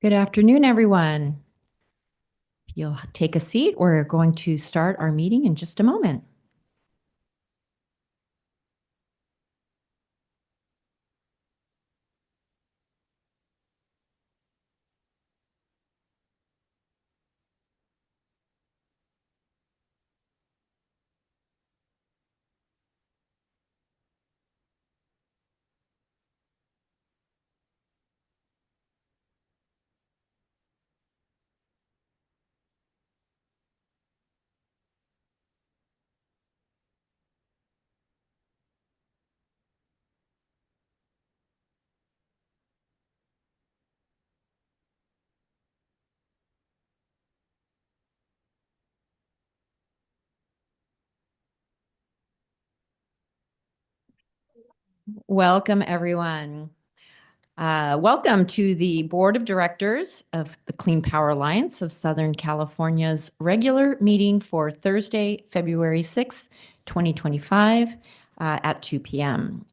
Good afternoon, everyone. If you'll take a seat, we're going to start our meeting in just a moment. Welcome, everyone. Welcome to the Board of Directors of the Clean Power Alliance of Southern California's regular meeting for Thursday, February 6th, 2025 at 2 p.m.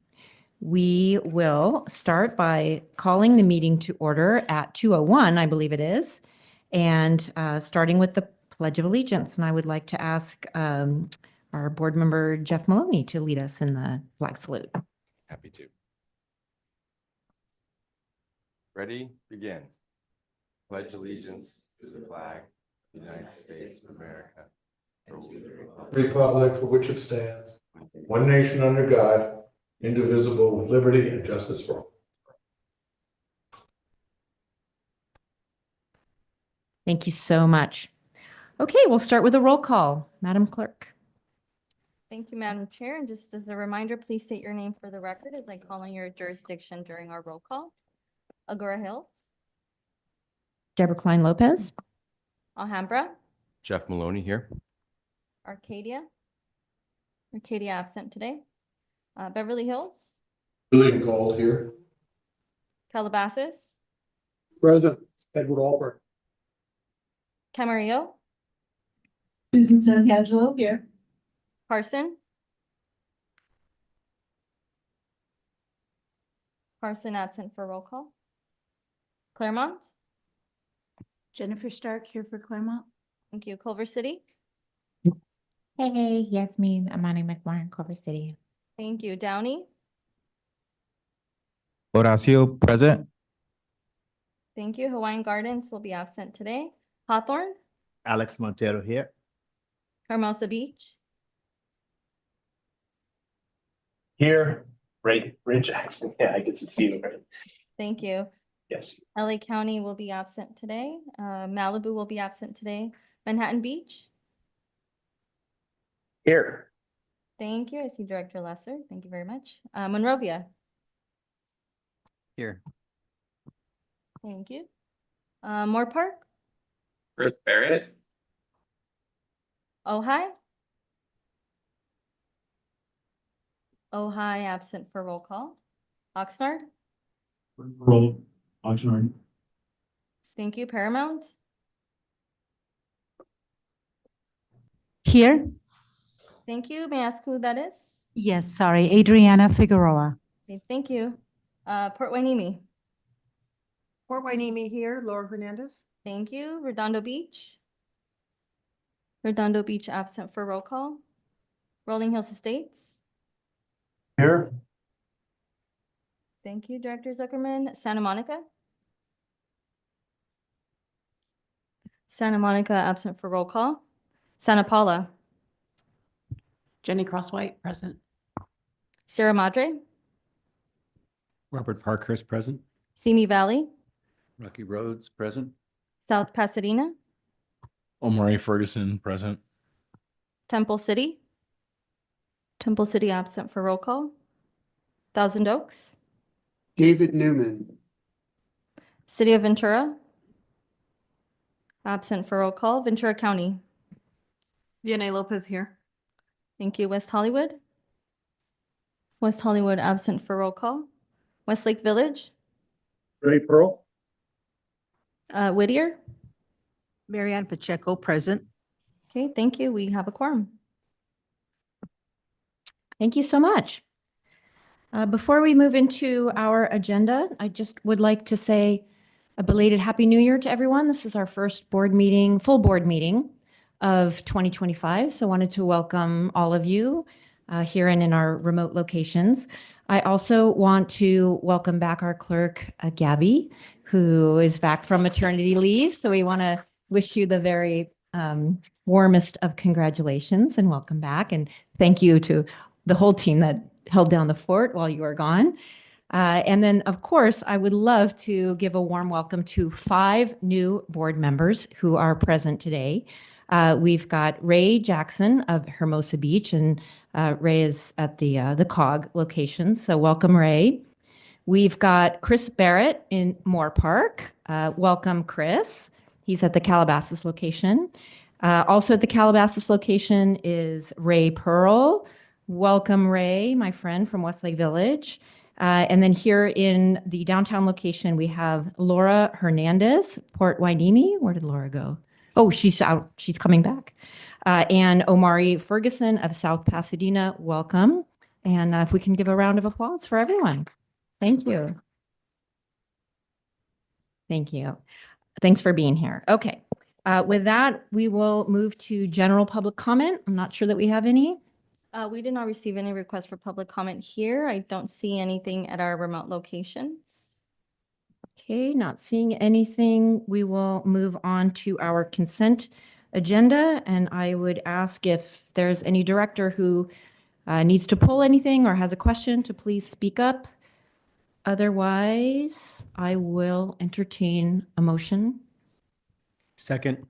We will start by calling the meeting to order at 2:01, I believe it is, and starting with the Pledge of Allegiance. And I would like to ask our board member, Jeff Maloney, to lead us in the flag salute. Happy to. Ready? Begin. Pledge allegiance to the flag of the United States of America. Republic for which it stands, one nation under God, indivisible, with liberty and justice for all. Thank you so much. Okay, we'll start with a roll call. Madam Clerk. Thank you, Madam Chair. And just as a reminder, please state your name for the record as I call on your jurisdiction during our roll call. Agora Hills, Deborah Klein Lopez. Alhambra, Jeff Maloney here. Arcadia. Arcadia absent today. Beverly Hills, William Gold here. Calabasas, Present, Edward Alpert. Camarillo, Susan Santangelo here. Carson. Carson absent for roll call. Claremont. Jennifer Stark here for Claremont. Thank you. Culver City. Hey, Yasmin, Amani McMahon, Culver City. Thank you. Downey. Horacio, present. Thank you. Hawaiian Gardens will be absent today. Hawthorne. Alex Montero here. Hermosa Beach. Here, Ray Jackson. Yeah, I can see you. Thank you. Yes. LA County will be absent today. Malibu will be absent today. Manhattan Beach. Here. Thank you. I see Director Lesser. Thank you very much. Monrovia. Here. Thank you. Moore Park. Chris Barrett. Ojai. Ojai absent for roll call. Oxnard. Roll. Oxnard. Thank you. Paramount. Here? Thank you. May I ask who that is? Yes, sorry, Adriana Figueroa. Okay, thank you. Port Wainimi. Port Wainimi here, Laura Hernandez. Thank you. Redondo Beach. Redondo Beach absent for roll call. Rolling Hills Estates. Here. Thank you, Director Zuckerman. Santa Monica. Santa Monica absent for roll call. Santa Paula. Jenny Crosswhite, present. Sierra Madre. Robert Parkhurst, present. Simi Valley. Rocky Roads, present. South Pasadena. Omari Ferguson, present. Temple City. Temple City absent for roll call. Thousand Oaks. David Newman. City of Ventura. Absent for roll call. Ventura County. Vianney Lopez here. Thank you. West Hollywood. West Hollywood absent for roll call. Westlake Village. Ray Pearl. Whittier. Marianne Pacheco, present. Okay, thank you. We have a quorum. Thank you so much. Before we move into our agenda, I just would like to say A belated Happy New Year to everyone. This is our first board meeting, full board meeting of 2025. So wanted to welcome all of you here and in our remote locations. I also want to welcome back our clerk, Gabby, who is back from maternity leave. So we want to wish you the very warmest of congratulations and welcome back. And thank you to the whole team that held down the fort while you were gone. And then, of course, I would love to give a warm welcome to 5 new board members who are present today. We've got Ray Jackson of Hermosa Beach, and Ray is at the COG location. So welcome, Ray. We've got Chris Barrett in Moore Park. Welcome, Chris. He's at the Calabasas location. Also at the Calabasas location is Ray Pearl. Welcome, Ray, my friend from Westlake Village. And then here in the downtown location, we have Laura Hernandez, Port Hueneme. Where did Laura go? Oh, she's out. She's coming back. And Omari Ferguson of South Pasadena. Welcome. And if we can give a round of applause for everyone. Thank you. Thank you. Thanks for being here. Okay. With that, we will move to general public comment. I'm not sure that we have any. We did not receive any requests for public comment here. I don't see anything at our remote locations. Okay, not seeing anything. We will move on to our consent agenda. And I would ask if there's any director who needs to pull anything or has a question to please speak up. Otherwise, I will entertain a motion. Second.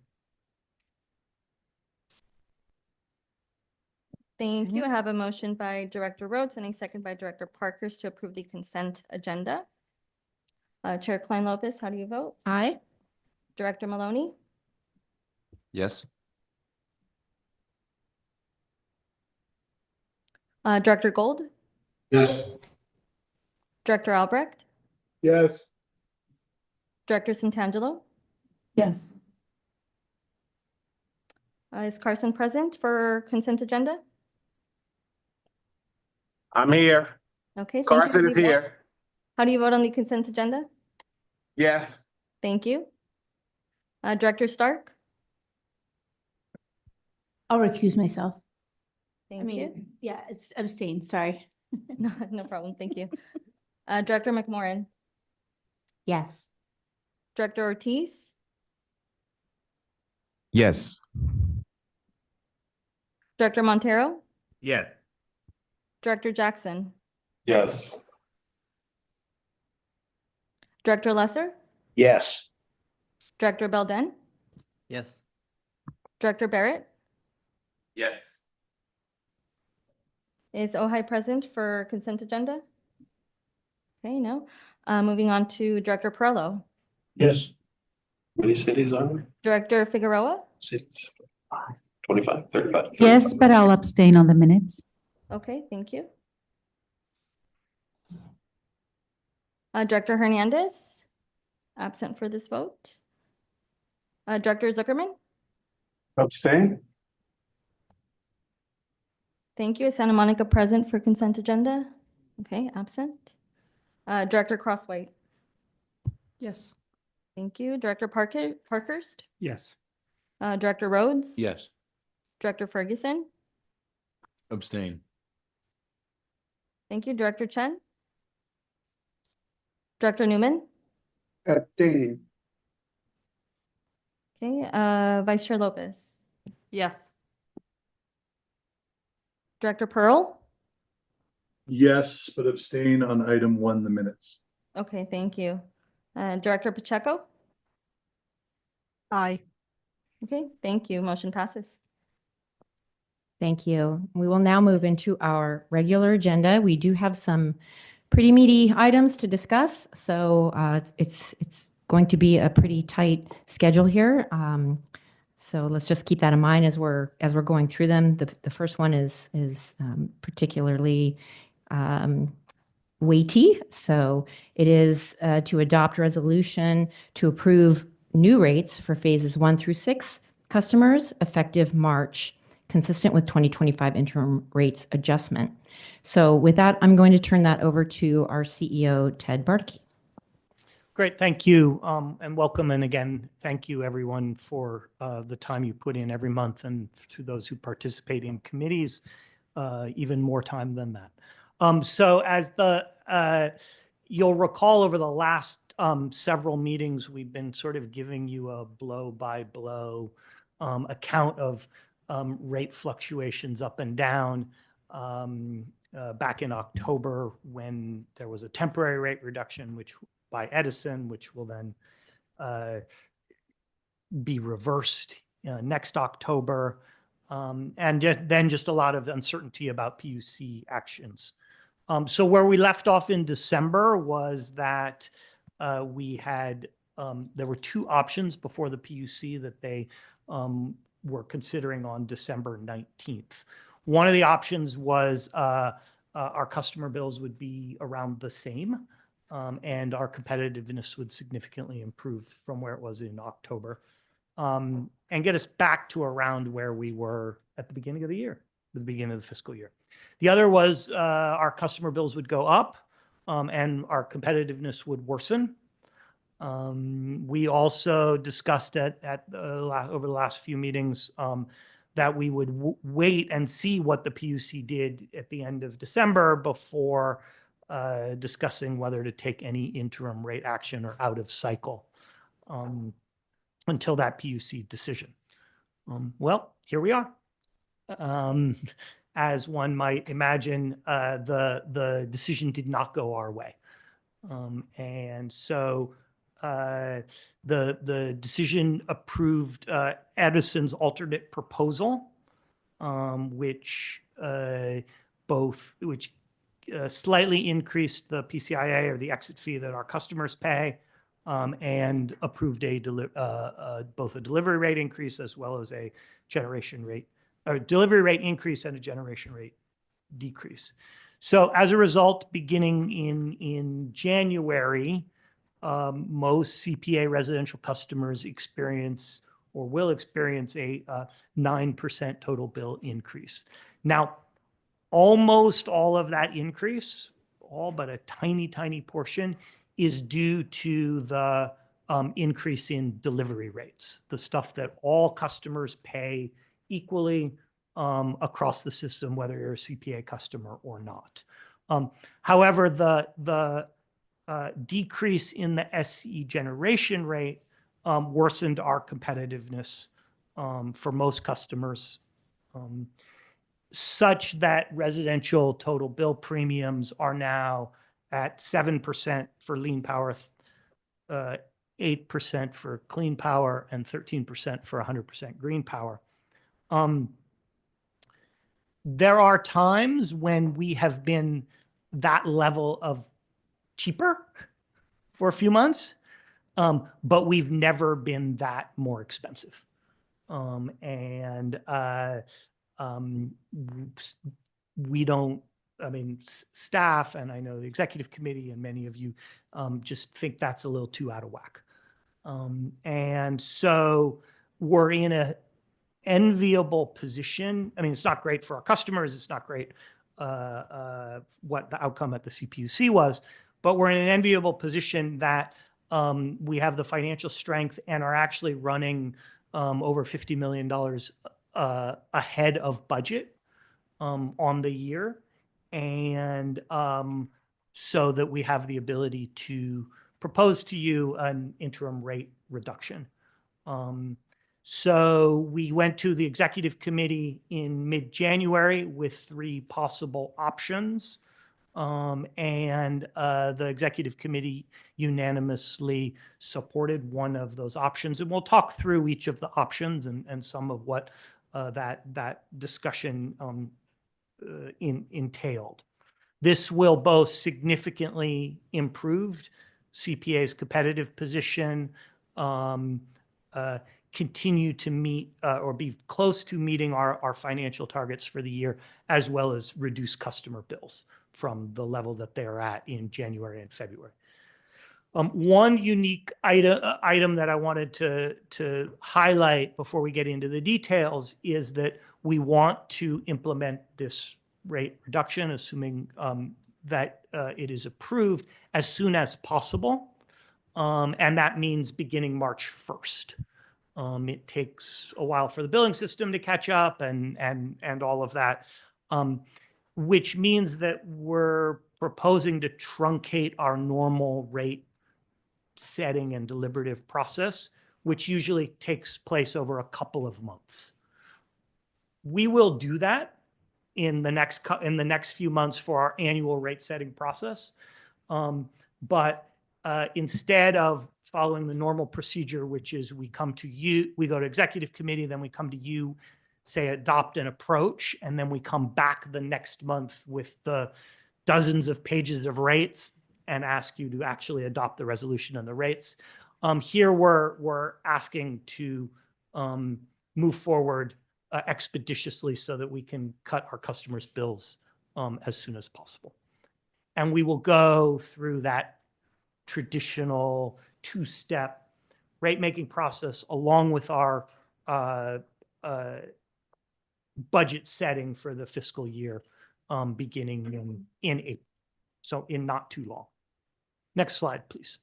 Thank you. I have a motion by Director Rhodes and a second by Director Parkhurst to approve the consent agenda. Chair Klein Lopez, how do you vote? Aye. Director Maloney? Yes. Director Gold? Yes. Director Albrecht? Yes. Director Santangelo? Yes. Is Carson present for consent agenda? I'm here. Okay. thank you. Carson is here. How do you vote on the consent agenda? Yes. Thank you. Director Stark? I'll recuse myself. Thank you. Yeah, it's abstain, sorry. No, no problem. Thank you. Director McMorrin? Yes. Director Ortiz? Yes. Director Montero? Yeah. Director Jackson? Yes. Director Lesser? Yes. Director Belden? Yes. Director Barrett? Yes. Is Ojai present for consent agenda? Okay, no. Moving on to Director Perello. Yes. How many cities are we? Director Figueroa? 6, 25, 35. Yes, but I'll abstain on the minutes. Okay, thank you. Director Hernandez? Absent for this vote. Director Zuckerman? Abstain? Thank you. Is Santa Monica present for consent agenda? Okay, absent. Director Crosswhite? Yes. Thank you. Director Parkhurst? Yes. Director Rhodes? Yes. Director Ferguson? Abstain. Thank you. Director Chen? Director Newman? Abstaining. Okay, Vice Chair Lopez? Yes. Director Pearl? Yes, but abstain on item 1, the minutes. Okay, thank you. Director Pacheco? Aye. Okay, thank you. Motion passes. Thank you. We will now move into our regular agenda. We do have some pretty meaty items to discuss, so it's going to be a pretty tight schedule here. So let's just keep that in mind as we're going through them. The first one is particularly weighty. So it is to adopt resolution to approve new rates for phases 1 through 6 customers effective March, consistent with 2025 interim rates adjustment. So with that, I'm going to turn that over to our CEO, Ted Bartke. Great, thank you, and welcome. And again, thank you everyone for the time you put in every month, and to those who participate in committees, even more time than that. So as you'll recall, over the last several meetings, we've been sort of giving you a blow-by-blow account of rate fluctuations up and down. Back in October, when there was a temporary rate reduction, which by Edison, which will then be reversed next October, and then just a lot of uncertainty about PUC actions. So where we left off in December was that we had there were two options before the PUC that they were considering on December 19th. One of the options was our customer bills would be around the same, and our competitiveness would significantly improve from where it was in October, and get us back to around where we were at the beginning of the year, the beginning of the fiscal year. The other was our customer bills would go up, and our competitiveness would worsen. We also discussed over the last few meetings that we would wait and see what the PUC did at the end of December before discussing whether to take any interim rate action or out of cycle until that PUC decision. Well, here we are. As one might imagine, the decision did not go our way. And so the decision approved Edison's alternate proposal, which slightly increased the PCIA, or the exit fee that our customers pay, and approved both a delivery rate increase as well as a generation rate, or delivery rate increase and a generation rate decrease. So as a result, beginning in January, most CPA residential customers experience or will experience a 9% total bill increase. Now, almost all of that increase, all but a tiny, tiny portion, is due to the increase in delivery rates, the stuff that all customers pay equally across the system, whether you're a CPA customer or not. However, the decrease in the SE generation rate worsened our competitiveness for most customers, such that residential total bill premiums are now at 7% for lean power, 8% for clean power, and 13% for 100% green power. There are times when we have been that level of cheaper for a few months, but we've never been that more expensive. We don't, I mean, staff, and I know the executive committee and many of you just think that's a little too out of whack. And so we're in an enviable position. I mean, it's not great for our customers. It's not great what the outcome at the CPUC was, but we're in an enviable position that we have the financial strength and are actually running over $50 million ahead of budget on the year. And so that we have the ability to propose to you an interim rate reduction. So we went to the executive committee in mid-January with 3 possible options. And the executive committee unanimously supported one of those options. And we'll talk through each of the options and some of what that discussion entailed. This will both significantly improve CPA's competitive position, continue to meet or be close to meeting our financial targets for the year, as well as reduce customer bills from the level that they're at in January and February. One unique item that I wanted to highlight before we get into the details is that we want to implement this rate reduction, assuming that it is approved, as soon as possible. And that means beginning March 1st. It takes a while for the billing system to catch up and all of that, which means that we're proposing to truncate our normal rate setting and deliberative process, which usually takes place over a couple of months. We will do that in the next few months for our annual rate setting process. But instead of following the normal procedure, which is we come to you, we go to executive committee, then we come to you, say adopt an approach, and then we come back the next month with the dozens of pages of rates and ask you to actually adopt the resolution and the rates. Here we're asking to move forward expeditiously so that we can cut our customers' bills as soon as possible. And we will go through that traditional two-step rate-making process along with our budget setting for the fiscal year beginning in April. So in not too long. Next slide, please.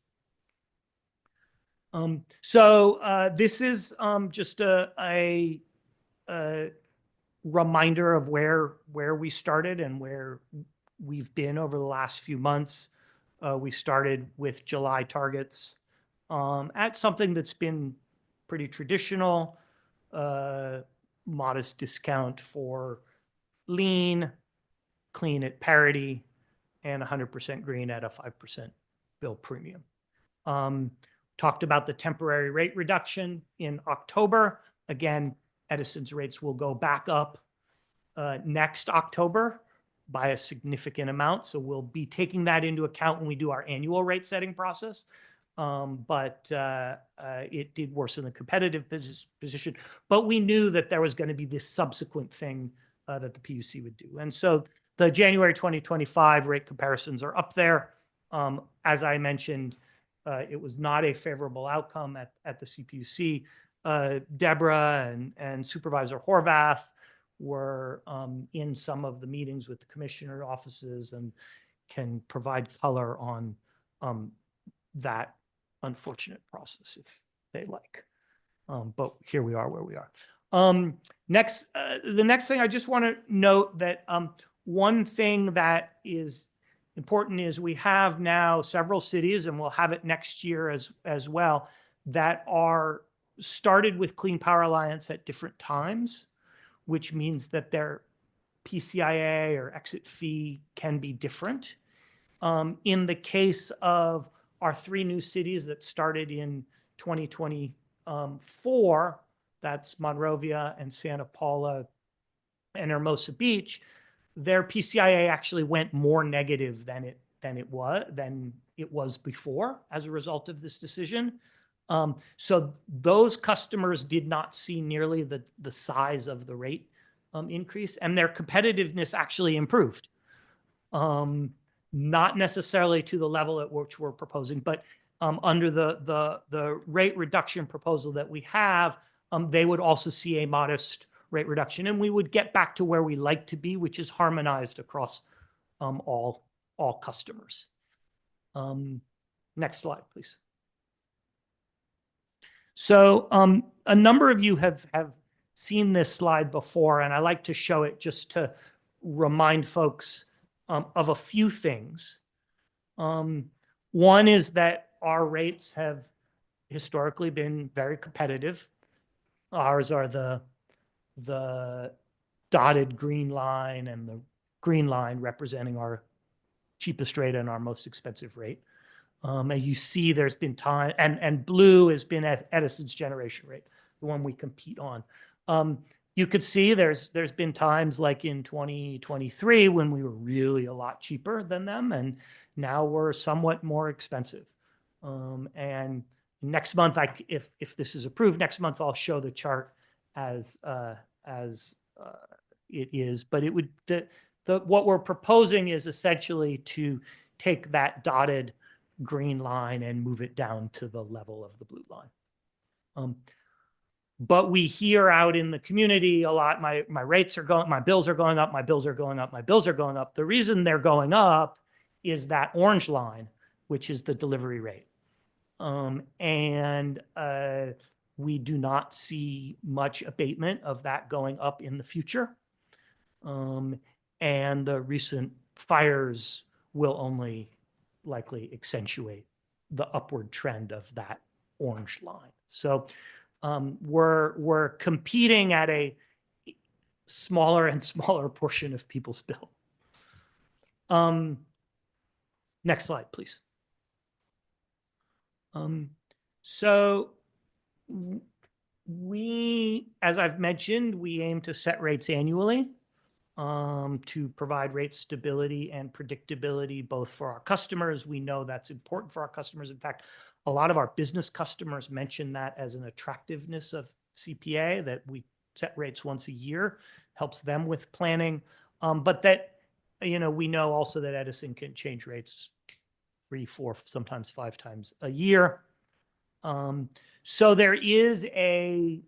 This is just a reminder of where we started and where we've been over the last few months. We started with July targets at something that's been pretty traditional, modest discount for lean, clean at parity, and 100% green at a 5% bill premium. Talked about the temporary rate reduction in October. Again, Edison's rates will go back up next October by a significant amount. So we'll be taking that into account when we do our annual rate setting process. But it did worsen the competitive position. But we knew that there was going to be this subsequent thing that the PUC would do. And so the January 2025 rate comparisons are up there. As I mentioned, it was not a favorable outcome at the CPUC. Deborah and Supervisor Horvath were in some of the meetings with the commissioner offices and can provide color on that unfortunate process if they like. But here we are where we are. The next thing I just want to note that one thing that is important is we have now several cities, and we'll have it next year as well, that are started with Clean Power Alliance at different times, which means that their PCIA or exit fee can be different. In the case of our 3 new cities that started in 2024, that's Monrovia and Santa Paula and Hermosa Beach, their PCIA actually went more negative than it was before as a result of this decision. So those customers did not see nearly the size of the rate increase, and their competitiveness actually improved. Not necessarily to the level at which we're proposing, but under the rate reduction proposal that we have, they would also see a modest rate reduction, and we would get back to where we like to be, which is harmonized across all customers. Next slide, please. So a number of you have seen this slide before, and I like to show it just to remind folks of a few things. One is that our rates have historically been very competitive. Ours are the dotted green line and the green line representing our cheapest rate and our most expensive rate. And you see there's been time, and blue has been Edison's generation rate, the one we compete on. You could see there's been times like in 2023 when we were really a lot cheaper than them, and now we're somewhat more expensive. And next month, if this is approved, next month I'll show the chart as it is. But it would what we're proposing is essentially to take that dotted green line and move it down to the level of the blue line. But we hear out in the community a lot, my rates are going, my bills are going up, my bills are going up, my bills are going up. The reason they're going up is that orange line, which is the delivery rate. And we do not see much abatement of that going up in the future. And the recent fires will only likely accentuate the upward trend of that orange line. So we're competing at a smaller and smaller portion of people's bill. Next slide, please. So we, as I've mentioned, we aim to set rates annually to provide rate stability and predictability both for our customers. We know that's important for our customers. In fact, a lot of our business customers mention that as an attractiveness of CPA, that we set rates once a year, helps them with planning. But that, we know also that Edison can change rates 3, 4, sometimes 5 times a year. So there is a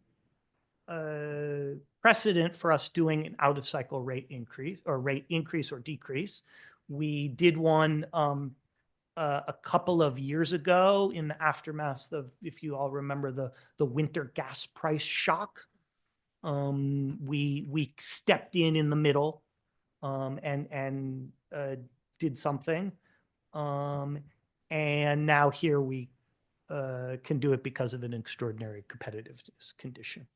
precedent for us doing an out of cycle rate increase or decrease. We did one a couple of years ago in the aftermath of, if you all remember, the winter gas price shock. We stepped in the middle and did something. And now here we can do it because of an extraordinary competitiveness condition.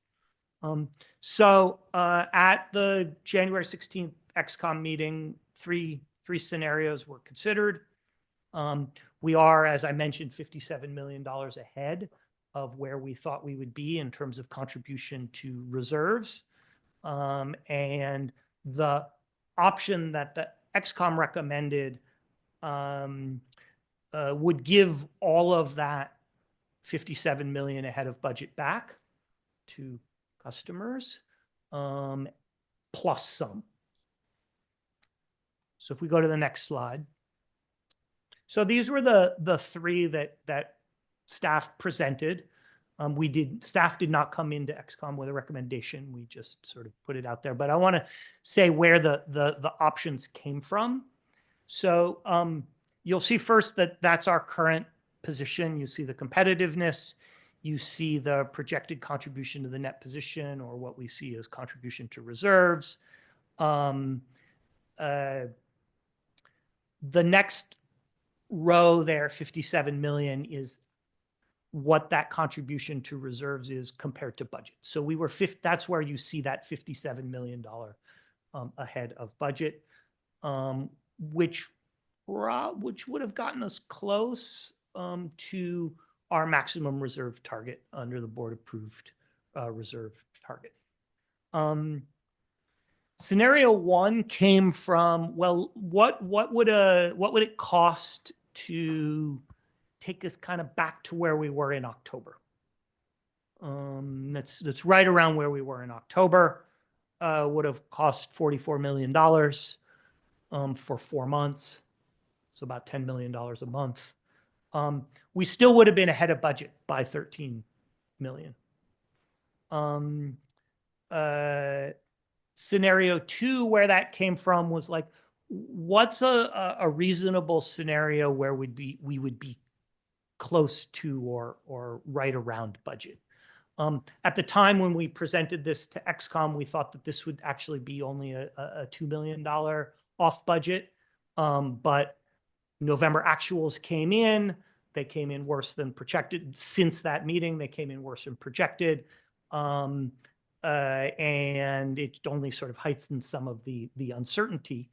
So at the January 16th XCOM meeting, three scenarios were considered. We are, as I mentioned, $57 million ahead of where we thought we would be in terms of contribution to reserves. And the option that the XCOM recommended would give all of that $57 million ahead of budget back to customers, plus some. So if we go to the next slide. So these were the 3 that staff presented. Staff did not come into XCOM with a recommendation. We just sort of put it out there. But I want to say where the options came from. So you'll see first that that's our current position. You see the competitiveness. You see the projected contribution to the net position, or what we see as contribution to reserves. The next row there, 57 million, is what that contribution to reserves is compared to budget. So we were that's where you see that $57 million ahead of budget, which would have gotten us close to our maximum reserve target under the board approved reserve target. Scenario 1 came from, well, what would it cost to take us kind of back to where we were in October? That's right around where we were in October. Would have cost $44 million for 4 months, so about $10 million a month. We still would have been ahead of budget by 13 million. Scenario 2, where that came from, was like, what's a reasonable scenario where we would be close to or right around budget? At the time when we presented this to XCOM, we thought that this would actually be only a $2 million off budget. But November actuals came in. They came in worse than projected. Since that meeting, they came in worse than projected. And it only sort of heightened some of the uncertainty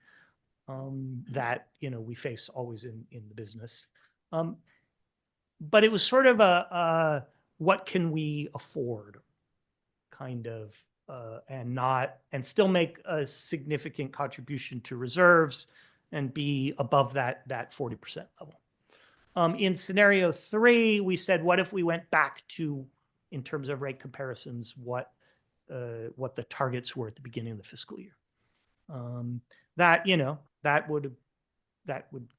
that we face always in the business. But it was sort of a what can we afford kind of, and still make a significant contribution to reserves and be above that 40% level. In scenario 3, we said, what if we went back to, in terms of rate comparisons, what the targets were at the beginning of the fiscal year? That would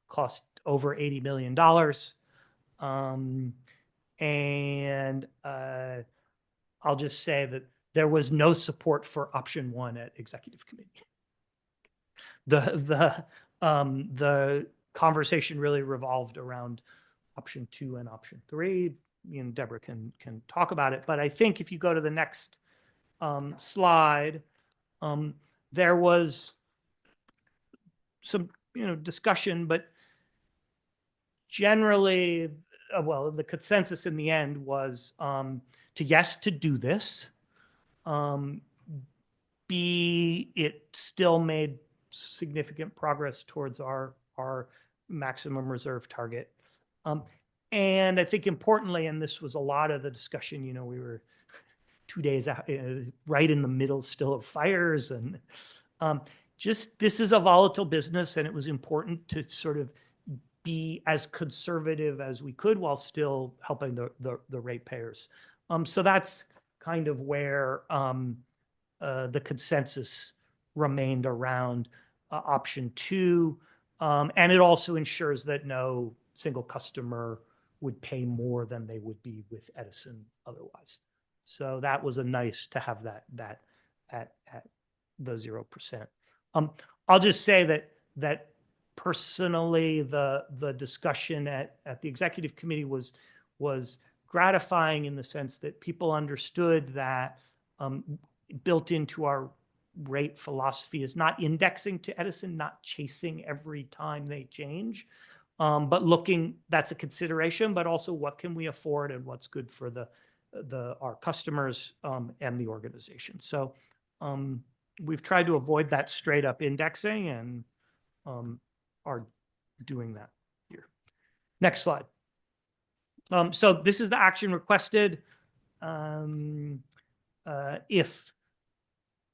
cost over $80 million. And I'll just say that there was no support for option 1 at executive committee. The conversation really revolved around option 2 and option 3. Deborah can talk about it. But I think if you go to the next slide, there was some discussion, but generally, well, the consensus in the end was to do this. B, it still made significant progress towards our maximum reserve target. And I think importantly, and this was a lot of the discussion, we were 2 days out, right in the middle still of fires, and just this is a volatile business, and it was important to sort of be as conservative as we could while still helping the ratepayers. So that's kind of where the consensus remained around option 2. And it also ensures that no single customer would pay more than they would be with Edison otherwise. So that was a nice to have that at the 0%. I'll just say that personally, the discussion at the executive committee was gratifying in the sense that people understood that built into our rate philosophy is not indexing to Edison, not chasing every time they change, but that's a consideration, but also what can we afford and what's good for our customers and the organization. So we've tried to avoid that straight up indexing and are doing that here. Next slide. So this is the action requested. If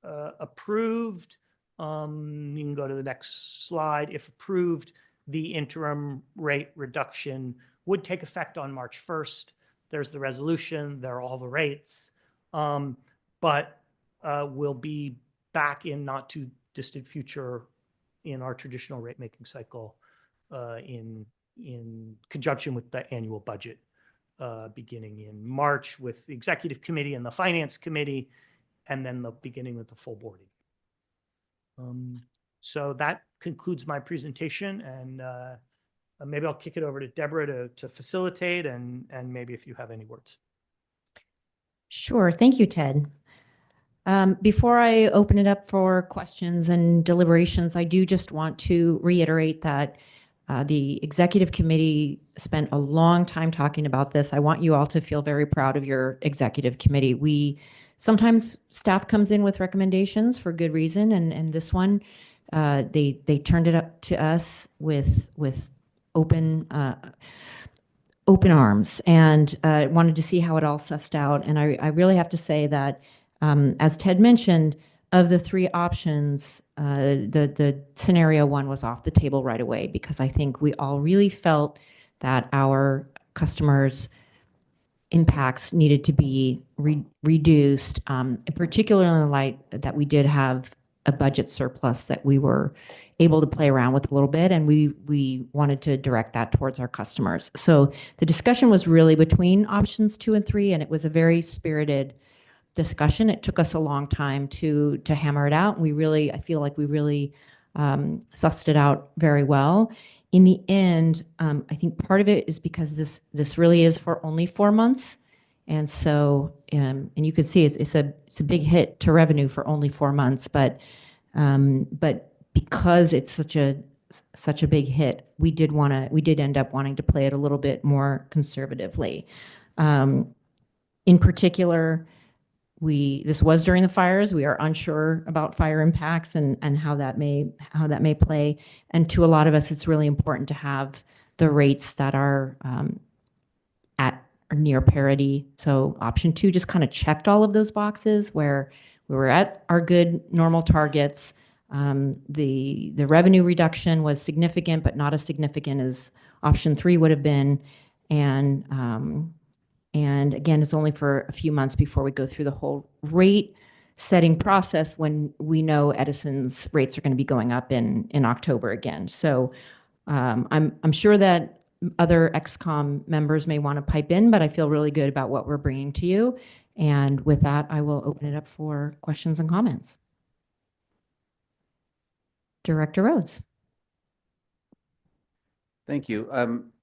approved, you can go to the next slide. If approved, the interim rate reduction would take effect on March 1st. There's the resolution, there are all the rates, but we'll be back in not too distant future in our traditional rate making cycle in conjunction with the annual budget beginning in March with the executive committee and the finance committee, and then the beginning with the full board. So that concludes my presentation, and maybe I'll kick it over to Deborah to facilitate, and maybe if you have any words. Sure. Thank you, Ted. Before I open it up for questions and deliberations, I do just want to reiterate that the executive committee spent a long time talking about this. I want you all to feel very proud of your executive committee. Sometimes staff comes in with recommendations for good reason, and this one, they turned it up to us with open arms, and wanted to see how it all sussed out. And I really have to say that, as Ted mentioned, of the 3 options, the scenario 1 was off the table right away, because I think we all really felt that our customers' impacts needed to be reduced, particularly in the light that we did have a budget surplus that we were able to play around with a little bit, and we wanted to direct that towards our customers. So the discussion was really between options 2 and 3, and it was a very spirited discussion. It took us a long time to hammer it out. I feel like we really sussed it out very well. In the end, I think part of it is because this really is for only 4 months. And so, and you can see it's a big hit to revenue for only 4 months, but because it's such a big hit, we did end up wanting to play it a little bit more conservatively. In particular, this was during the fires. We are unsure about fire impacts and how that may play. And to a lot of us, it's really important to have the rates that are at or near parity. So option 2 just kind of checked all of those boxes where we were at our good normal targets. The revenue reduction was significant, but not as significant as option 3 would have been. And again, it's only for a few months before we go through the whole rate setting process when we know Edison's rates are going to be going up in October again. So I'm sure that other XCOM members may want to pipe in, but I feel really good about what we're bringing to you. And with that, I will open it up for questions and comments. Director Rhodes. Thank you.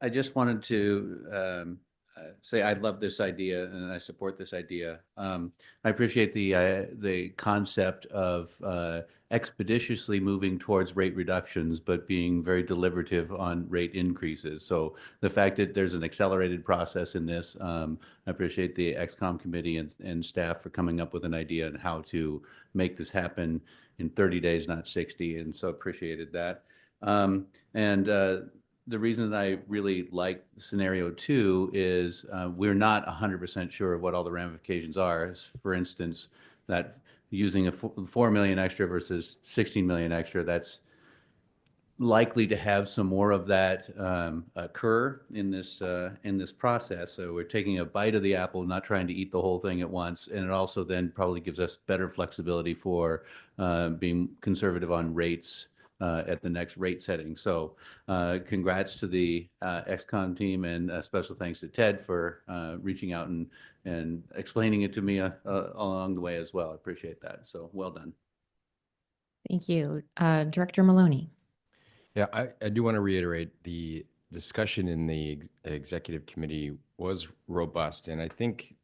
I just wanted to say I love this idea and I support this idea. I appreciate the concept of expeditiously moving towards rate reductions, but being very deliberative on rate increases. So the fact that there's an accelerated process in this, I appreciate the XCOM committee and staff for coming up with an idea on how to make this happen in 30 days, not 60, and so appreciated that. The reason that I really like scenario 2 is we're not 100% sure of what all the ramifications are. For instance, that using a 4 million extra versus 16 million extra, that's likely to have some more of that occur in this process. So we're taking a bite of the apple, not trying to eat the whole thing at once, and it also then probably gives us better flexibility for being conservative on rates at the next rate setting. So congrats to the XCOM team, and special thanks to Ted for reaching out and explaining it to me along the way as well. I appreciate that. So well done. Thank you. Director Maloney. Yeah, I do want to reiterate the discussion in the executive committee was robust. And I think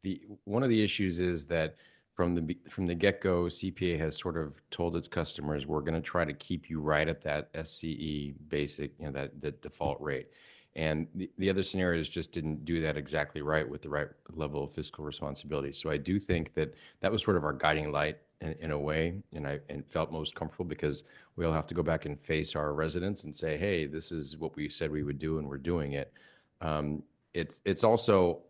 one of the issues is that from the get-go, CPA has sort of told its customers, we're going to try to keep you right at that SCE basic, that default rate. And the other scenarios just didn't do that exactly right with the right level of fiscal responsibility. So I do think that was sort of our guiding light in a way, and felt most comfortable because we all have to go back and face our residents and say, hey, this is what we said we would do, and we're doing it. It's also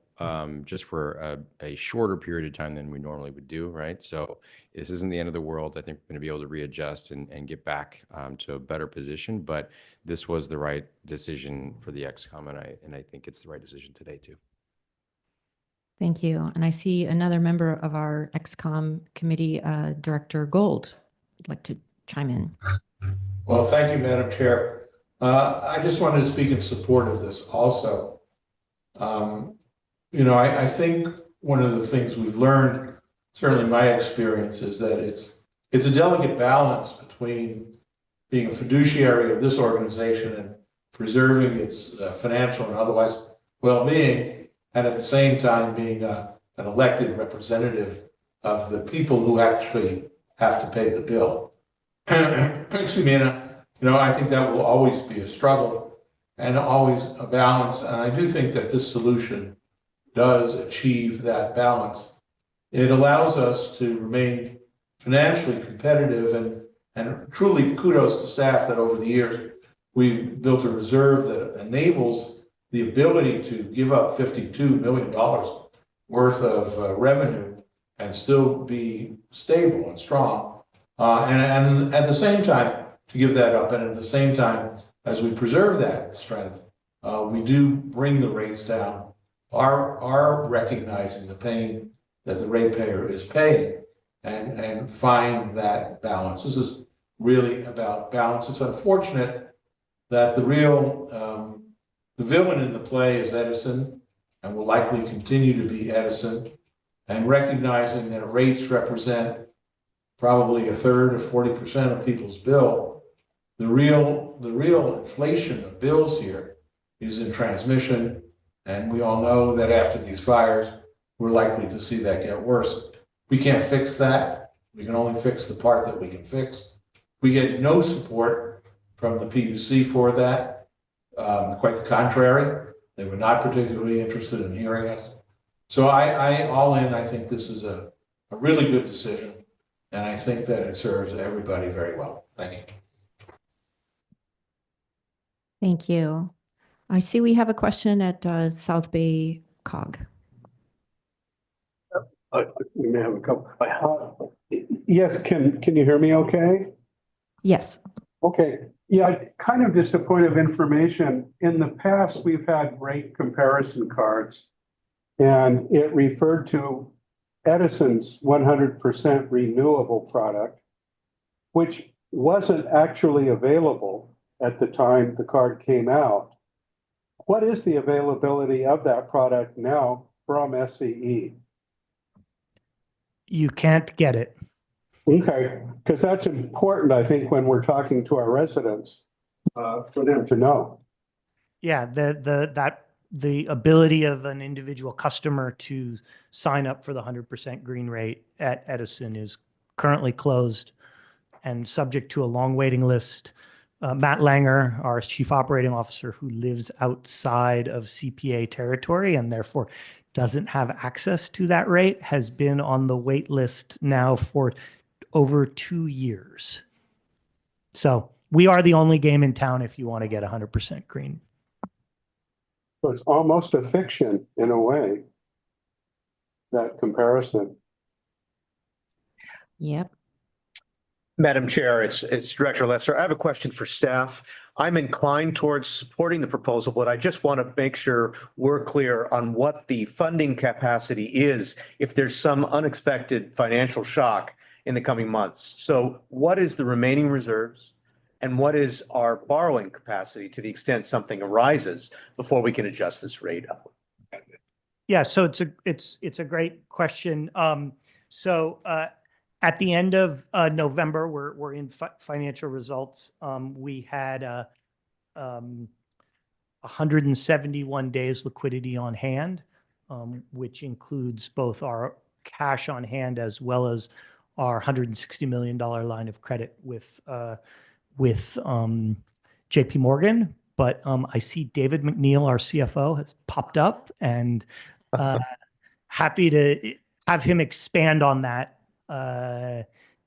just for a shorter period of time than we normally would do, right? So this isn't the end of the world. I think we're going to be able to readjust and get back to a better position. But this was the right decision for the XCOM, and I think it's the right decision today too. Thank you. And I see another member of our XCOM committee, Director Gold, would like to chime in. Well, thank you, Madam Chair. I just wanted to speak in support of this also. I think one of the things we've learned, certainly my experience, is that it's a delicate balance between being a fiduciary of this organization and preserving its financial and otherwise well-being, and at the same time being an elected representative of the people who actually have to pay the bill. Excuse me, I think that will always be a struggle and always a balance. And I do think that this solution does achieve that balance. It allows us to remain financially competitive, and truly kudos to staff that over the years we've built a reserve that enables the ability to give up $52 million worth of revenue and still be stable and strong. And at the same time, to give that up, and at the same time, as we preserve that strength, we do bring the rates down, are recognizing the pain that the ratepayer is paying, and find that balance. This is really about balance. It's unfortunate that the villain in the play is Edison, and will likely continue to be Edison, and recognizing that rates represent probably a third or 40% of people's bill. The real inflation of bills here is in transmission, and we all know that after these fires, we're likely to see that get worse. We can't fix that. We can only fix the part that we can fix. We get no support from the PUC for that. Quite the contrary, they were not particularly interested in hearing us. So I think this is a really good decision, and I think that it serves everybody very well. Thank you. Thank you. I see we have a question at South Bay COG. We may have a couple. Yes, can you hear me okay? Yes. Okay. Yeah, kind of just a point of information. In the past, we've had rate comparison cards, and it referred to Edison's 100% renewable product, which wasn't actually available at the time the card came out. What is the availability of that product now from SCE? You can't get it. Okay, because that's important, I think, when we're talking to our residents, for them to know. Yeah, the ability of an individual customer to sign up for the 100% green rate at Edison is currently closed and subject to a long waiting list. Matt Langer, our chief operating officer, who lives outside of CPA territory and therefore doesn't have access to that rate, has been on the wait list now for over 2 years. So we are the only game in town if you want to get 100% green. So it's almost a fiction in a way, that comparison. Yep. Madam Chair, it's Director Lester. I have a question for staff. I'm inclined towards supporting the proposal, but I just want to make sure we're clear on what the funding capacity is if there's some unexpected financial shock in the coming months. So what is the remaining reserves and what is our borrowing capacity to the extent something arises before we can adjust this rate up? Yeah, so it's a great question. At the end of November, we're in financial results. We had 171 days liquidity on hand, which includes both our cash on hand as well as our $160 million line of credit with JP Morgan. But I see David McNeil, our CFO, has popped up, and happy to have him expand on that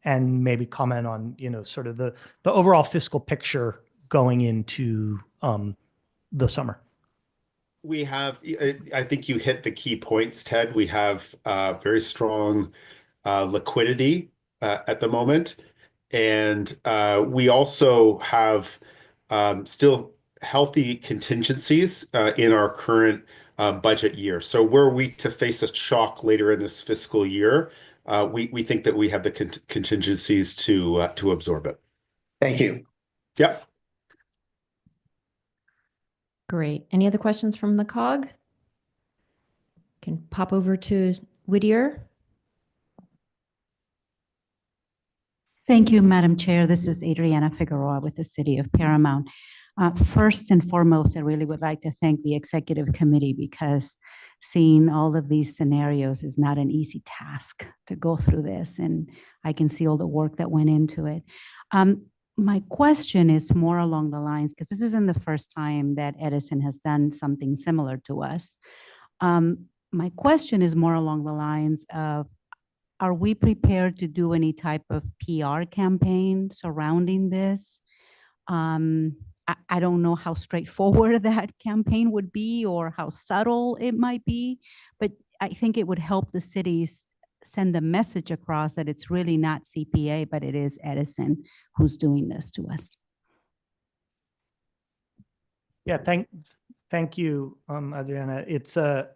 and maybe comment on, sort of the overall fiscal picture going into the summer. We have, I think you hit the key points, Ted. We have very strong liquidity at the moment. And we also have still healthy contingencies in our current budget year. So were we to face a shock later in this fiscal year, we think that we have the contingencies to absorb it. Thank you. Yep. Great. Any other questions from the COG? Can pop over to Whittier. Thank you, Madam Chair. This is Adriana Figueroa with the City of Paramount. First and foremost, I really would like to thank the Executive Committee because seeing all of these scenarios is not an easy task to go through this, and I can see all the work that went into it. My question is more along the lines, because this isn't the first time that Edison has done something similar to us. My question is more along the lines of, are we prepared to do any type of PR campaign surrounding this? I don't know how straightforward that campaign would be or how subtle it might be, but I think it would help the cities send a message across that it's really not CPA, but it is Edison who's doing this to us. Yeah, thank you, Adriana. It's a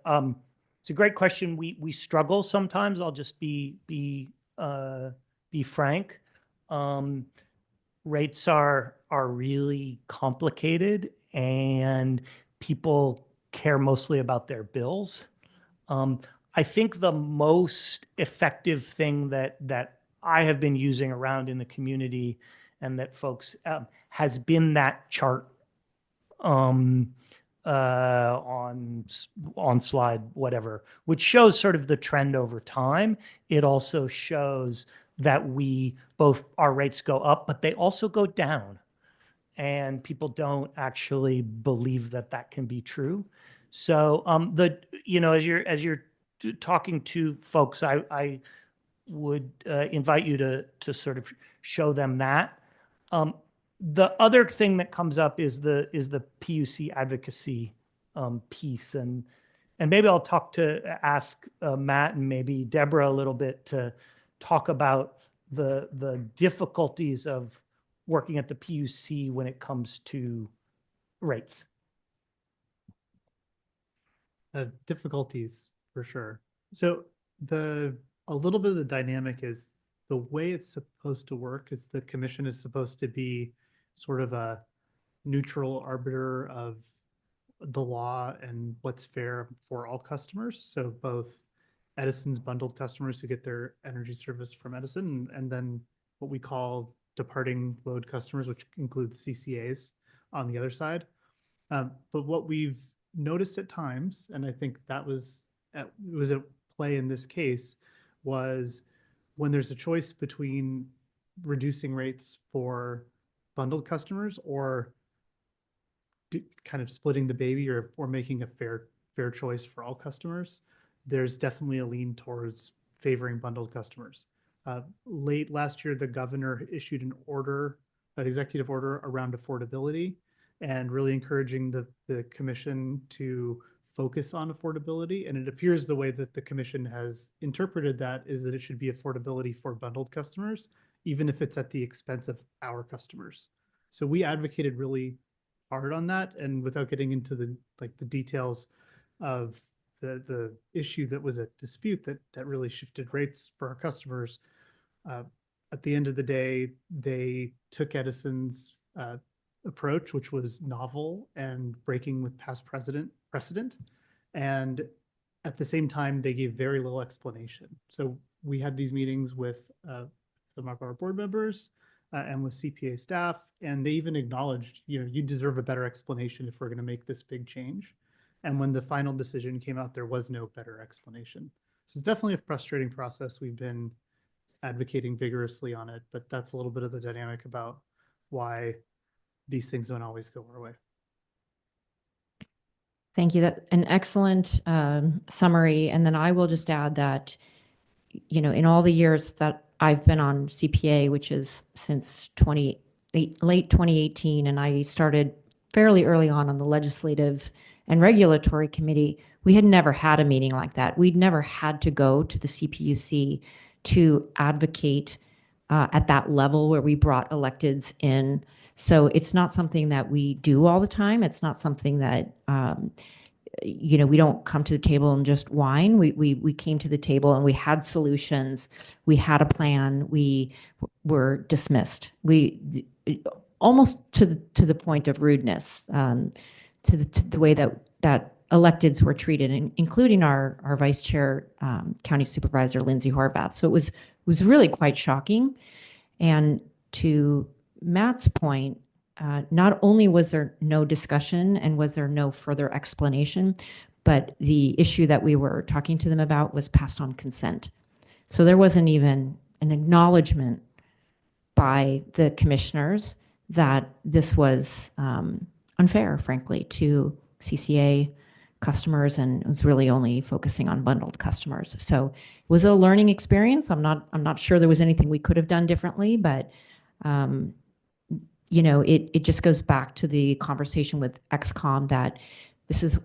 great question. We struggle sometimes. I'll just be frank. Rates are really complicated, and people care mostly about their bills. I think the most effective thing that I have been using around in the community and that folks has been that chart on slide whatever, which shows sort of the trend over time. It also shows that our rates go up, but they also go down, and people don't actually believe that can be true. So as you're talking to folks, I would invite you to sort of show them that. The other thing that comes up is the PUC advocacy piece, and maybe I'll ask Matt and maybe Deborah a little bit to talk about the difficulties of working at the PUC when it comes to rates. Difficulties for sure. So a little bit of the dynamic is the way it's supposed to work is the commission is supposed to be sort of a neutral arbiter of the law and what's fair for all customers. So both Edison's bundled customers who get their energy service from Edison, and then what we call departing load customers, which includes CCAs on the other side. But what we've noticed at times, and I think that was at play in this case, was when there's a choice between reducing rates for bundled customers or kind of splitting the baby or making a fair choice for all customers, there's definitely a lean towards favoring bundled customers. Late last year, the governor issued an executive order around affordability and really encouraging the commission to focus on affordability. And it appears the way that the commission has interpreted that is that it should be affordability for bundled customers, even if it's at the expense of our customers. So we advocated really hard on that, and without getting into the details of the issue that was at dispute that really shifted rates for our customers, at the end of the day, they took Edison's approach, which was novel and breaking with past precedent. And at the same time, they gave very little explanation. So we had these meetings with some of our board members and with CPA staff, and they even acknowledged, you deserve a better explanation if we're going to make this big change. And when the final decision came out, there was no better explanation. So it's definitely a frustrating process. We've been advocating vigorously on it, but that's a little bit of the dynamic about why these things don't always go our way. Thank you. That's an excellent summary. And then I will just add that, in all the years that I've been on CPA, which is since late 2018, and I started fairly early on the legislative and regulatory committee, we had never had a meeting like that. We'd never had to go to the CPUC to advocate at that level where we brought electeds in. So it's not something that we do all the time. It's not something that, we don't come to the table and just whine. We came to the table and we had solutions. We had a plan. We were dismissed. We almost to the point of rudeness, to the way that electeds were treated, including our vice chair, County Supervisor Lindsay Horvath. So it was really quite shocking. And to Matt's point, not only was there no discussion and was there no further explanation, but the issue that we were talking to them about was passed on consent. So there wasn't even an acknowledgement by the commissioners that this was unfair, frankly, to CCA customers, and was really only focusing on bundled customers. So it was a learning experience. I'm not sure there was anything we could have done differently, but it just goes back to the conversation with XCOM that this is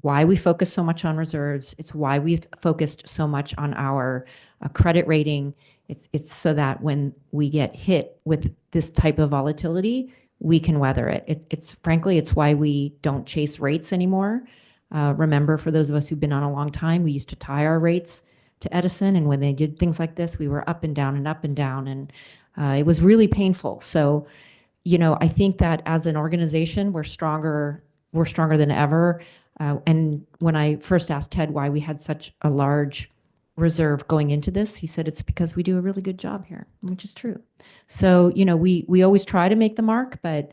why we focus so much on reserves. It's why we've focused so much on our credit rating. It's so that when we get hit with this type of volatility, we can weather it. It's frankly, it's why we don't chase rates anymore. Remember, for those of us who've been on a long time, we used to tie our rates to Edison, and when they did things like this, we were up and down and up and down, and it was really painful. So, I think that as an organization, we're stronger than ever. And when I first asked Ted why we had such a large reserve going into this, he said it's because we do a really good job here, which is true. So, we always try to make the mark, but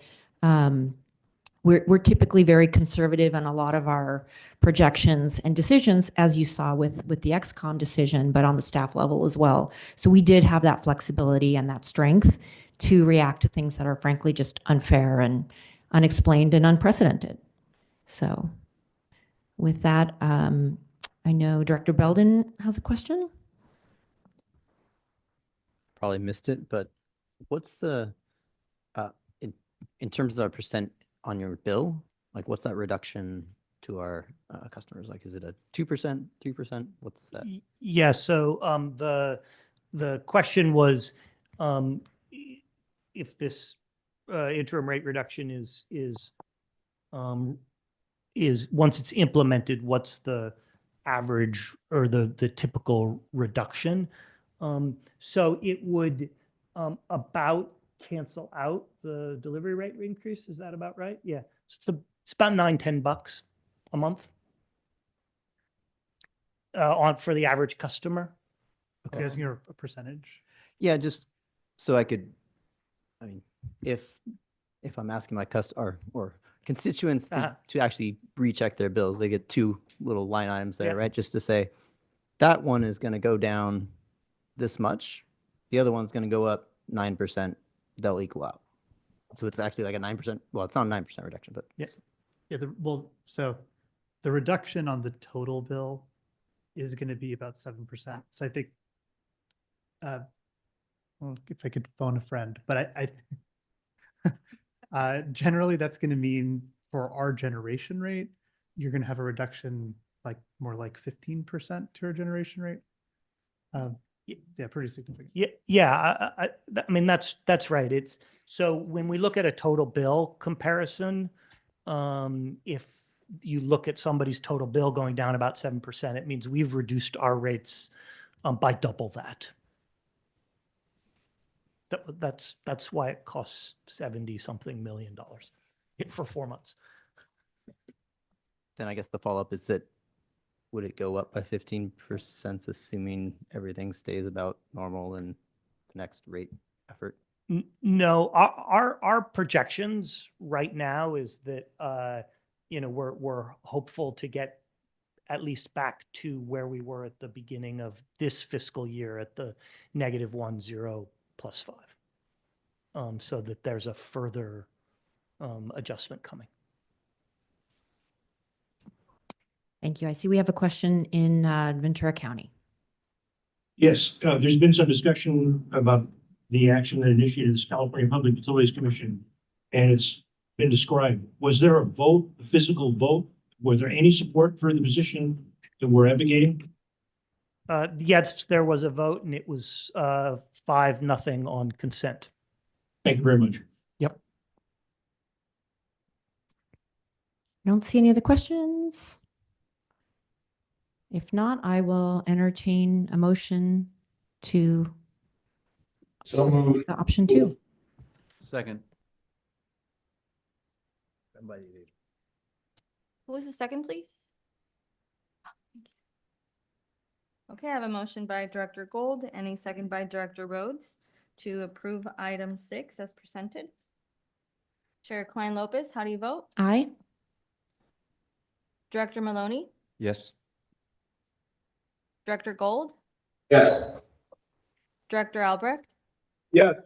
we're typically very conservative in a lot of our projections and decisions, as you saw with the XCOM decision, but on the staff level as well. So we did have that flexibility and that strength to react to things that are frankly just unfair and unexplained and unprecedented. So with that, I know Director Belden has a question. Probably missed it, but what's the, in terms of our percent on your bill, like what's that reduction to our customers? Like, is it a 2%, 3%? What's that? Yeah, so the question was, if this interim rate reduction is once it's implemented, what's the average or the typical reduction? So it would about cancel out the delivery rate increase. Is that about right? Yeah. So it's about $9-10 a month for the average customer. Okay, asking you a percentage. Yeah, just so I mean, if I'm asking my customer or constituents Uh-huh. to actually recheck their bills. They get two little line items there, Yeah. right? Just to say that one is going to go down this much. The other one's going to go up 9%. They'll equal out. So it's actually like a 9%. Well, it's not a 9% reduction, but Yeah. Yeah, so the reduction on the total bill is going to be about 7%. So I think, well, if I could phone a friend, but generally that's going to mean for our generation rate, you're going to have a reduction like more like 15% to our generation rate. Yeah, pretty significant. Yeah. I mean, that's right. It's so when we look at a total bill comparison, if you look at somebody's total bill going down about 7%, it means we've reduced our rates by double that. That's why it costs 70 something million dollars for 4 months. then I guess the follow-up is that would it go up by 15%, assuming everything stays about normal in the next rate effort? No, our projections right now is that we're hopeful to get at least back to where we were at the beginning of this fiscal year at the -10 + 5, so that there's a further adjustment coming. Thank you. I see we have a question in Ventura County. Yes, there's been some discussion about the action that initiated this California Public Utilities Commission, and it's been described. Was there a vote, a physical vote? Was there any support for the position that we're advocating? Yes, there was a vote, and it was 5-0 on consent. Thank you very much. Yep. I don't see any other questions. If not, I will entertain a motion to So moved. the option 2. Second. Who was the second, please? Okay, I have a motion by Director Gold and a second by Director Rhodes to approve item 6 as presented. Chair Klein Lopez, how do you vote? Aye. Director Maloney? Yes. Director Gold? Yes. Director Albrecht? Yes.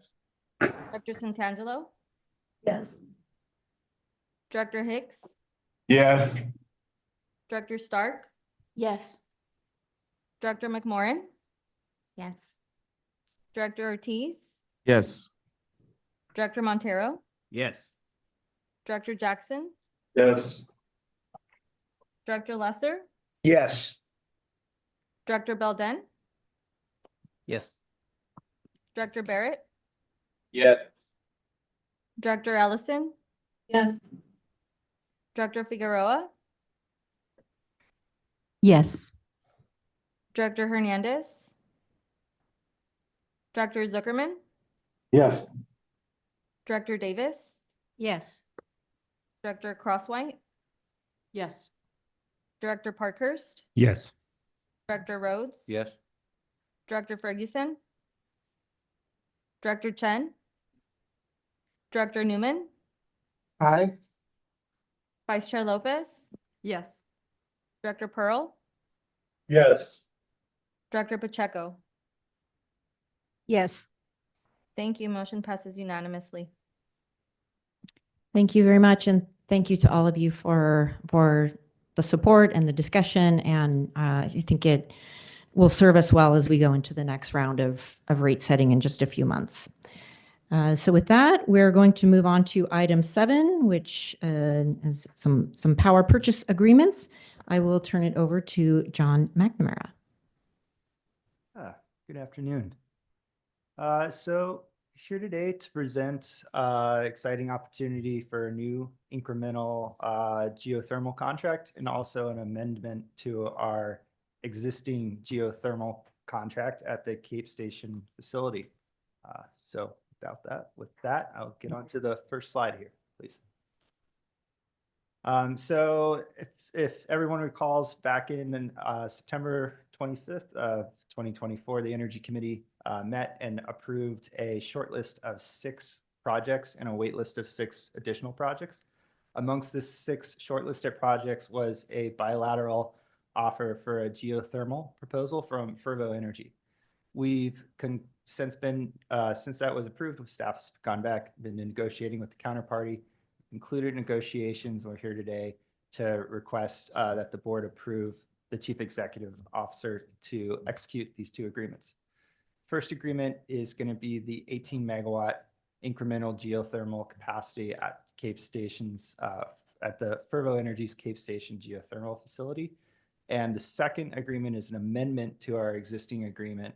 Director Santangelo? Yes. Director Hicks? Yes. Director Stark? Yes. Director McMorrin? Yes. Director Ortiz? Yes. Director Montero? Yes. Director Jackson? Yes. Director Lesser? Yes. Director Belden? Yes. Director Barrett? Yes. Director Ellison? Yes. Director Figueroa? Yes. Director Hernandez? Director Zuckerman? Yes. Director Davis? Yes. Director Crosswhite? Yes. Director Parkhurst? Yes. Director Rhodes? Yes. Director Ferguson? Director Chen? Director Newman? Aye. Vice Chair Lopez? Yes. Director Pearl? Yes. Director Pacheco? Yes. Thank you. Motion passes unanimously. Thank you very much. And thank you to all of you for the support and the discussion. And I think it will serve us well as we go into the next round of rate setting in just a few months. So with that, we're going to move on to item 7, which is some power purchase agreements. I will turn it over to John McNamara. Good afternoon. So here today to present exciting opportunity for a new incremental geothermal contract and also an amendment to our existing geothermal contract at the Cape Station facility. So with that, I'll get on to the first slide here, please. So if everyone recalls, back in September 25th of 2024, the Energy Committee met and approved a short list of 6 projects and a wait list of 6 additional projects. Amongst the 6 shortlisted projects was a bilateral offer for a geothermal proposal from Fervo Energy. We've since that was approved, staff's gone back, been negotiating with the counterparty, concluded negotiations. We're here today to request that the board approve the chief executive officer to execute these 2 agreements. First agreement is going to be the 18 megawatt incremental geothermal capacity at Cape Station's, at the Fervo Energy's Cape Station geothermal facility. And the second agreement is an amendment to our existing agreement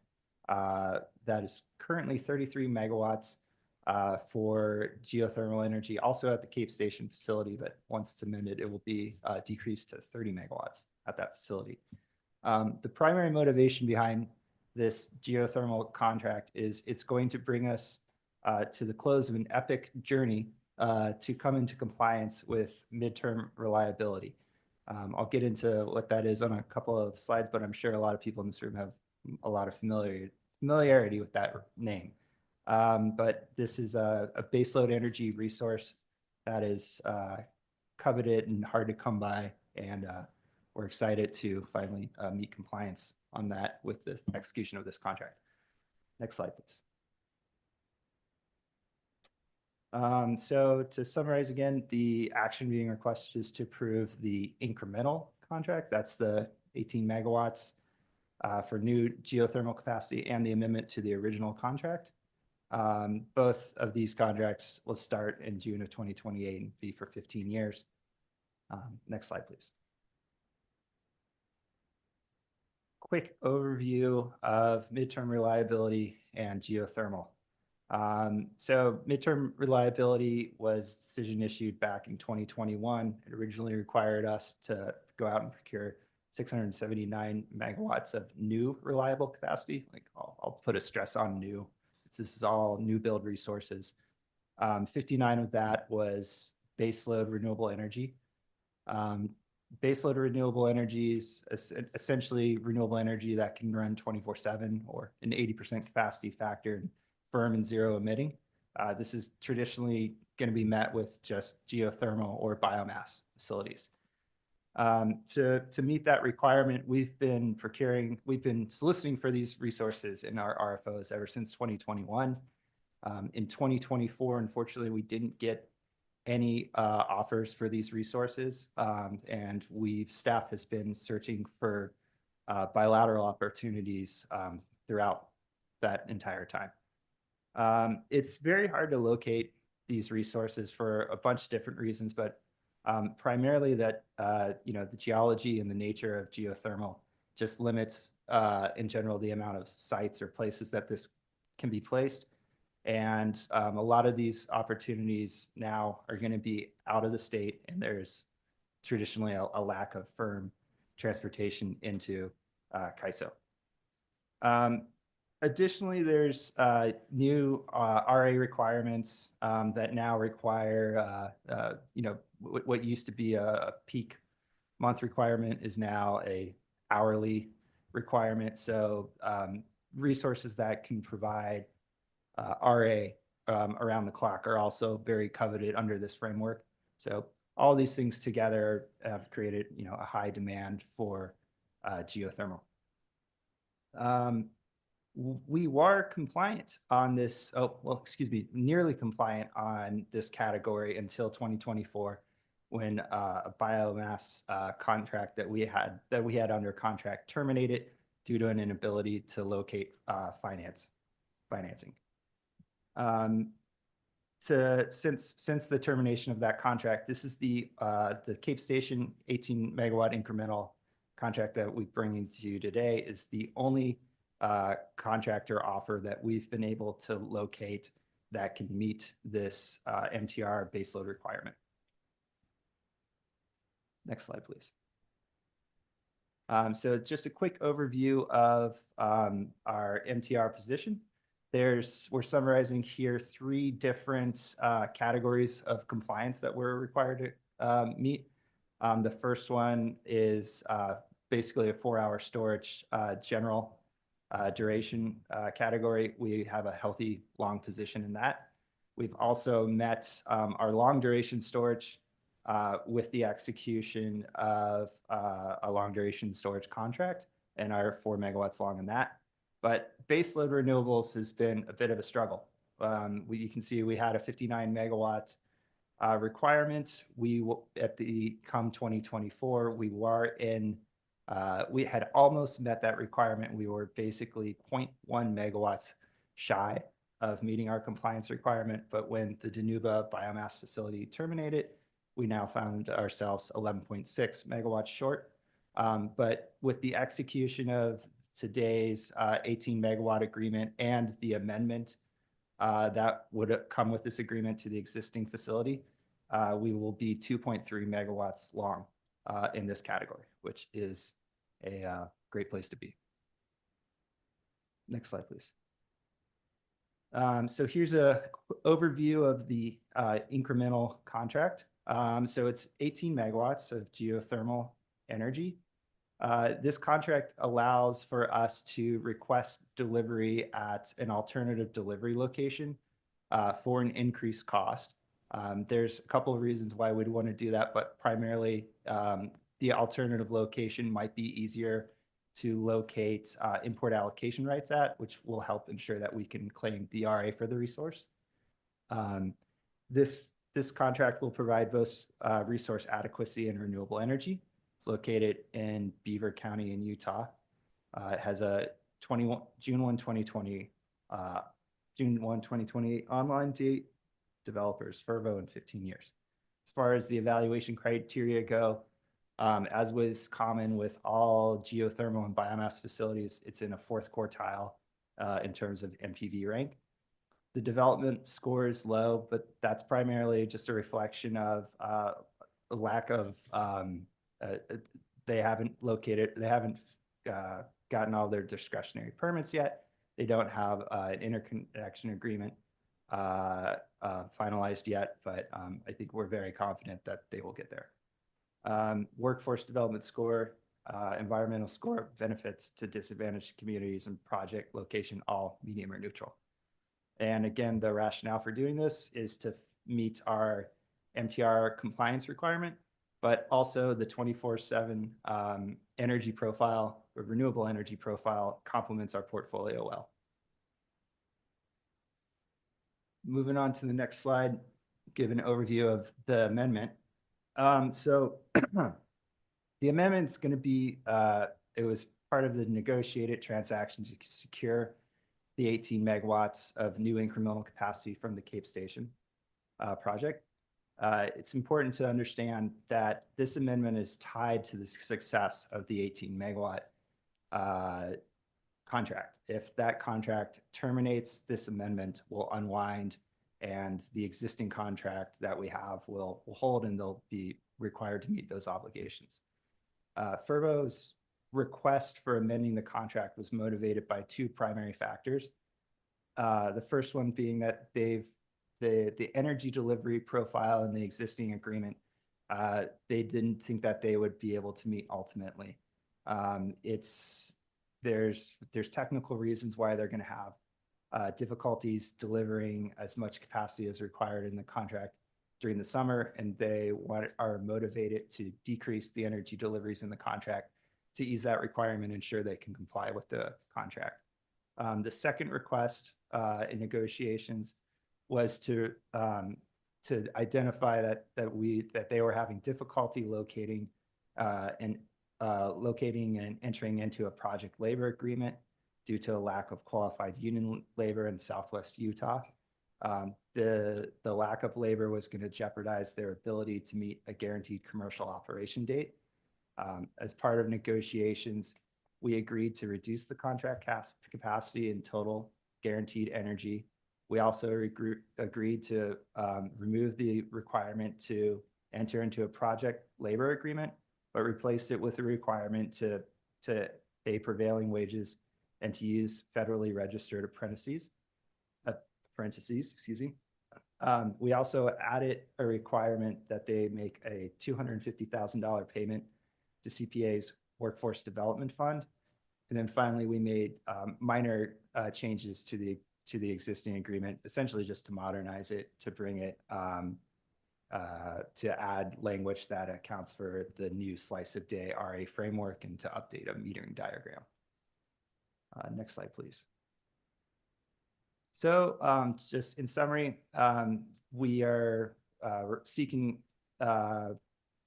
that is currently 33 megawatts for geothermal energy, also at the Cape Station facility, but once it's amended, it will be decreased to 30 megawatts at that facility. The primary motivation behind this geothermal contract is it's going to bring us to the close of an epic journey to come into compliance with midterm reliability. I'll get into what that is on a couple of slides, but I'm sure a lot of people in this room have a lot of familiarity with that name. But this is a baseload energy resource that is coveted and hard to come by, and we're excited to finally meet compliance on that with the execution of this contract. Next slide, please. So to summarize again, the action being requested is to approve the incremental contract. That's the 18 megawatts for new geothermal capacity, and the amendment to the original contract. Both of these contracts will start in June of 2028 and be for 15 years. Next slide, please. Quick overview of midterm reliability and geothermal. So midterm reliability was a decision issued back in 2021. It originally required us to go out and procure 679 megawatts of new reliable capacity. Like I'll put a stress on new. This is all new build resources. 59 of that was baseload renewable energy. Baseload renewable energy is essentially renewable energy that can run 24/7 or an 80% capacity factor, firm and zero emitting. This is traditionally going to be met with just geothermal or biomass facilities. To meet that requirement, we've been soliciting for these resources in our RFOs ever since 2021. In 2024, unfortunately, we didn't get any offers for these resources, and staff has been searching for bilateral opportunities throughout that entire time. It's very hard to locate these resources for a bunch of different reasons, but primarily that the geology and the nature of geothermal just limits in general the amount of sites or places that this can be placed. And a lot of these opportunities now are going to be out of the state, and there's traditionally a lack of firm transportation into CAISO. Additionally, there's new RA requirements that now require, what used to be a peak month requirement is now a hourly requirement. So resources that can provide RA around the clock are also very coveted under this framework. So all these things together have created, a high demand for geothermal. We were compliant on this, nearly compliant on this category until 2024, when a biomass contract that we had under contract terminated due to an inability to locate financing. Since the termination of that contract, this is the Cape Station 18 megawatt incremental contract that we bring to you today, is the only contractor offer that we've been able to locate that can meet this MTR baseload requirement. Next slide, please. So just a quick overview of our MTR position. We're summarizing here 3 different categories of compliance that we're required to meet. The first one is basically a 4-hour storage general duration category. We have a healthy long position in that. We've also met our long duration storage with the execution of a long duration storage contract and our 4 megawatts long in that. But baseload renewables has been a bit of a struggle. You can see we had a 59 megawatt requirement. At the come 2024, we had almost met that requirement. We were basically 0.1 megawatts shy of meeting our compliance requirement. But when the Danuba biomass facility terminated, we now found ourselves 11.6 megawatts short. But with the execution of today's 18 megawatt agreement and the amendment that would come with this agreement to the existing facility, we will be 2.3 megawatts long in this category, which is a great place to be. Next slide, please. So here's a overview of the incremental contract. So it's 18 megawatts of geothermal energy. This contract allows for us to request delivery at an alternative delivery location for an increased cost. There's a couple of reasons why we'd want to do that, but primarily the alternative location might be easier to locate import allocation rights at, which will help ensure that we can claim the RA for the resource. This contract will provide both resource adequacy and renewable energy. It's located in Beaver County in Utah. It has a June 1, 2020 online date. Developers, Fervo, in 15 years. As far as the evaluation criteria go, as was common with all geothermal and biomass facilities, it's in a 4th quartile in terms of MPV rank. The development score is low, but that's primarily just a reflection of a lack of, they haven't gotten all their discretionary permits yet. They don't have an interconnection agreement finalized yet, but I think we're very confident that they will get there. Workforce development score, environmental score, benefits to disadvantaged communities, and project location, all medium or neutral. And again, the rationale for doing this is to meet our MTR compliance requirement, but also the 24/7 energy profile, or renewable energy profile, complements our portfolio well. Moving on to the next slide, give an overview of the amendment. So the amendment's going to be, it was part of the negotiated transaction to secure the 18 megawatts of new incremental capacity from the Cape Station project. It's important to understand that this amendment is tied to the success of the 18 megawatt contract. If that contract terminates, this amendment will unwind, and the existing contract that we have will hold, and they'll be required to meet those obligations. Fervo's request for amending the contract was motivated by 2 primary factors. The first one being that the energy delivery profile in the existing agreement, they didn't think that they would be able to meet ultimately. There's technical reasons why they're going to have difficulties delivering as much capacity as required in the contract during the summer, and they are motivated to decrease the energy deliveries in the contract to ease that requirement, ensure they can comply with the contract. The second request in negotiations was to identify that they were having difficulty locating and entering into a project labor agreement due to a lack of qualified union labor in Southwest Utah. The lack of labor was going to jeopardize their ability to meet a guaranteed commercial operation date. As part of negotiations, we agreed to reduce the contract capacity and total guaranteed energy. We also agreed to remove the requirement to enter into a project labor agreement, but replaced it with a requirement to pay prevailing wages and to use federally registered apprentices. We also added a requirement that they make a $250,000 payment to CPA's Workforce Development Fund. And then finally, we made minor changes to the existing agreement, essentially just to modernize it, to bring it to add language that accounts for the new slice of day RA framework and to update a metering diagram. Next slide, please. So just in summary, we are seeking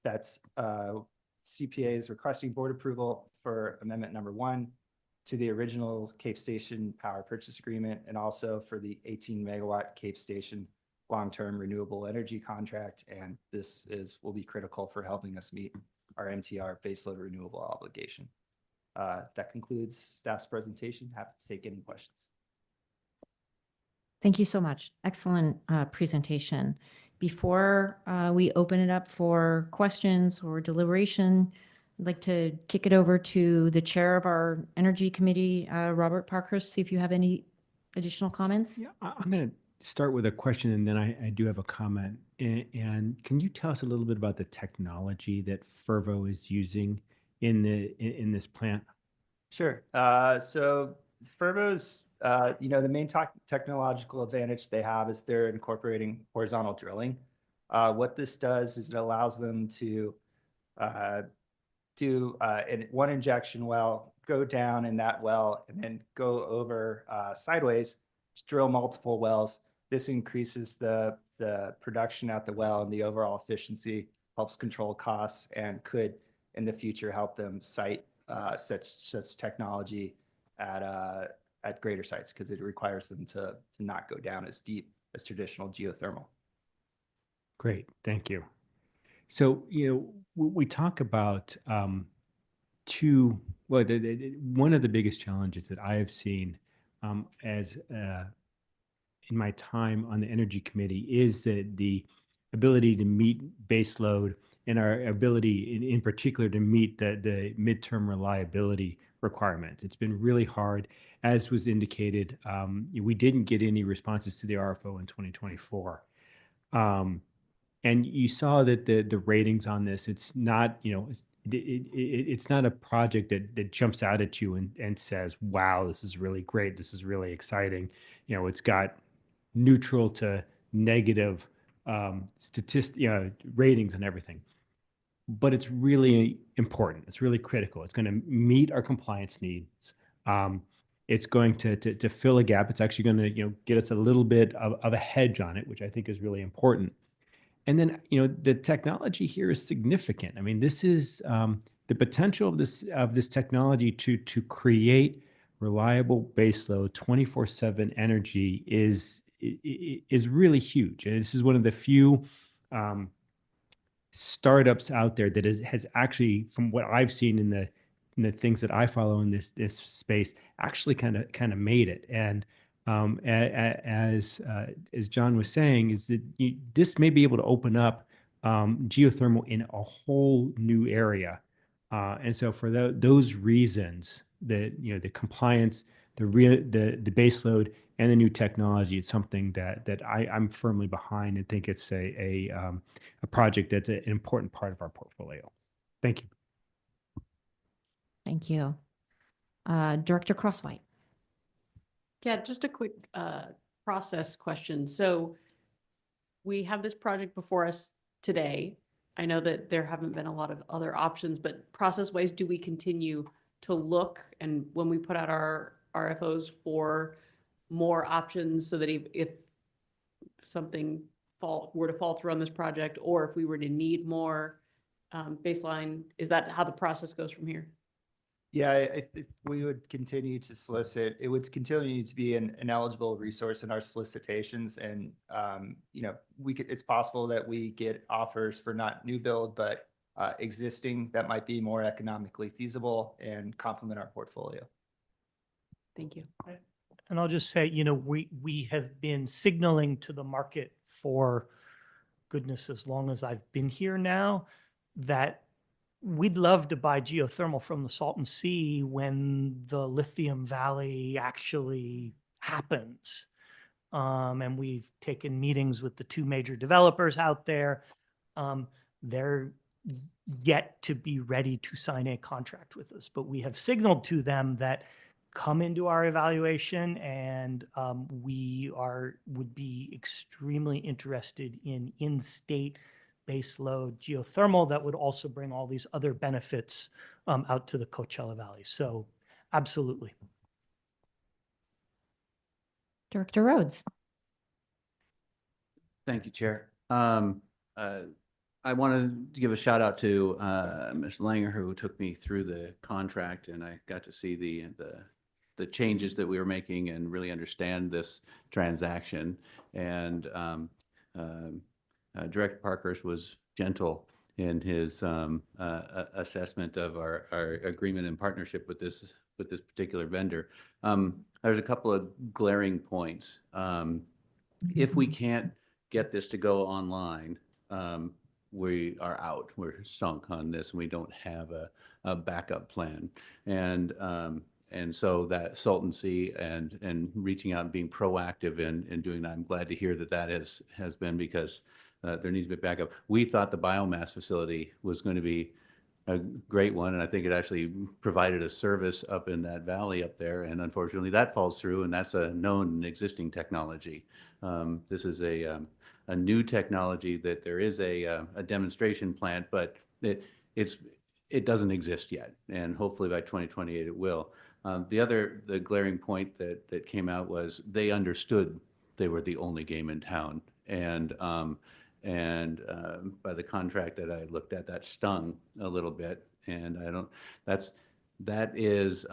that's CPA is requesting board approval for amendment number 1 to the original Cape Station power purchase agreement, and also for the 18 megawatt Cape Station long-term renewable energy contract. And this will be critical for helping us meet our MTR baseload renewable obligation. That concludes staff's presentation. Happy to take any questions. Thank you so much. Excellent presentation. Before we open it up for questions or deliberation, I'd like to kick it over to the chair of our Energy Committee, Robert Parkhurst, see if you have any additional comments. Yeah, I'm going to start with a question, and then I do have a comment. And can you tell us a little bit about the technology that Fervo is using in this plant? Sure. So Fervo's, the main technological advantage they have is they're incorporating horizontal drilling. What this does is it allows them to do one injection well, go down in that well, and then go over sideways, drill multiple wells. This increases the production at the well and the overall efficiency, helps control costs, and could in the future help them site such technology at greater sites, because it requires them to not go down as deep as traditional geothermal. Great, thank you. So, we talk about one of the biggest challenges that I have seen as in my time on the Energy Committee is the ability to meet baseload and our ability in particular to meet the midterm reliability requirements. It's been really hard. As was indicated, we didn't get any responses to the RFO in 2024. And you saw that the ratings on this, it's not, it's not a project that jumps out at you and says, wow, this is really great. This is really exciting. It's got neutral to negative ratings and everything. But it's really important. It's really critical. It's going to meet our compliance needs. It's going to fill a gap. It's actually going to get us a little bit of a hedge on it, which I think is really important. And then the technology here is significant. I mean, this is the potential of this technology to create reliable baseload 24/7 energy is really huge. And this is one of the few startups out there that has actually, from what I've seen in the things that I follow in this space, actually kind of made it. And as John was saying, is that this may be able to open up geothermal in a whole new area. And so for those reasons, the compliance, the baseload, and the new technology, it's something that I'm firmly behind and think it's a project that's an important part of our portfolio. Thank you. Thank you. Director Crosswhite. Yeah, just a quick process question. So we have this project before us today. I know that there haven't been a lot of other options, but process-wise, do we continue to look, and when we put out our RFOs, for more options, so that if something were to fall through on this project, or if we were to need more baseline, is that how the process goes from here? Yeah, we would continue to solicit. It would continue to be an eligible resource in our solicitations, and it's possible that we get offers for not new build, but existing that might be more economically feasible and complement our portfolio. Thank you. And I'll just say, we have been signaling to the market for, goodness, as long as I've been here now, that we'd love to buy geothermal from the Salton Sea when the Lithium Valley actually happens. And we've taken meetings with the two major developers out there. They're yet to be ready to sign a contract with us, but we have signaled to them that come into our evaluation, and would be extremely interested in in-state baseload geothermal that would also bring all these other benefits out to the Coachella Valley. So absolutely. Director Rhodes. Thank you, Chair. I wanted to give a shout out to Mr. Langer, who took me through the contract, and I got to see the changes that we were making and really understand this transaction. And Director Parkhurst was gentle in his assessment of our agreement and partnership with this particular vendor. There's a couple of glaring points. If we can't get this to go online, we are out. We're sunk on this, and we don't have a backup plan. And so that sultancy and reaching out and being proactive in doing that, I'm glad to hear that has been, because there needs to be backup. We thought the biomass facility was going to be a great one, and I think it actually provided a service up in that valley up there, and unfortunately that falls through, and that's a known and existing technology. This is a new technology that there is a demonstration plant, but it doesn't exist yet, and hopefully by 2028 it will. The glaring point that came out was they understood they were the only game in town, and by the contract that I looked at, that stung a little bit, and that is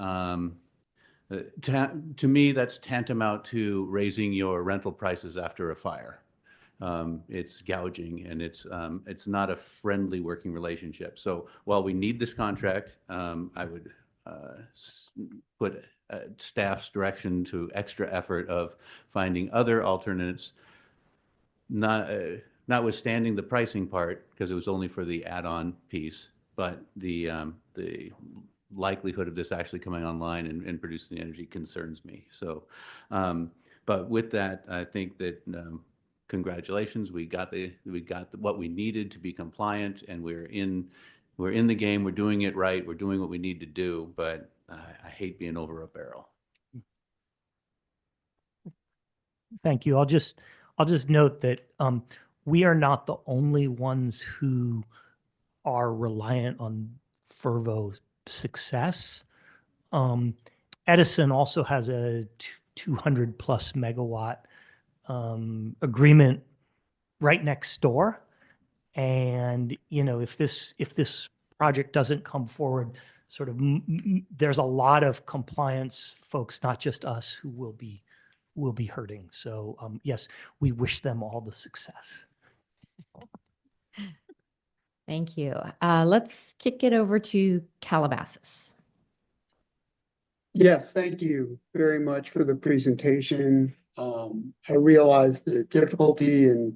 to me, that's tantamount to raising your rental prices after a fire. It's gouging, and it's not a friendly working relationship. So while we need this contract, I would put staff's direction to extra effort of finding other alternates, notwithstanding the pricing part, because it was only for the add-on piece, but the likelihood of this actually coming online and producing the energy concerns me. So, but with that, I think that congratulations, we got what we needed to be compliant, and we're in the game. We're doing it right. We're doing what we need to do. But I hate being over a barrel. Thank you. I'll just note that we are not the only ones who are reliant on Fervo's success. Edison also has a 200 plus megawatt agreement right next door. And, if this project doesn't come forward, sort of, there's a lot of compliance folks, not just us, who will be hurting. So, yes, we wish them all the success. Thank you. Let's kick it over to Calabasas. Yes, thank you very much for the presentation. I realize the difficulty in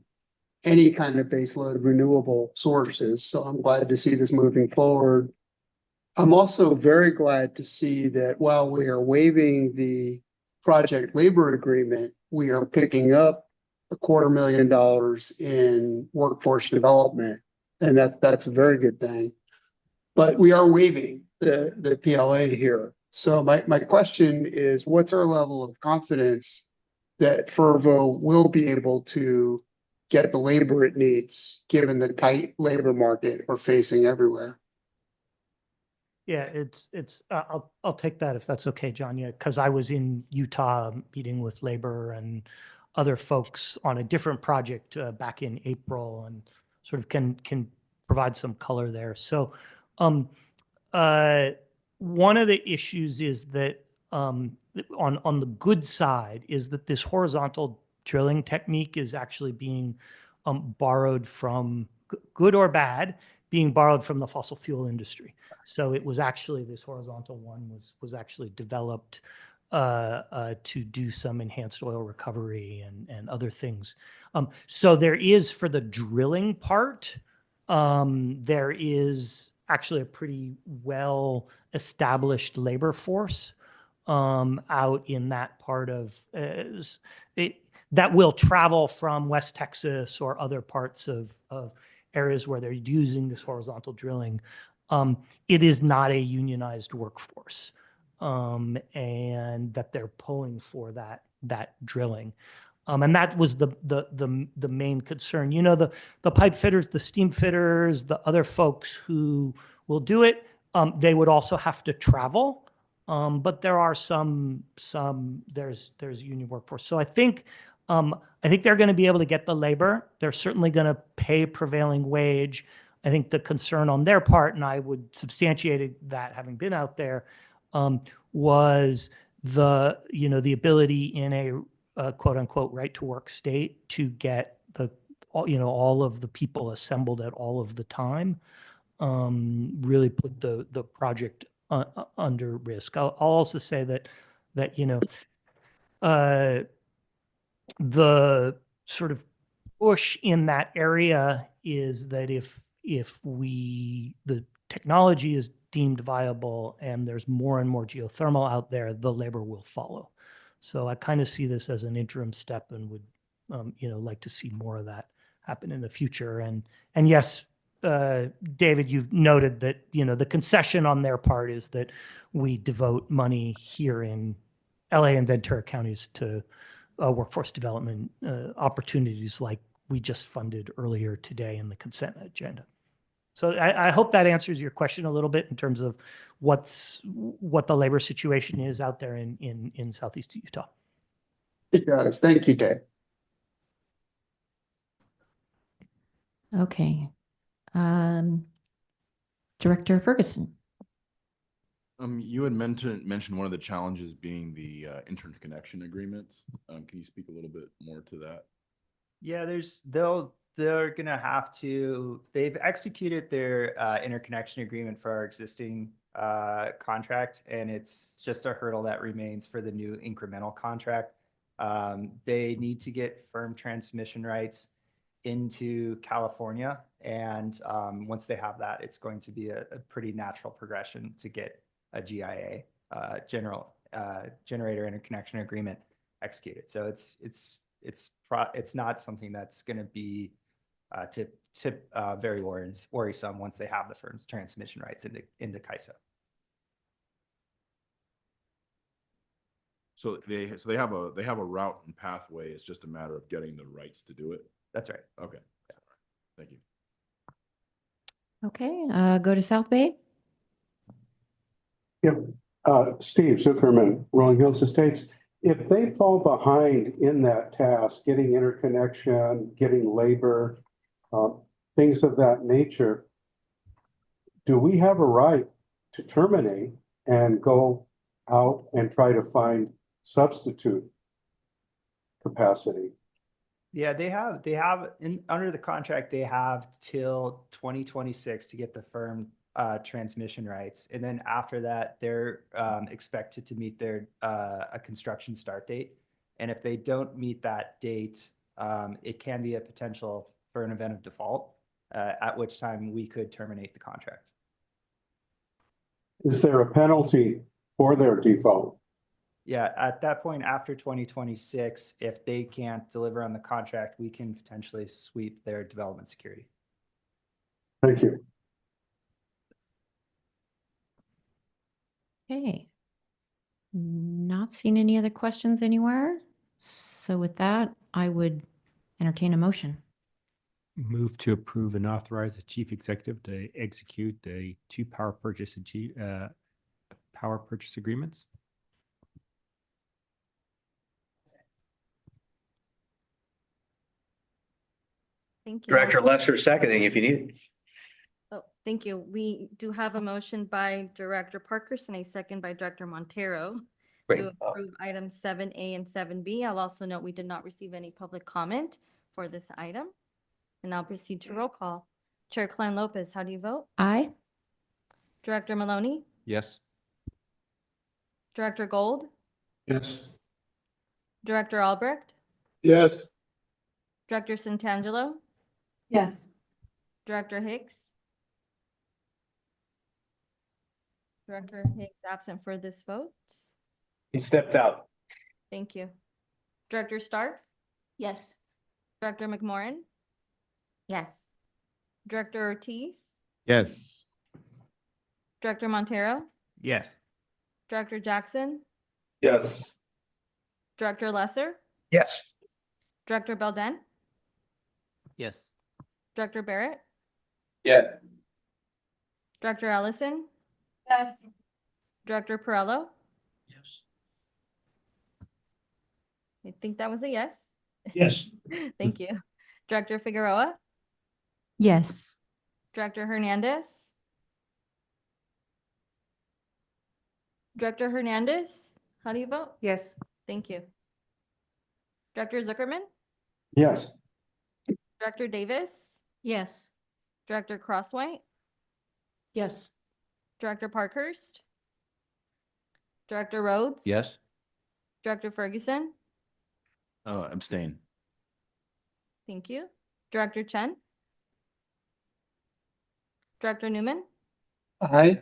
any kind of baseload renewable sources, so I'm glad to see this moving forward. I'm also very glad to see that while we are waiving the project labor agreement, we are picking up $250,000 in workforce development, and that's a very good thing. But we are waiving the PLA here. So my question is, what's our level of confidence that Fervo will be able to get the labor it needs, given the tight labor market we're facing everywhere? Yeah, I'll take that if that's okay, John. Yeah, because I was in Utah meeting with labor and other folks on a different project back in April, and sort of can provide some color there. So, one of the issues is that on the good side is that this horizontal drilling technique is actually being borrowed from, good or bad, being borrowed from the fossil fuel industry. So it was actually, this horizontal one was actually developed to do some enhanced oil recovery and other things. So there is, for the drilling part, there is actually a pretty well established labor force out in that part of it that will travel from West Texas or other parts of areas where they're using this horizontal drilling. It is not a unionized workforce. and that they're pulling for that drilling. And that was the main concern. You know, the pipe fitters, the steam fitters, the other folks who will do it, they would also have to travel. But there are there's union workforce. So I think they're going to be able to get the labor. They're certainly going to pay prevailing wage. I think the concern on their part, and I would substantiate that having been out there, was the ability in a quote unquote right to work state to get all of the people assembled at all of the time, really put the project under risk. I'll also say that the sort of push in that area is that if the technology is deemed viable and there's more and more geothermal out there, the labor will follow. So I kind of see this as an interim step and would like to see more of that happen in the future. And yes, David, you've noted that the concession on their part is that we devote money here in LA and Ventura counties to workforce development opportunities like we just funded earlier today in the consent agenda. So I hope that answers your question a little bit in terms of what the labor situation is out there in Southeast Utah. It does. Thank you, Dave. Okay. Director Ferguson. You had mentioned one of the challenges being the interconnection agreements. Can you speak a little bit more to that? Yeah, they're gonna have to. They've executed their interconnection agreement for our existing contract, and it's just a hurdle that remains for the new incremental contract. They need to get firm transmission rights into California, and once they have that, it's going to be a pretty natural progression to get a GIA, general generator interconnection agreement executed. So it's not something that's going to be very worrisome once they have the firm transmission rights into CAISO. So they have a route and pathway. It's just a matter of getting the rights to do it. That's right. Okay. Thank you. Okay, go to South Bay. Yep. Steve Zuckerman, Rolling Hills Estates. If they fall behind in that task, getting interconnection, getting labor, things of that nature, do we have a right to terminate and go out and try to find substitute capacity? Yeah, they have under the contract, they have till 2026 to get the firm transmission rights. And then after that, they're expected to meet their a construction start date. And if they don't meet that date, it can be a potential for an event of default, at which time we could terminate the contract. Is there a penalty for their default? Yeah, at that point, after 2026, if they can't deliver on the contract, we can potentially sweep their development security. Thank you. Okay. Not seeing any other questions anywhere. So with that, I would entertain a motion. Move to approve and authorize the chief executive to execute the two power purchase agreements. Thank you. Director Lesser seconding if you need it. Oh, thank you. We do have a motion by Director Parkerson, a second by Director Montero to approve items 7A and 7B. I'll also note we did not receive any public comment for this item. And I'll proceed to roll call. Chair Klein Lopez, how do you vote? Aye. Director Maloney? Yes. Director Gold? Yes. Director Albrecht? Yes. Director Santangelo? Yes. Director Hicks? Director Hicks absent for this vote. He stepped out. Thank you. Director Stark? Yes. Director McMorrin? Yes. Director Ortiz? Yes. Director Montero? Yes. Director Jackson, Yes. Director Lesser, Yes. Director Belden, Yes. Director Barrett, Yes. Director Ellison, Yes. Director Perello. Yes. I think that was a yes. Yes. Thank you. Director Figueroa, Yes. Director Hernandez. Director Hernandez, how do you vote? Yes. Thank you. Director Zuckerman, Yes. Director Davis, Yes. Director Crosswhite, Yes. Director Parkhurst, Director Rhodes. Yes? Director Ferguson, Abstain. thank you. Director Chen, Director Newman, Aye.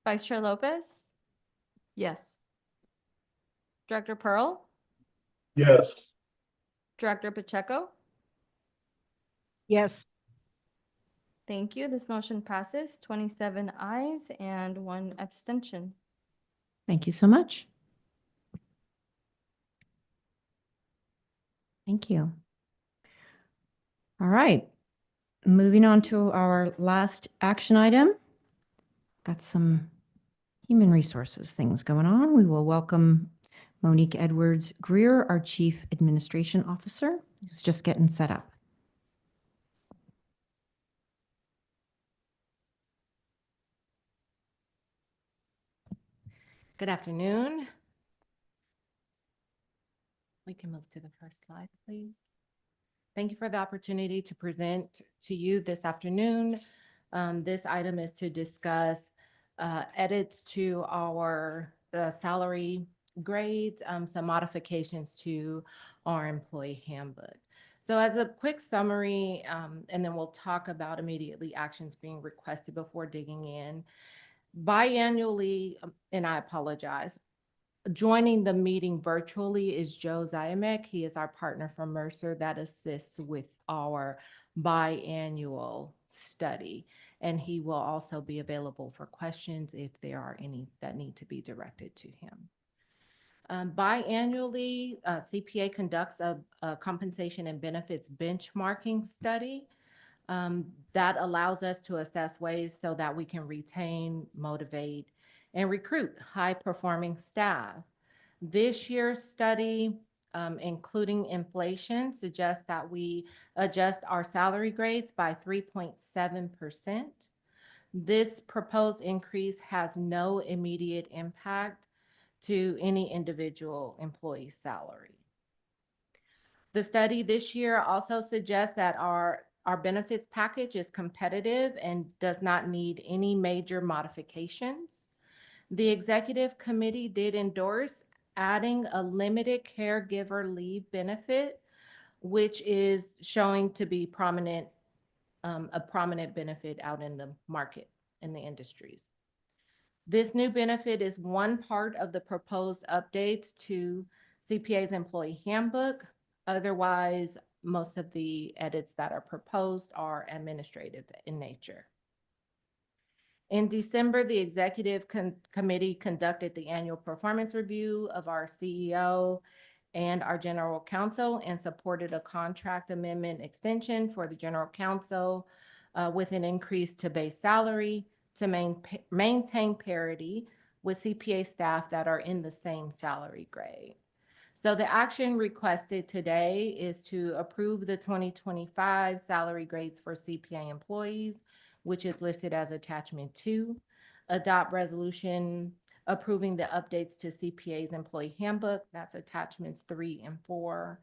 Vice Chair Lopez, Yes. Director Pearl, Yes. Director Pacheco. Yes. Thank you. This motion passes 27 ayes and 1 abstention. Thank you so much. Thank you. All right. Moving on to our last action item. Got some human resources things going on. We will welcome Monique Edwards Greer, our Chief Administration Officer, who's just getting set up. Good afternoon. We can move to the first slide, please. Thank you for the opportunity to present to you this afternoon. This item is to discuss edits to our salary grades, some modifications to our employee handbook. So as a quick summary, and then we'll talk about immediately actions being requested before digging in. Biannually, and I apologize, joining the meeting virtually is Joe Ziamek. He is our partner from Mercer that assists with our biannual study. And he will also be available for questions if there are any that need to be directed to him. Biannually, CPA conducts a compensation and benefits benchmarking study. That allows us to assess ways so that we can retain, motivate, and recruit high-performing staff. This year's study, including inflation, suggests that we adjust our salary grades by 3.7%. This proposed increase has no immediate impact to any individual employee's salary. The study this year also suggests that our benefits package is competitive and does not need any major modifications. The executive committee did endorse adding a limited caregiver leave benefit, which is showing to be a prominent benefit out in the market, in the industries. This new benefit is one part of the proposed updates to CPA's employee handbook. Otherwise, most of the edits that are proposed are administrative in nature. In December, the executive committee conducted the annual performance review of our CEO and our general counsel and supported a contract amendment extension for the general counsel with an increase to base salary to maintain parity with CPA staff that are in the same salary grade. So the action requested today is to approve the 2025 salary grades for CPA employees, which is listed as attachment 2, adopt resolution approving the updates to CPA's employee handbook, that's attachments 3 and 4,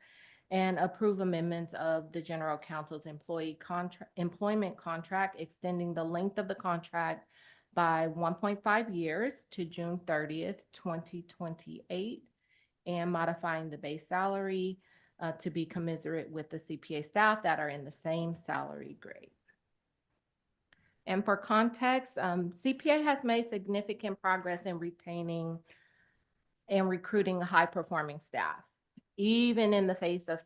and approve amendments of the general counsel's employment contract, extending the length of the contract by 1.5 years to June 30th, 2028, and modifying the base salary to be commensurate with the CPA staff that are in the same salary grade. And for context, CPA has made significant progress in retaining and recruiting high-performing staff, even in the face of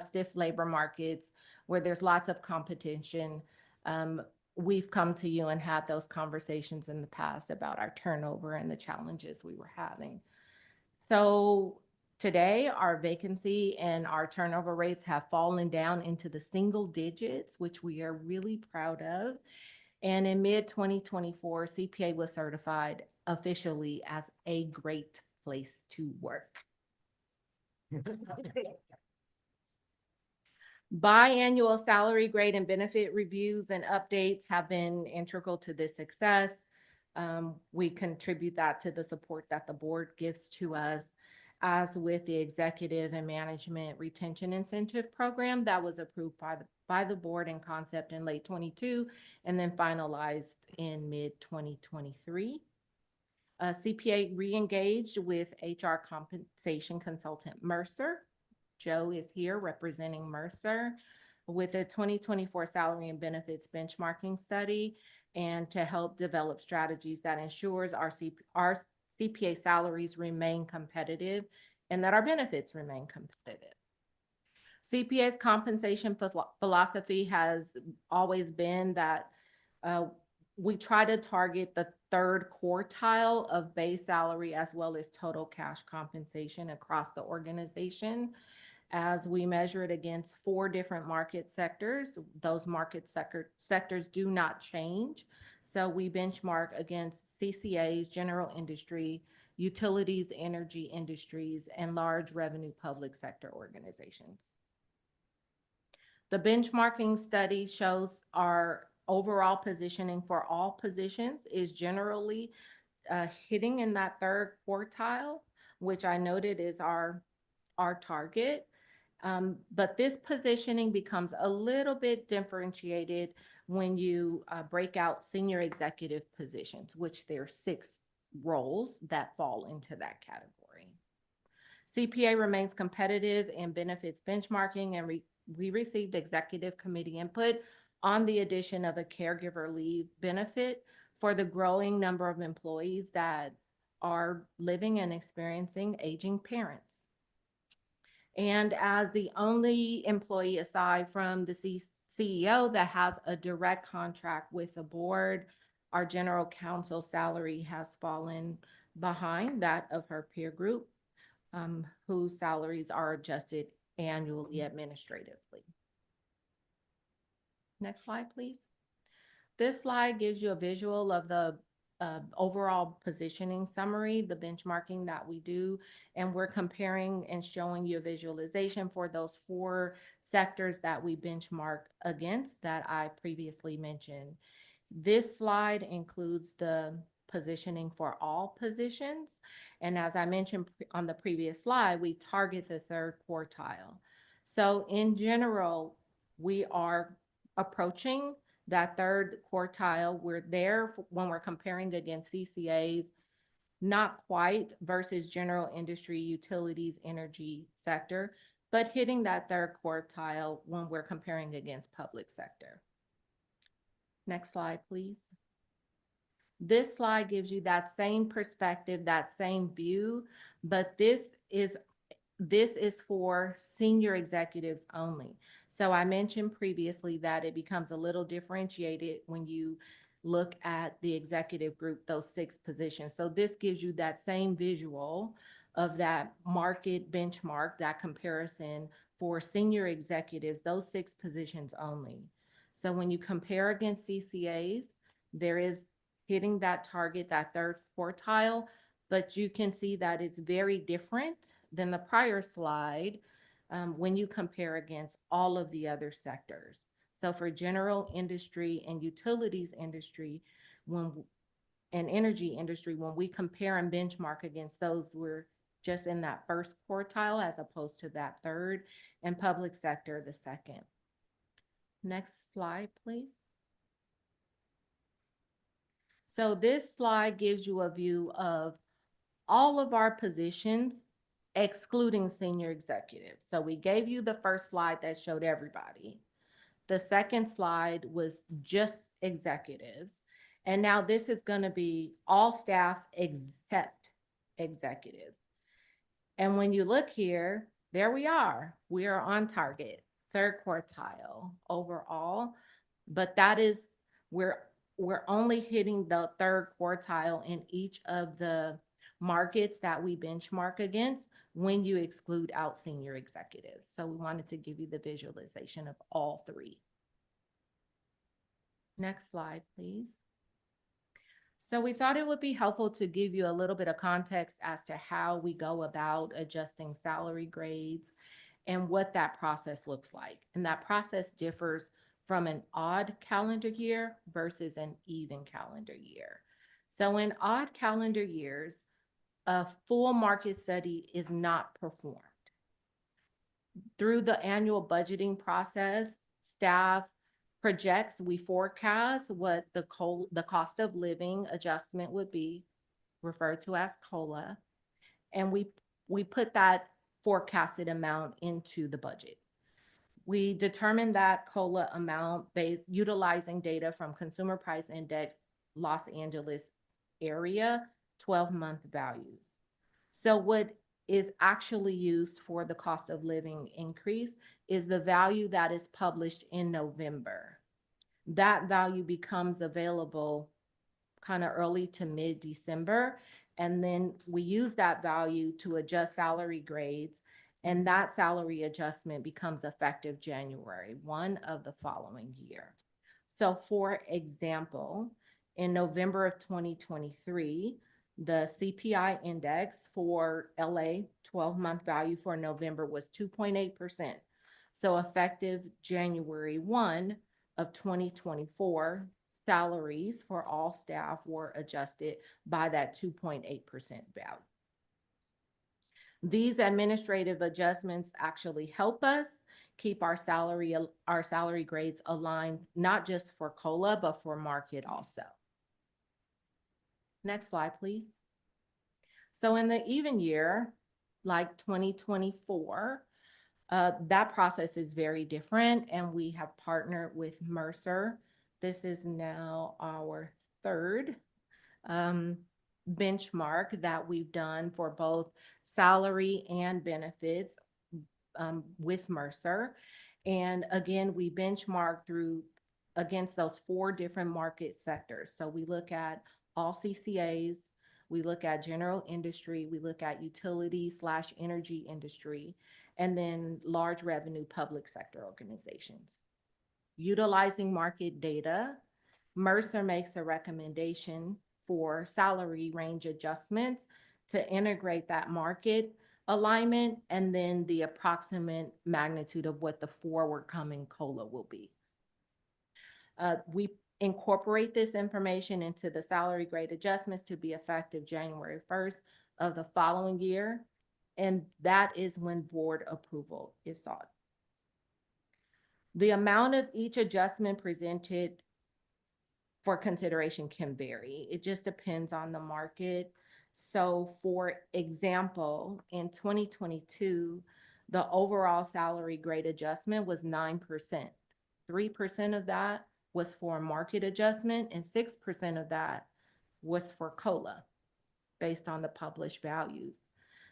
stiff labor markets where there's lots of competition. we've come to you and had those conversations in the past about our turnover and the challenges we were having. So today, our vacancy and our turnover rates have fallen down into the single digits, which we are really proud of. And in mid-2024, CPA was certified officially as a great place to work. Biannual salary, grade, and benefit reviews and updates have been integral to this success. We contribute that to the support that the board gives to us, as with the executive and management retention incentive program that was approved by the board in concept in late 22 and then finalized in mid 2023. CPA re-engaged with HR compensation consultant Mercer. Joe is here representing Mercer with a 2024 salary and benefits benchmarking study and to help develop strategies that ensures our CPA salaries remain competitive and that our benefits remain competitive. CPA's compensation philosophy has always been that we try to target the third quartile of base salary as well as total cash compensation across the organization. As we measure it against 4 different market sectors, those market sectors do not change. So we benchmark against CCAs, general industry, utilities, energy industries, and large revenue public sector organizations. The benchmarking study shows our overall positioning for all positions is generally hitting in that third quartile, which I noted is our target. But this positioning becomes a little bit differentiated when you break out senior executive positions, which there are 6 roles that fall into that category. CPA remains competitive in benefits benchmarking, and we received executive committee input on the addition of a caregiver leave benefit for the growing number of employees that are living and experiencing aging parents. And as the only employee aside from the CEO that has a direct contract with the board, our general counsel salary has fallen behind that of her peer group, whose salaries are adjusted annually administratively. Next slide, please. This slide gives you a visual of the overall positioning summary, the benchmarking that we do, and we're comparing and showing you a visualization for those 4 sectors that we benchmark against that I previously mentioned. This slide includes the positioning for all positions, and as I mentioned on the previous slide, we target the third quartile. So in general, we are approaching that third quartile. We're there when we're comparing against CCAs, not quite versus general industry, utilities, energy sector, but hitting that third quartile when we're comparing against public sector. Next slide, please. This slide gives you that same perspective, that same view, but this is for senior executives only. So I mentioned previously that it becomes a little differentiated when you look at the executive group, those 6 positions. So this gives you that same visual of that market benchmark, that comparison for senior executives, those 6 positions only. So when you compare against CCAs, there is hitting that target, that third quartile, but you can see that it's very different than the prior slide when you compare against all of the other sectors. So for general industry and utilities industry, and energy industry, when we compare and benchmark against those, we're just in that first quartile as opposed to that third, and public sector, the second. Next slide, please. So this slide gives you a view of all of our positions, excluding senior executives. So we gave you the first slide that showed everybody. The second slide was just executives. And now this is going to be all staff except executives. And when you look here, there we are. We are on target, third quartile overall. But that is we're only hitting the third quartile in each of the markets that we benchmark against when you exclude out senior executives. So we wanted to give you the visualization of all three. Next slide, please. So we thought it would be helpful to give you a little bit of context as to how we go about adjusting salary grades and what that process looks like. And that process differs from an odd calendar year versus an even calendar year. So in odd calendar years, a full market study is not performed. Through the annual budgeting process, staff projects, we forecast what the cost of living adjustment would be, referred to as COLA, and we put that forecasted amount into the budget. We determine that COLA amount based utilizing data from Consumer Price Index Los Angeles area 12-month values. So what is actually used for the cost of living increase is the value that is published in November. That value becomes available kind of early to mid-December, and then we use that value to adjust salary grades, and that salary adjustment becomes effective January 1 of the following year. So for example, in November of 2023, the CPI index for LA 12-month value for November was 2.8%. So effective January 1 of 2024, salaries for all staff were adjusted by that 2.8% value. These administrative adjustments actually help us keep our salary grades aligned, not just for COLA, but for market also. Next slide, please. So in the even year, like 2024, that process is very different, and we have partnered with Mercer. This is now our third benchmark that we've done for both salary and benefits with Mercer. And again, we benchmark through against those 4 different market sectors. So we look at all CCAs, we look at general industry, we look at utility/energy industry, and then large revenue public sector organizations. Utilizing market data, Mercer makes a recommendation for salary range adjustments to integrate that market alignment and then the approximate magnitude of what the forward coming COLA will be. We incorporate this information into the salary grade adjustments to be effective January 1st of the following year, and that is when board approval is sought. The amount of each adjustment presented for consideration can vary. It just depends on the market. So for example, in 2022, the overall salary grade adjustment was 9%. 3% of that was for market adjustment, and 6% of that was for COLA based on the published values.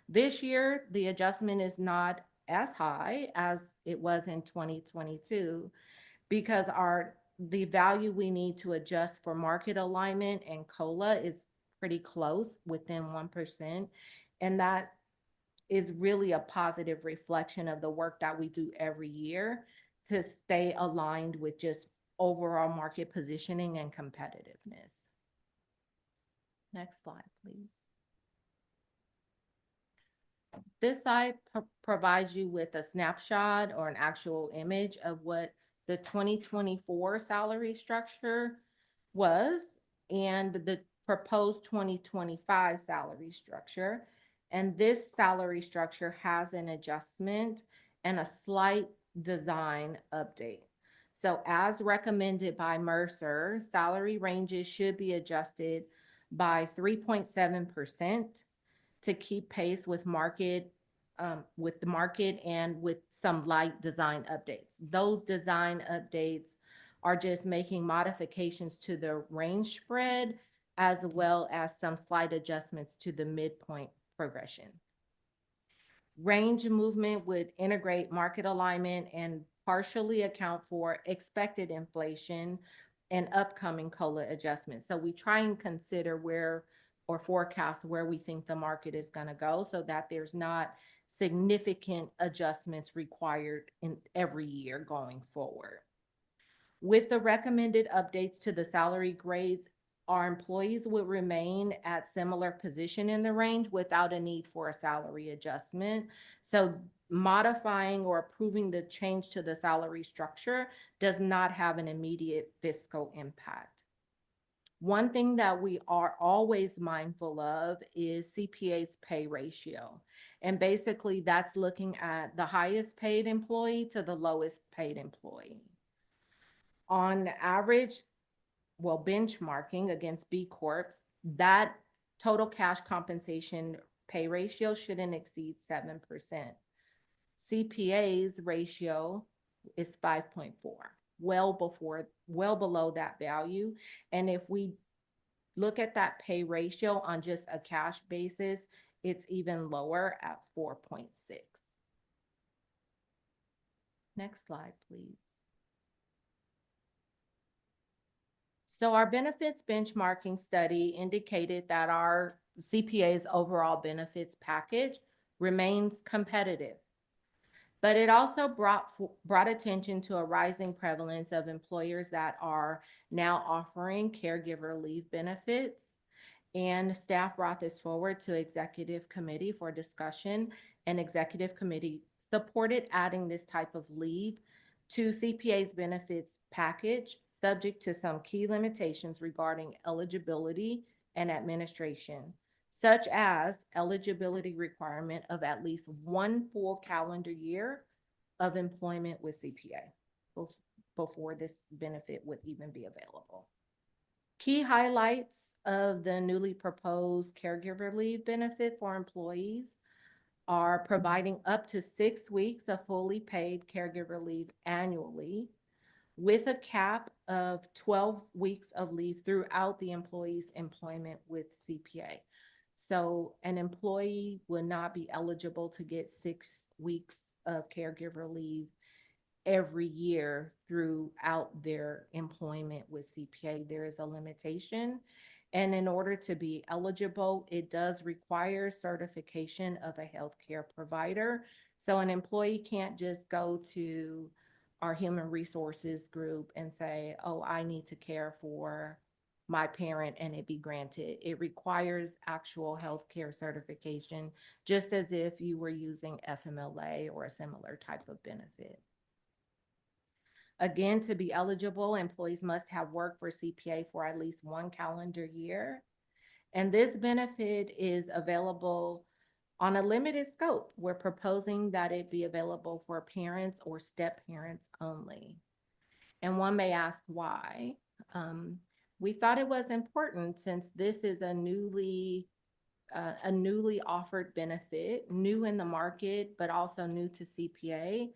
This year, the adjustment is not as high as it was in 2022 because the value we need to adjust for market alignment and COLA is pretty close, within 1%. And that is really a positive reflection of the work that we do every year to stay aligned with just overall market positioning and competitiveness. Next slide, please. This slide provides you with a snapshot or an actual image of what the 2024 salary structure was and the proposed 2025 salary structure. And this salary structure has an adjustment and a slight design update. So as recommended by Mercer, salary ranges should be adjusted by 3.7% to keep pace with the market and with some light design updates. Those design updates are just making modifications to the range spread as well as some slight adjustments to the midpoint progression. Range movement would integrate market alignment and partially account for expected inflation and upcoming COLA adjustments. So we try and consider where or forecast where we think the market is going to go so that there's not significant adjustments required in every year going forward. With the recommended updates to the salary grades, our employees would remain at similar position in the range without a need for a salary adjustment. So modifying or approving the change to the salary structure does not have an immediate fiscal impact. One thing that we are always mindful of is CPA's pay ratio. And basically that's looking at the highest paid employee to the lowest paid employee. On average, well, benchmarking against B Corps, that total cash compensation pay ratio shouldn't exceed 7%. CPA's ratio is 5.4, well below that value. And if we look at that pay ratio on just a cash basis, it's even lower at 4.6. Next slide, please. So our benefits benchmarking study indicated that our CPA's overall benefits package remains competitive, but it also brought attention to a rising prevalence of employers that are now offering caregiver leave benefits. And staff brought this forward to executive committee for discussion, and executive committee supported adding this type of leave to CPA's benefits package, subject to some key limitations regarding eligibility and administration, such as eligibility requirement of at least 1 full calendar year of employment with CPA before this benefit would even be available. Key highlights of the newly proposed caregiver leave benefit for employees are providing up to 6 weeks of fully paid caregiver leave annually, with a cap of 12 weeks of leave throughout the employee's employment with CPA. So an employee would not be eligible to get 6 weeks of caregiver leave every year throughout their employment with CPA. There is a limitation. And in order to be eligible, it does require certification of a healthcare provider. So an employee can't just go to our human resources group and say, oh, I need to care for my parent, and it be granted. It requires actual healthcare certification, just as if you were using FMLA or a similar type of benefit. Again, to be eligible, employees must have worked for CPA for at least 1 calendar year. And this benefit is available on a limited scope. We're proposing that it be available for parents or step-parents only. And one may ask why. We thought it was important, since this is a newly offered benefit, new in the market, but also new to CPA,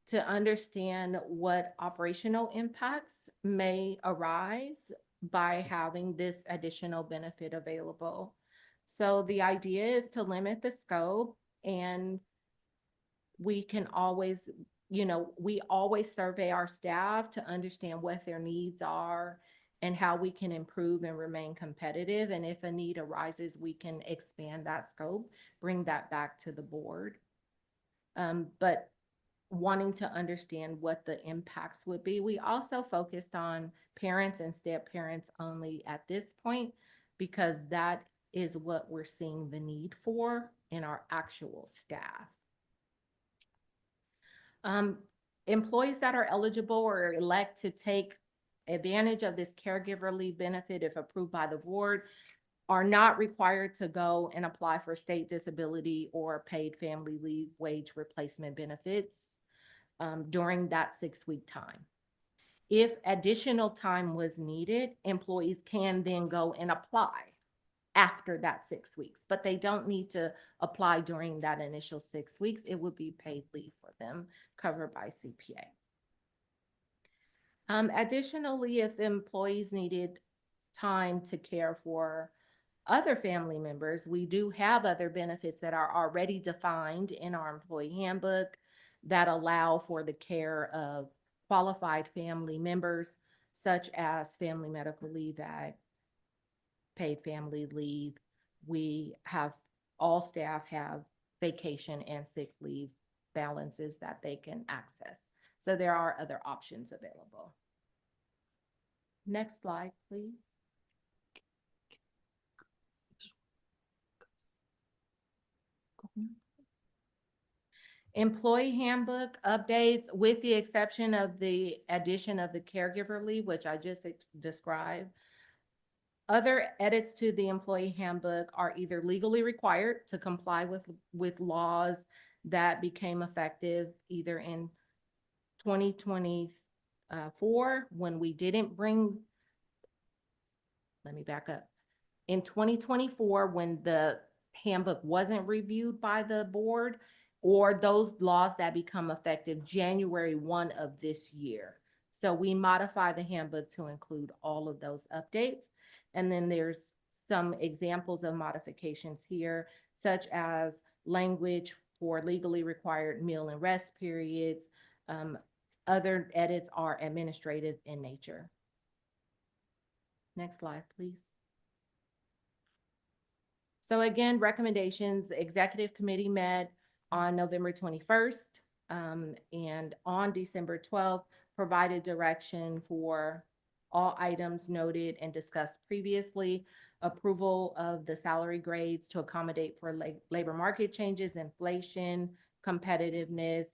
to understand what operational impacts may arise by having this additional benefit available. So the idea is to limit the scope, and we can always, we always survey our staff to understand what their needs are and how we can improve and remain competitive. And if a need arises, we can expand that scope, bring that back to the board. But wanting to understand what the impacts would be, we also focused on parents and step-parents only at this point, because that is what we're seeing the need for in our actual staff. Employees that are eligible or elect to take advantage of this caregiver leave benefit, if approved by the board, are not required to go and apply for state disability or paid family leave wage replacement benefits during that 6-week time. If additional time was needed, employees can then go and apply after that 6 weeks, but they don't need to apply during that initial 6 weeks. It would be paid leave for them, covered by CPA. Additionally, if employees needed time to care for other family members, we do have other benefits that are already defined in our employee handbook that allow for the care of qualified family members, such as Family Medical Leave Act, paid family leave. We have, all staff have vacation and sick leave balances that they can access. So there are other options available. Next slide, please. Employee handbook updates, with the exception of the addition of the caregiver leave, which I just described. Other edits to the employee handbook are either legally required to comply with laws that became effective either in 2024 when we didn't bring, let me back up. In 2024, when the handbook wasn't reviewed by the board, or those laws that become effective January 1 of this year. So we modify the handbook to include all of those updates. And then there's some examples of modifications here, such as language for legally required meal and rest periods. Other edits are administrative in nature. Next slide, please. So again, recommendations, the executive committee met on November 21st, and on December 12th, provided direction for all items noted and discussed previously, approval of the salary grades to accommodate for labor market changes, inflation, competitiveness,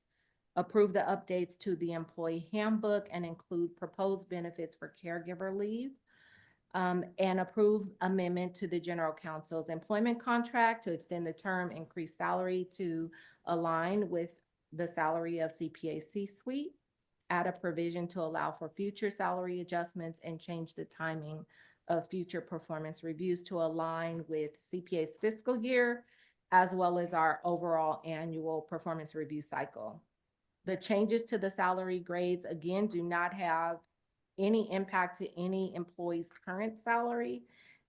approve the updates to the employee handbook and include proposed benefits for caregiver leave, and approve amendment to the general counsel's employment contract to extend the term, increase salary to align with the salary of CPA C-suite, add a provision to allow for future salary adjustments, and change the timing of future performance reviews to align with CPA's fiscal year, as well as our overall annual performance review cycle. The changes to the salary grades, again, do not have any impact to any employee's current salary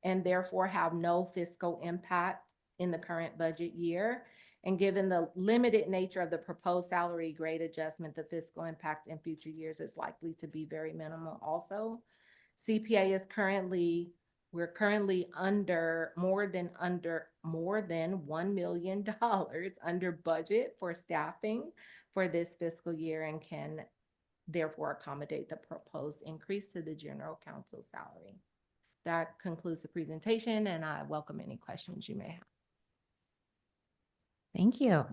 and therefore have no fiscal impact in the current budget year. And given the limited nature of the proposed salary grade adjustment, the fiscal impact in future years is likely to be very minimal also. CPA is we're currently more than $1 million under budget for staffing for this fiscal year and can therefore accommodate the proposed increase to the general counsel's salary. That concludes the presentation, and I welcome any questions you may have. Thank you.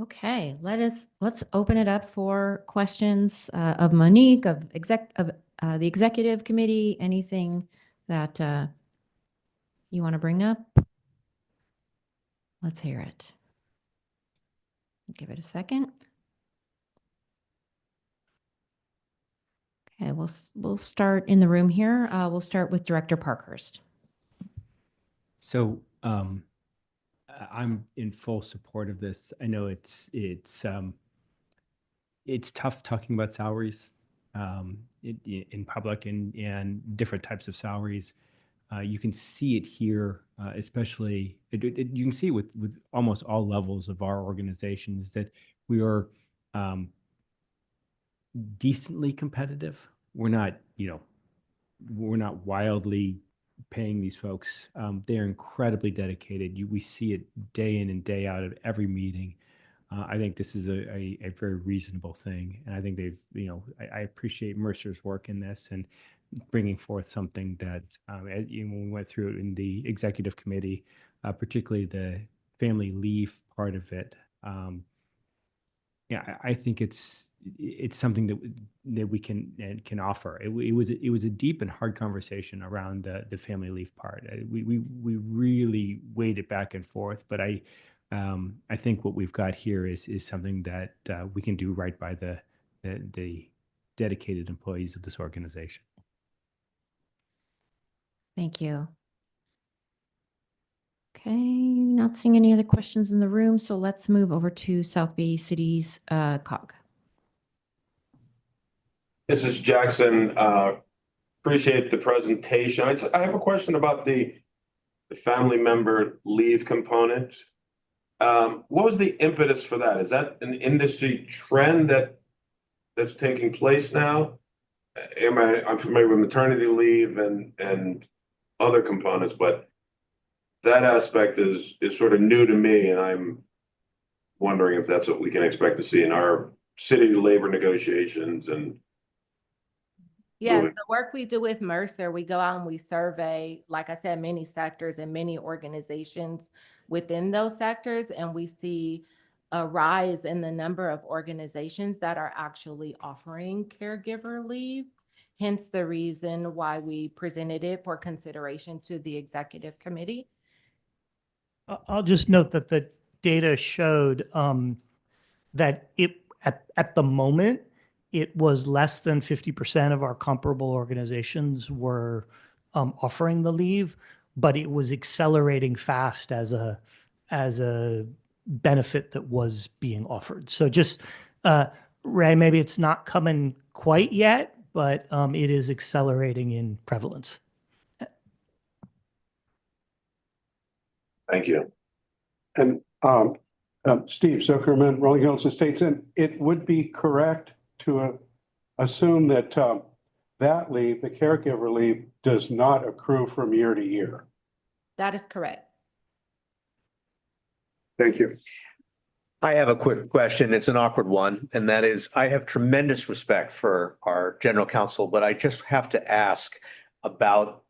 Okay, let's open it up for questions of Monique, of the executive committee, anything that you want to bring up. Let's hear it. Give it a second. Okay, we'll start in the room here. We'll start with Director Parkhurst. So I'm in full support of this. I know it's tough talking about salaries in public and different types of salaries. You can see it here, especially you can see with almost all levels of our organizations that we are decently competitive. We're not wildly paying these folks. They're incredibly dedicated. We see it day in and day out at every meeting. I think this is a very reasonable thing. And I think I appreciate Mercer's work in this and bringing forth something that when we went through it in the executive committee, particularly the family leave part of it. I think it's something that we can offer. It was a deep and hard conversation around the family leave part. We really weighed it back and forth, but I think what we've got here is something that we can do right by the dedicated employees of this organization. Thank you. Okay, not seeing any other questions in the room, so let's move over to South Bay City's COG. This is Jackson. Appreciate the presentation. I have a question about the family member leave component. What was the impetus for that? Is that an industry trend that that's taking place now? I'm familiar with maternity leave and other components, but that aspect is sort of new to me, and I'm wondering if that's what we can expect to see in our city labor negotiations and Yes, moving. the work we do with Mercer, we go out and we survey, like I said, many sectors and many organizations within those sectors, and we see a rise in the number of organizations that are actually offering caregiver leave. Hence the reason why we presented it for consideration to the executive committee. I'll just note that the data showed that at the moment, it was less than 50% of our comparable organizations were offering the leave, but it was accelerating fast as a benefit that was being offered. So just, Ray, maybe it's not coming quite yet, but it is accelerating in prevalence. Thank you. And Steve Zuckerman, Rolling Hills Estates, and it would be correct to assume that that leave, the caregiver leave, does not accrue from year to year. That is correct. Thank you. I have a quick question. It's an awkward one, and that is, I have tremendous respect for our general counsel, but I just have to ask about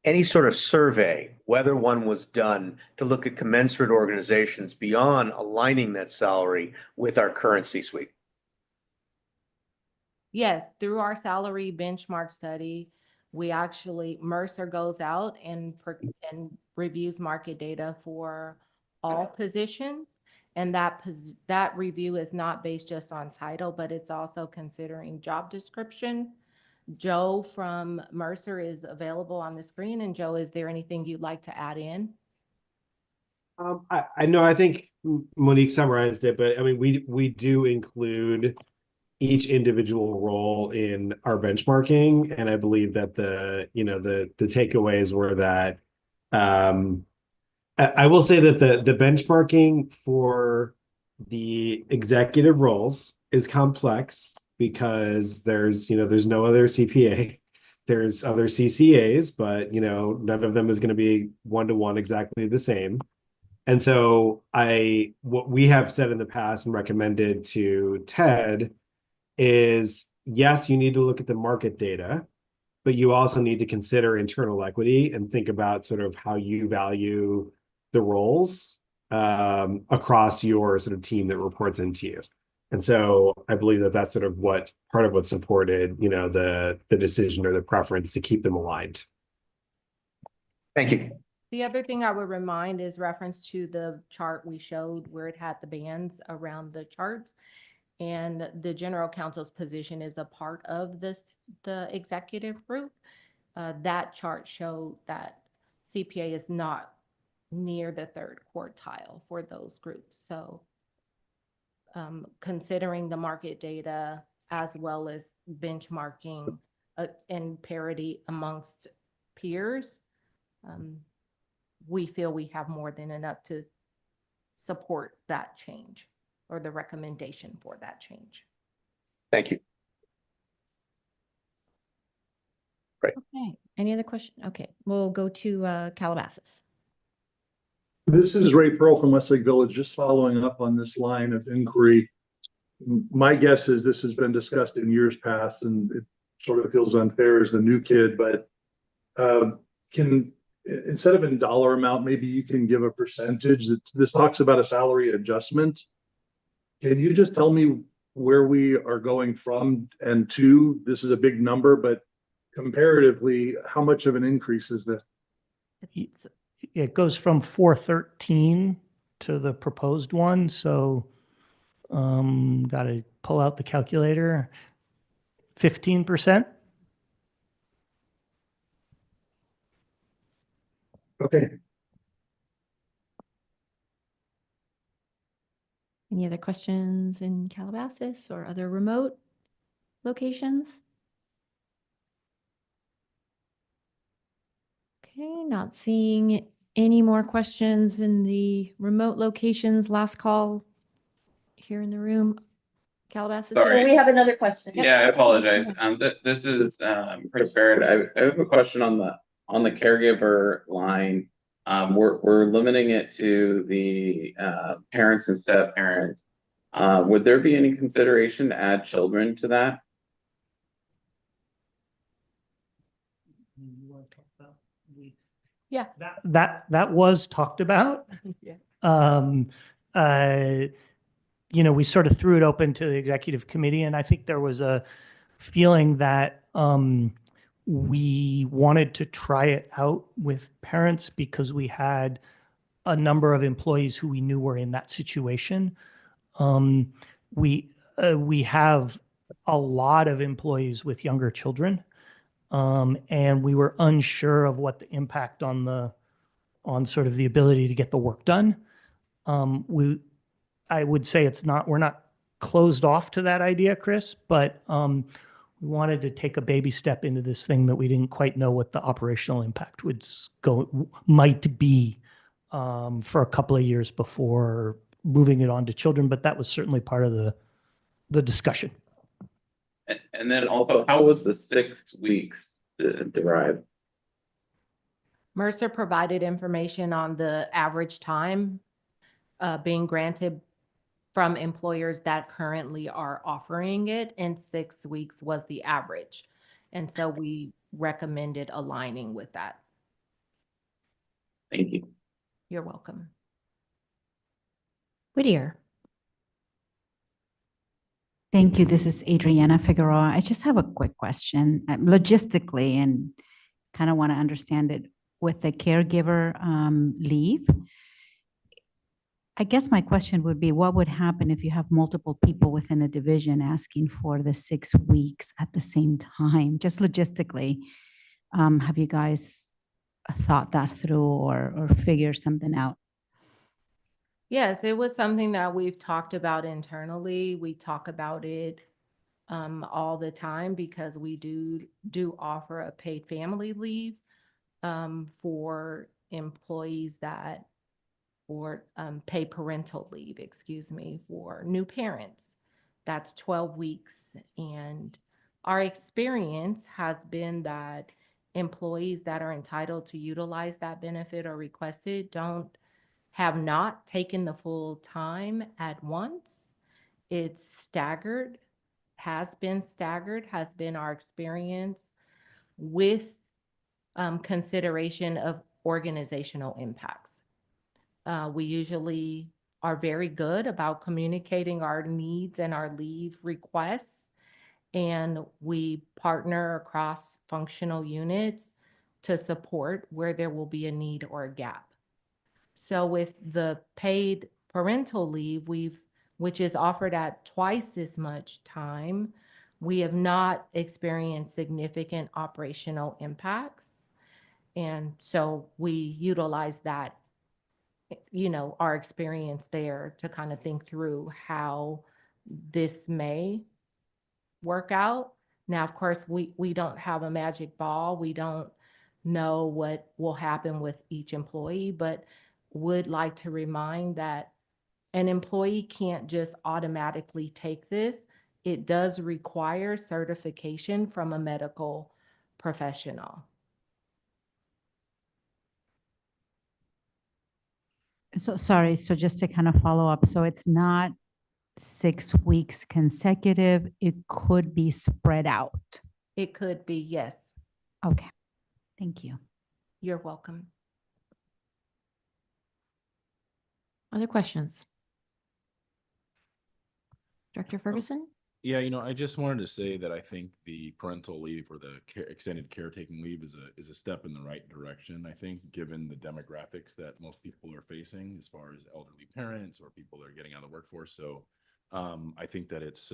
any sort of survey, whether one was done to look at commensurate organizations beyond aligning that salary with our current C-suite. Yes, through our salary benchmark study, we actually, Mercer goes out and reviews market data for all positions. And that review is not based just on title, but it's also considering job description. Joe from Mercer is available on the screen. And Joe, is there anything you'd like to add in? I know, I think Monique summarized it, but I mean, we do include each individual role in our benchmarking. And I believe that the takeaways were that, I will say that the benchmarking for the executive roles is complex because there's no other CPA. There's other CCAs, but none of them is going to be one-to-one exactly the same. And so what we have said in the past and recommended to Ted is, yes, you need to look at the market data, but you also need to consider internal equity and think about sort of how you value the roles across your sort of team that reports into you. And so I believe that that's sort of part of what supported, the decision or the preference to keep them aligned. Thank you. The other thing I would remind is reference to the chart we showed where it had the bands around the charts. And the general counsel's position is a part of the executive group. That chart showed that CPA is not near the third quartile for those groups. So considering the market data as well as benchmarking and parity amongst peers, we feel we have more than enough to support that change or the recommendation for that change. Thank you. Great. Okay. Any other question? Okay, we'll go to Calabasas. This is Ray Pearl from Westlake Village, just following up on this line of inquiry. My guess is this has been discussed in years past, and it sort of feels unfair as the new kid, but instead of in dollar amount, maybe you can give a percentage. This talks about a salary adjustment. Can you just tell me where we are going from and to? This is a big number, but comparatively, how much of an increase is this? It goes from 413 to the proposed one. So got to pull out the calculator. 15%. Okay. Any other questions in Calabasas or other remote locations? Okay, not seeing any more questions in the remote locations. Last call here in the room. Calabasas? Sorry. We have another question. Yeah, I apologize. This is Chris Barrett. I have a question on the caregiver line. We're limiting it to the parents and step parents. Would there be any consideration to add children to that? Yeah. That was talked about. Yeah. We sort of threw it open to the executive committee, and I think there was a feeling that we wanted to try it out with parents because we had a number of employees who we knew were in that situation. We have a lot of employees with younger children, and we were unsure of what the impact on sort of the ability to get the work done. I would say we're not closed off to that idea, Chris, but we wanted to take a baby step into this thing that we didn't quite know what the operational impact might be for a couple of years before moving it on to children, but that was certainly part of the discussion. And then also, how was the 6 weeks derived? Mercer provided information on the average time being granted from employers that currently are offering it, and 6 weeks was the average. And so we recommended aligning with that. Thank you. You're welcome. Whittier. Thank you. This is Adriana Figueroa. I just have a quick question. Logistically, and kind of want to understand it with the caregiver leave. I guess my question would be, what would happen if you have multiple people within a division asking for the 6 weeks at the same time? Just logistically, have you guys thought that through or figured something out? Yes, it was something that we've talked about internally. We talk about it all the time because we do offer a paid family leave for employees or paid parental leave, excuse me, for new parents. That's 12 weeks. And our experience has been that employees that are entitled to utilize that benefit or request it have not taken the full time at once. It's staggered, has been our experience with consideration of organizational impacts. We usually are very good about communicating our needs and our leave requests, and we partner across functional units to support where there will be a need or a gap. So with the paid parental leave, which is offered at twice as much time, we have not experienced significant operational impacts. And so we utilize that, our experience there to kind of think through how this may work out. Now, of course, we don't have a magic ball. We don't know what will happen with each employee, but would like to remind that an employee can't just automatically take this. It does require certification from a medical professional. So sorry, so just to kind of follow up, so it's not 6 weeks consecutive, it could be spread out. It could be, yes. Okay, thank you. You're welcome. Other questions? Director Ferguson? Yeah, I just wanted to say that I think the parental leave or the extended caretaking leave is a step in the right direction. I think, given the demographics that most people are facing, as far as elderly parents or people that are getting out of the workforce. So, I think that it's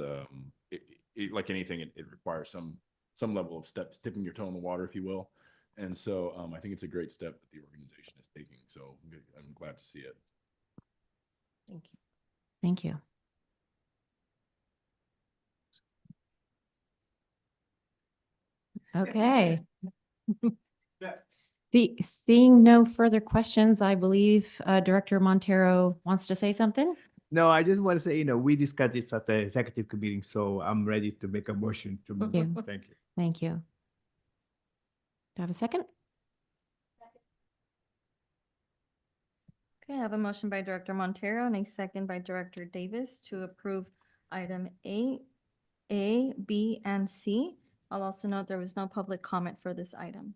like anything, it requires some level of dipping your toe in the water, if you will. And so, I think it's a great step that the organization is taking. So, I'm glad to see it. Thank you. Thank you. Okay. Seeing no further questions, I believe Director Montero wants to say something. No, I just want to say, we discussed this at the executive committee, so I'm ready to make a motion to move. Thank you. Thank you. Thank you. Do I have a second? Okay, I have a motion by Director Montero and a second by Director Davis to approve item A, B, and C. I'll also note there was no public comment for this item.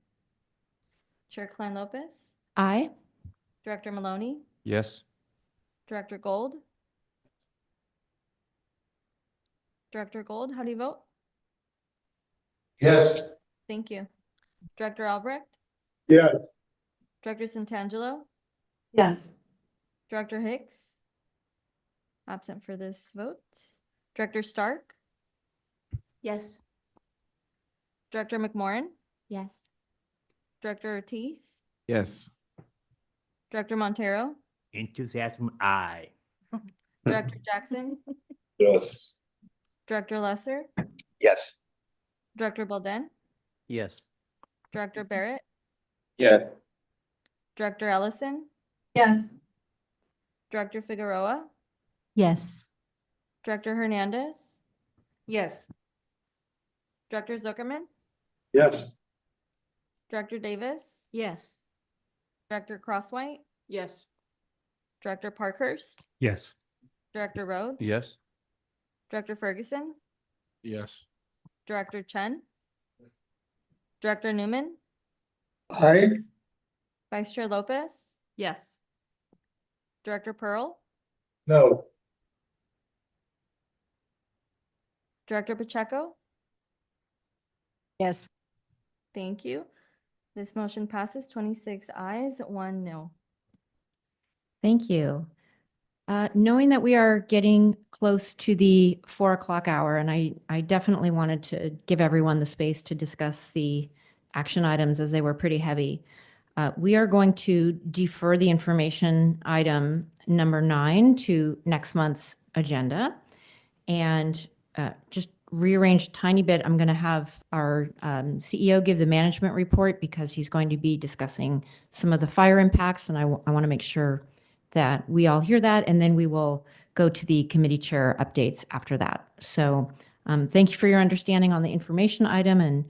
Chair Klein Lopez, Aye. Director Maloney, Yes. Director Gold. Director Gold, how do you vote? Yes. Thank you. Director Albrecht, Yeah. Director Santangelo, Yes. Director Hicks, absent for this vote. Director Stark, Yes. Director McMorrin, Yes. Director Ortiz, Yes. Director Montero, Enthusiasm, aye. Director Jackson, Yes. Director Lesser, Yes. Director Bolden, Yes. Director Barrett, Yes. Director Ellison, Yes. Director Figueroa, Yes. Director Hernandez, Yes. Director Zuckerman, Yes. Director Davis, Yes. Director Crosswhite, Yes. Director Parkhurst, Yes. Director Rhodes, Yes. Director Ferguson, Yes. Director Chen, Director Newman, Aye. Vice Chair Lopez, Yes. Director Pearl, No. Director Pacheco. Yes. Thank you. This motion passes 26 ayes, 1 no. Thank you. Knowing that we are getting close to the 4 o'clock hour, and I definitely wanted to give everyone the space to discuss the action items as they were pretty heavy. We are going to defer the information item number 9 to next month's agenda and just rearrange a tiny bit. I'm going to have our CEO give the management report because he's going to be discussing some of the fire impacts, and I want to make sure that we all hear that, and then we will go to the committee chair updates after that. So thank you for your understanding on the information item, and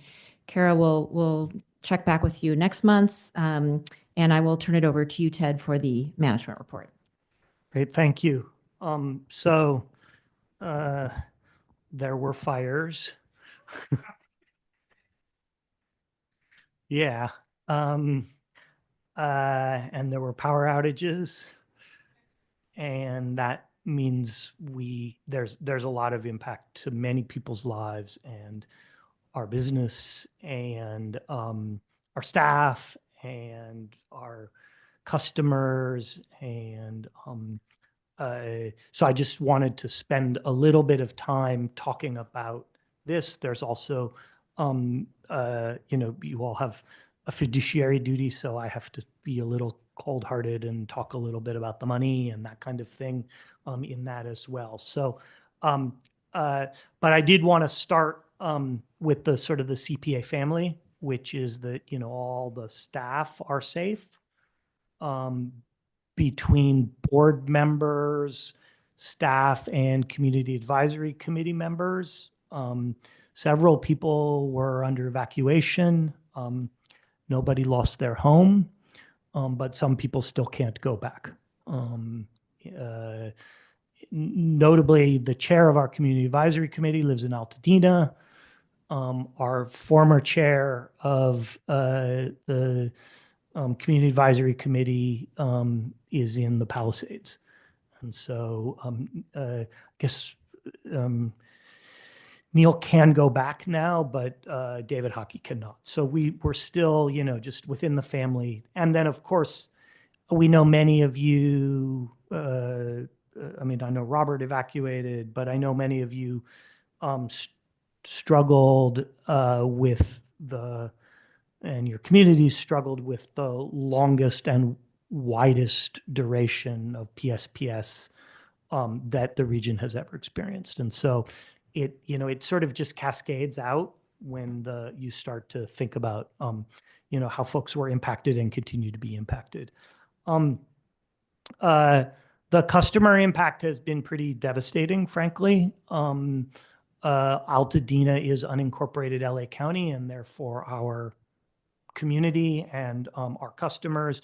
Kara will check back with you next month, and I will turn it over to you, Ted, for the management report. Great, thank you. There were fires. Yeah. And there were power outages. And that means there's a lot of impact to many people's lives and our business and our staff and our customers. And so I just wanted to spend a little bit of time talking about this. There's also, you all have a fiduciary duty, so I have to be a little cold-hearted and talk a little bit about the money and that kind of thing in that as well. So, but I did want to start with the sort of the CPA family, which is that, all the staff are safe. Between board members, staff, and community advisory committee members. Several people were under evacuation. Nobody lost their home, but some people still can't go back. Notably, the chair of our community advisory committee lives in Altadena. Our former chair of the community advisory committee is in the Palisades. And so I guess Neil can go back now, but David Hockey cannot. So we're still, just within the family. And then, of course, we know many of you, I know Robert evacuated, but I know many of you struggled with and your communities struggled with the longest and widest duration of PSPS that the region has ever experienced. And so it sort of just cascades out when you start to think about, how folks were impacted and continue to be impacted. The customer impact has been pretty devastating, frankly. Altadena is unincorporated LA County, and therefore our community and our customers.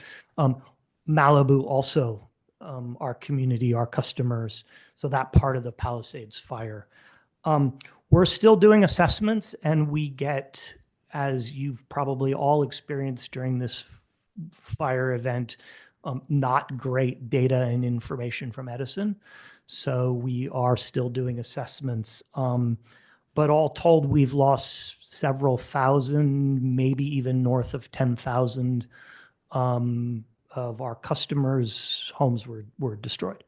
Malibu also, our community, our customers. So that part of the Palisades fire. We're still doing assessments, and we get, as you've probably all experienced during this fire event, not great data and information from Edison. So we are still doing assessments. But all told, we've lost several thousand, maybe even north of 10,000 of our customers' homes were destroyed.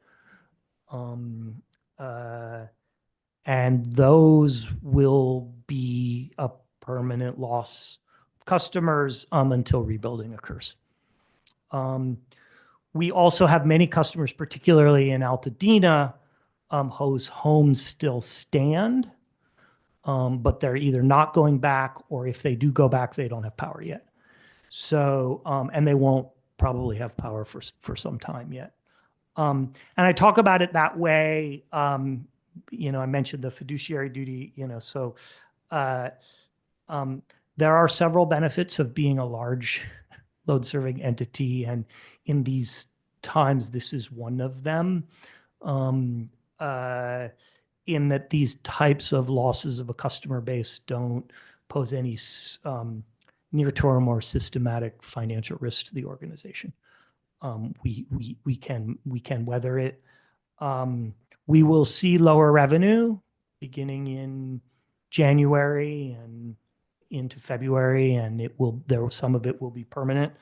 And those will be a permanent loss of customers until rebuilding occurs. We also have many customers, particularly in Altadena, whose homes still stand, but they're either not going back, or if they do go back, they don't have power yet. So, and they won't probably have power for some time yet. And I talk about it that way. You know, I mentioned the fiduciary duty, you know, so there are several benefits of being a large load serving entity. And in these times, this is one of them. In that these types of losses of a customer base don't pose any near-term or systematic financial risk to the organization. We can weather it. We will see lower revenue beginning in January and into February, and some of it will be permanent.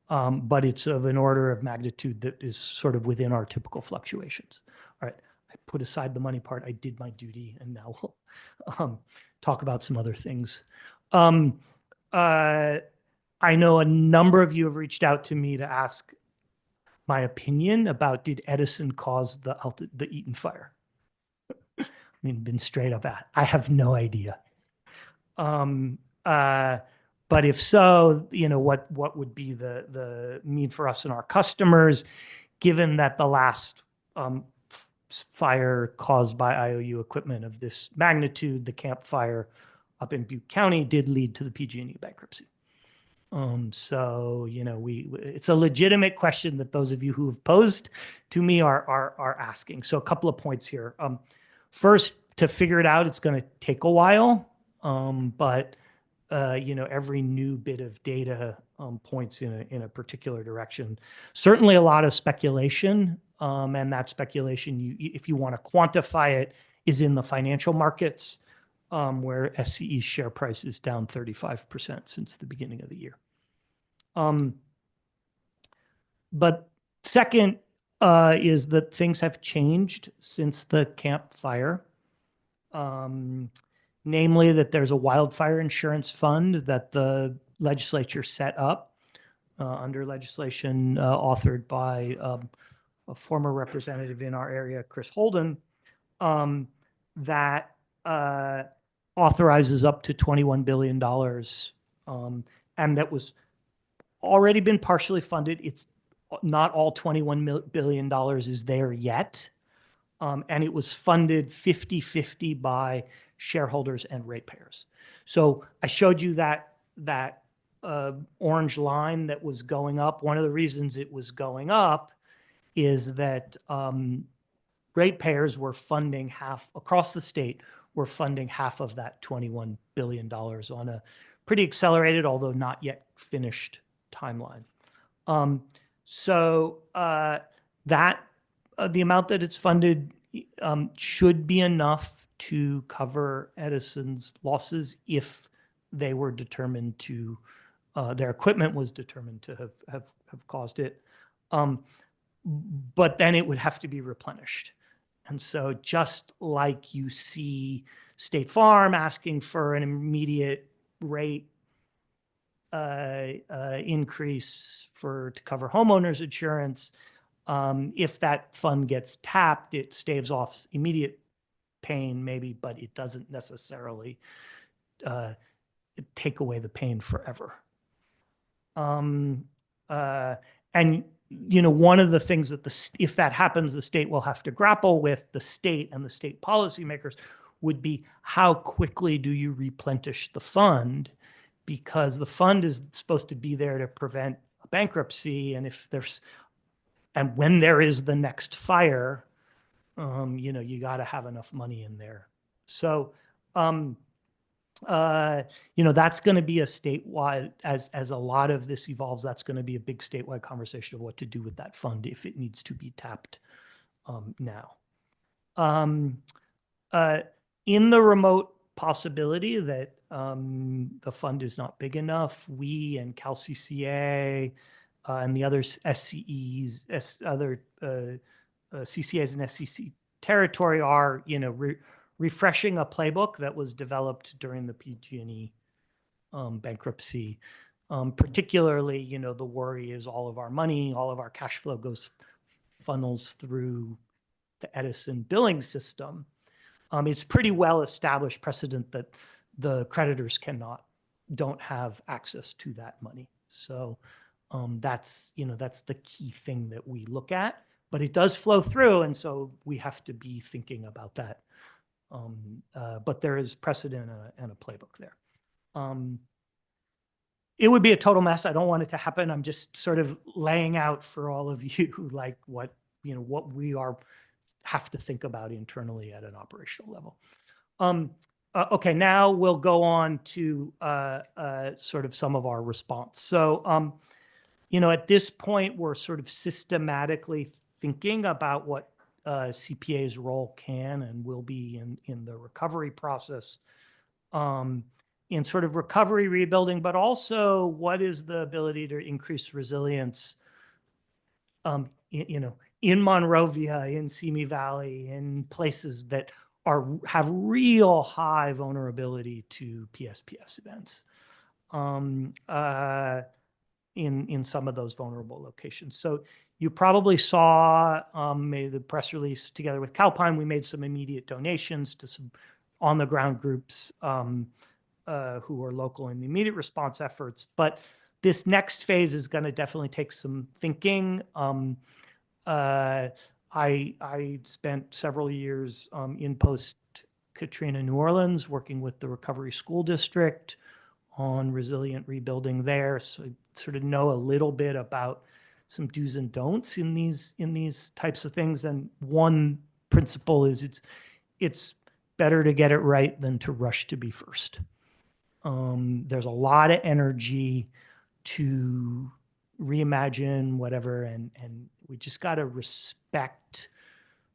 But it's of an order of magnitude that is sort of within our typical fluctuations. All right, I put aside the money part. I did my duty, and now we'll talk about some other things. I know a number of you have reached out to me to ask my opinion about, did Edison cause the Eaton fire? I mean, been straight up at. I have no idea. But if so, you know, what would be the mean for us and our customers, given that the last fire caused by IOU equipment of this magnitude, the Camp Fire up in Butte County, did lead to the PG&E bankruptcy. So, you know, it's a legitimate question that those of you who have posed to me are asking. So a couple of points here. First, to figure it out, it's going to take a while. But you know, every new bit of data points in a particular direction. Certainly a lot of speculation, and that speculation, if you want to quantify it, is in the financial markets, where SCE's share price is down 35% since the beginning of the year. But second is that things have changed since the Camp Fire. Namely, that there's a wildfire insurance fund that the legislature set up under legislation authored by a former representative in our area, Chris Holden, that authorizes up to $21 billion, and that was already been partially funded. It's not all $21 billion is there yet. And it was funded 50-50 by shareholders and ratepayers. So I showed you that orange line that was going up. One of the reasons it was going up is that ratepayers were funding half, across the state, were funding half of that $21 billion on a pretty accelerated, although not yet finished timeline. So that the amount that it's funded should be enough to cover Edison's losses if they were determined to, their equipment was determined to have caused it. But then it would have to be replenished. And so just like you see State Farm asking for an immediate rate increase to cover homeowners insurance, if that fund gets tapped, it staves off immediate pain maybe, but it doesn't necessarily take away the pain forever. And one of the things that if that happens, the state will have to grapple with, the state and the state policymakers, would be how quickly do you replenish the fund? Because the fund is supposed to be there to prevent a bankruptcy. And when there is the next fire, you got to have enough money in there. So, that's going to be a statewide, as a lot of this evolves, that's going to be a big statewide conversation of what to do with that fund if it needs to be tapped now. In the remote possibility that the fund is not big enough, we and CalCCA and the other SCEs, other CCAs and SCC territory are, refreshing a playbook that was developed during the PG&E bankruptcy. Particularly, the worry is all of our money, all of our cash flow funnels through the Edison billing system. It's pretty well established precedent that the creditors don't have access to that money. So that's the key thing that we look at, but it does flow through. And so we have to be thinking about that. But there is precedent and a playbook there. It would be a total mess. I don't want it to happen. I'm just sort of laying out for all of you, like what we have to think about internally at an operational level. Okay, now we'll go on to sort of some of our response. So, at this point, we're sort of systematically thinking about what CPA's role can and will be in the recovery process, in sort of recovery rebuilding, but also what is the ability to increase resilience, in Monrovia, in Simi Valley, in places that have real high vulnerability to PSPS events, in some of those vulnerable locations. So you probably saw the press release together with Calpine. We made some immediate donations to some on-the-ground groups who are local in the immediate response efforts. But this next phase is going to definitely take some thinking. I spent several years in post-Katrina New Orleans working with the Recovery School District on resilient rebuilding there. So I sort of know a little bit about some do's and don'ts in these types of things. And one principle is it's better to get it right than to rush to be first. There's a lot of energy to reimagine whatever, and we just got to respect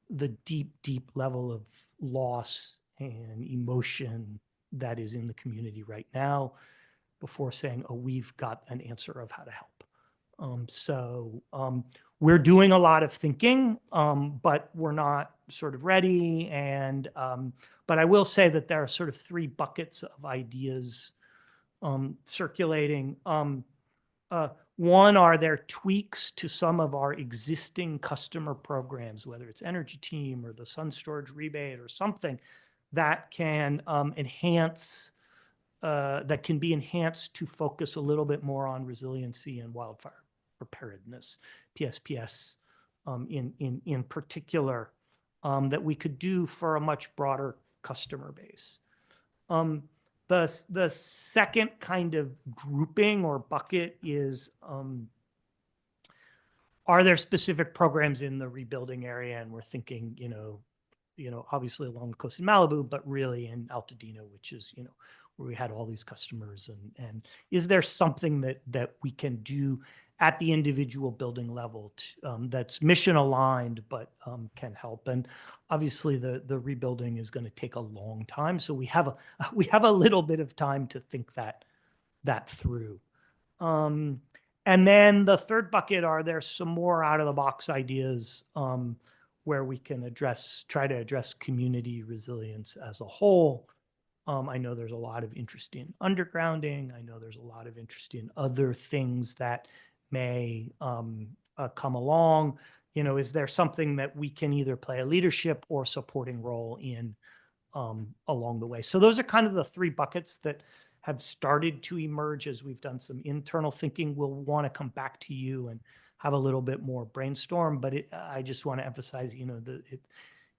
the deep, deep level of loss and emotion that is in the community right now before saying, oh, we've got an answer of how to help. So we're doing a lot of thinking, but we're not sort of ready. But I will say that there are sort of three buckets of ideas circulating. One, are there tweaks to some of our existing customer programs, whether it's Energy Team or the Sun Storage Rebate or something that can that can be enhanced to focus a little bit more on resiliency and wildfire preparedness, PSPS in particular, that we could do for a much broader customer base. The second kind of grouping or bucket is, are there specific programs in the rebuilding area? And we're thinking, obviously along the coast in Malibu, but really in Altadena, which is, where we had all these customers. And is there something that we can do at the individual building level that's mission aligned, but can help? And obviously the rebuilding is going to take a long time. So we have a little bit of time to think that through. And then the third bucket, are there some more out of the box ideas where we can try to address community resilience as a whole? I know there's a lot of interest in undergrounding. I know there's a lot of interest in other things that may come along. Is there something that we can either play a leadership or supporting role in along the way? So those are kind of the three buckets that have started to emerge as we've done some internal thinking. We'll want to come back to you and have a little bit more brainstorm, but I just want to emphasize,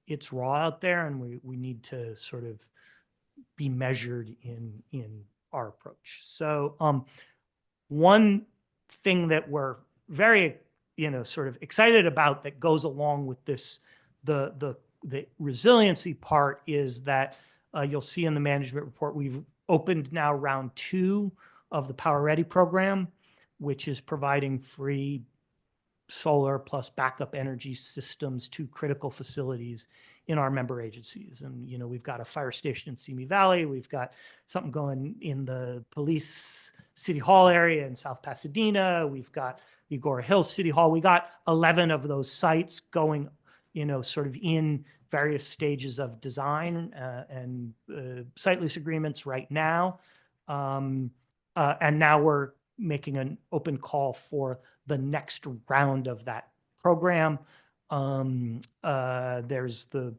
it's raw out there, and we need to sort of be measured in our approach. So one thing that we're very, sort of excited about that goes along with this, the resiliency part, is that you'll see in the management report, we've opened now round 2 of the Power Ready program, which is providing free solar plus backup energy systems to critical facilities in our member agencies. And, we've got a fire station in Simi Valley. We've got something going in the police city hall area in South Pasadena. We've got the Agora Hills City Hall. We got 11 of those sites going, sort of in various stages of design and site lease agreements right now. And now we're making an open call for the next round of that program. There's the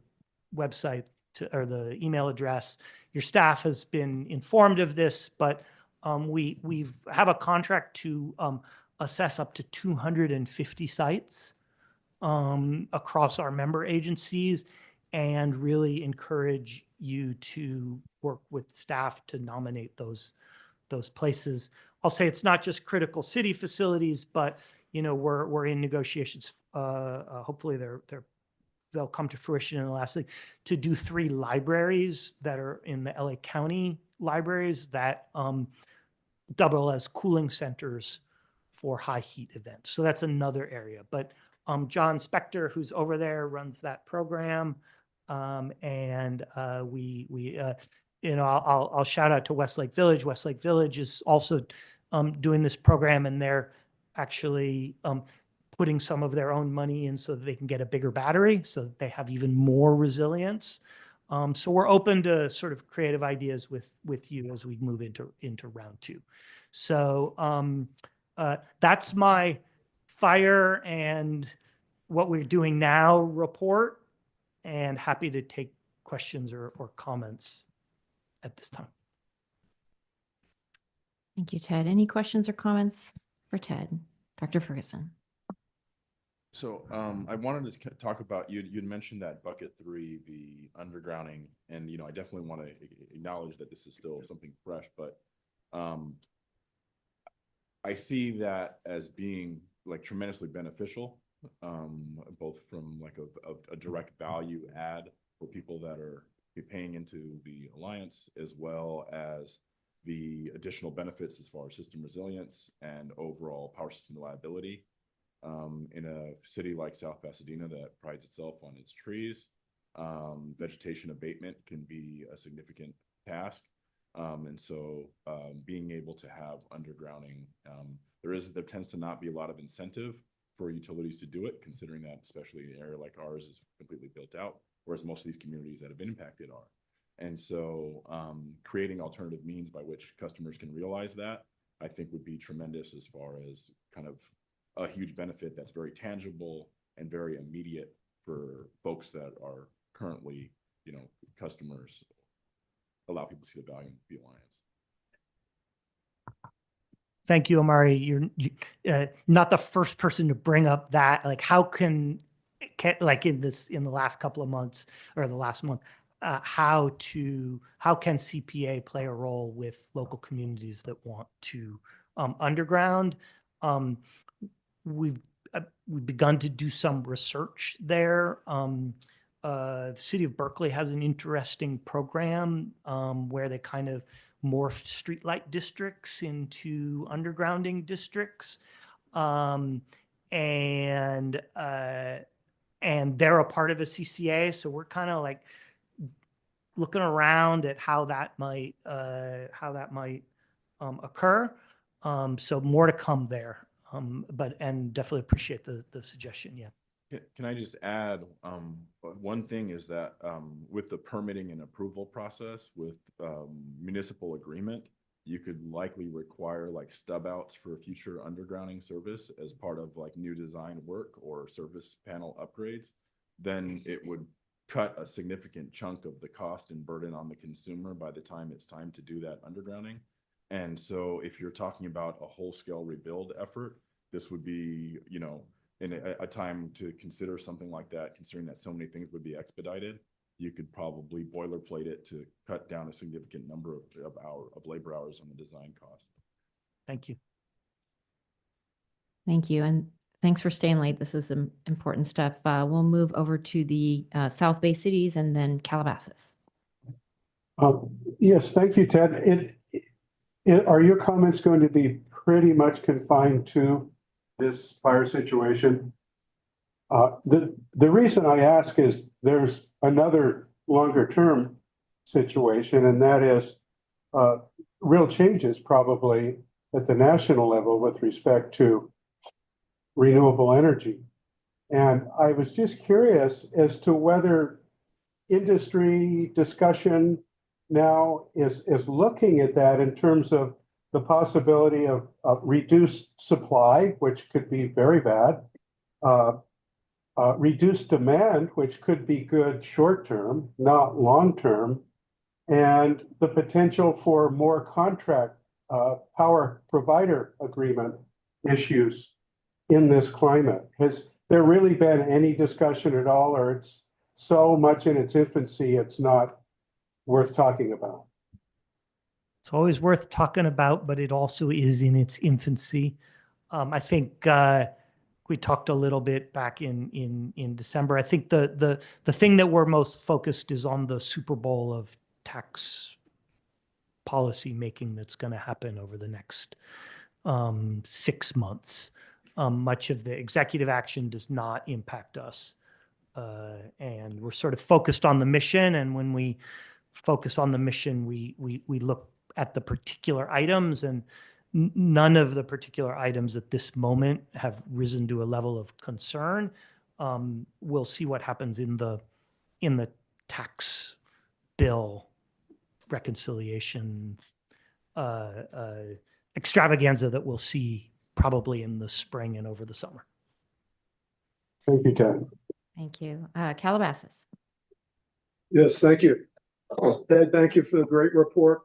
website or the email address. Your staff has been informed of this, but we've have a contract to assess up to 250 sites across our member agencies, and really encourage you to work with staff to nominate those places. I'll say it's not just critical city facilities, but we're in negotiations. Hopefully they'll come to fruition in the last thing, to do 3 libraries that are in the LA County libraries that double as cooling centers for high heat events. So that's another area. But John Spector, who's over there, runs that program, and I'll shout out to Westlake Village. Westlake Village is also doing this program, and they're actually putting some of their own money in so that they can get a bigger battery, so that they have even more resilience. So we're open to sort of creative ideas with you as we move into round 2. So that's my fire and what we're doing now report, and happy to take questions or comments at this time. Thank you, Ted. Any questions or comments for Ted? Dr. Ferguson. So I wanted to talk about, you'd mentioned that bucket 3, the undergrounding, and I definitely want to acknowledge that this is still something fresh, but I see that as being like tremendously beneficial, both from like a direct value add for people that are paying into the alliance, as well as the additional benefits as far as system resilience and overall power system reliability. In a city like South Pasadena that prides itself on its trees, vegetation abatement can be a significant task. And so being able to have undergrounding, there tends to not be a lot of incentive for utilities to do it, considering that especially an area like ours is completely built out, whereas most of these communities that have been impacted are. And so creating alternative means by which customers can realize that, I think would be tremendous as far as kind of a huge benefit that's very tangible and very immediate for folks that are currently, customers, allow people to see the value in the alliance. Thank you, Amari. You're not the first person to bring up that. Like, how can like in the last couple of months or the last month, how can CPA play a role with local communities that want to underground? We've begun to do some research there. The city of Berkeley has an interesting program where they kind of morphed streetlight districts into undergrounding districts, and they're a part of a CCA. So we're kind of like looking around at how that might occur. So more to come there. And definitely appreciate the suggestion. Yeah. Can I just add, one thing is that with the permitting and approval process with municipal agreement, you could likely require like stub outs for future undergrounding service as part of like new design work or service panel upgrades. Then it would cut a significant chunk of the cost and burden on the consumer by the time it's time to do that undergrounding. And so if you're talking about a whole scale rebuild effort, this would be, you know, in a time to consider something like that, considering that so many things would be expedited, you could probably boilerplate it to cut down a significant number of labor hours on the design cost. Thank you. Thank you. And thanks for staying late. This is some important stuff. We'll move over to the South Bay cities and then Calabasas. Yes, thank you, Ted. Are your comments going to be pretty much confined to this fire situation? The reason I ask is there's another longer term situation, and that is real changes probably at the national level with respect to renewable energy. And I was just curious as to whether industry discussion now is looking at that in terms of the possibility of reduced supply, which could be very bad, reduced demand, which could be good short-term, not long-term, and the potential for more contract power provider agreement issues in this climate. Has there really been any discussion at all, or it's so much in its infancy, it's not worth talking about? It's always worth talking about, but it also is in its infancy. I think we talked a little bit back in December. I think the thing that we're most focused is on the Super Bowl of tax policy making that's going to happen over the next 6 months. Much of the executive action does not impact us. And we're sort of focused on the mission. And when we focus on the mission, we look at the particular items, and none of the particular items at this moment have risen to a level of concern. We'll see what happens in the tax bill reconciliation extravaganza that we'll see probably in the spring and over the summer. Thank you, Ted. Thank you. Calabasas. Yes, thank you. Ted, thank you for the great report.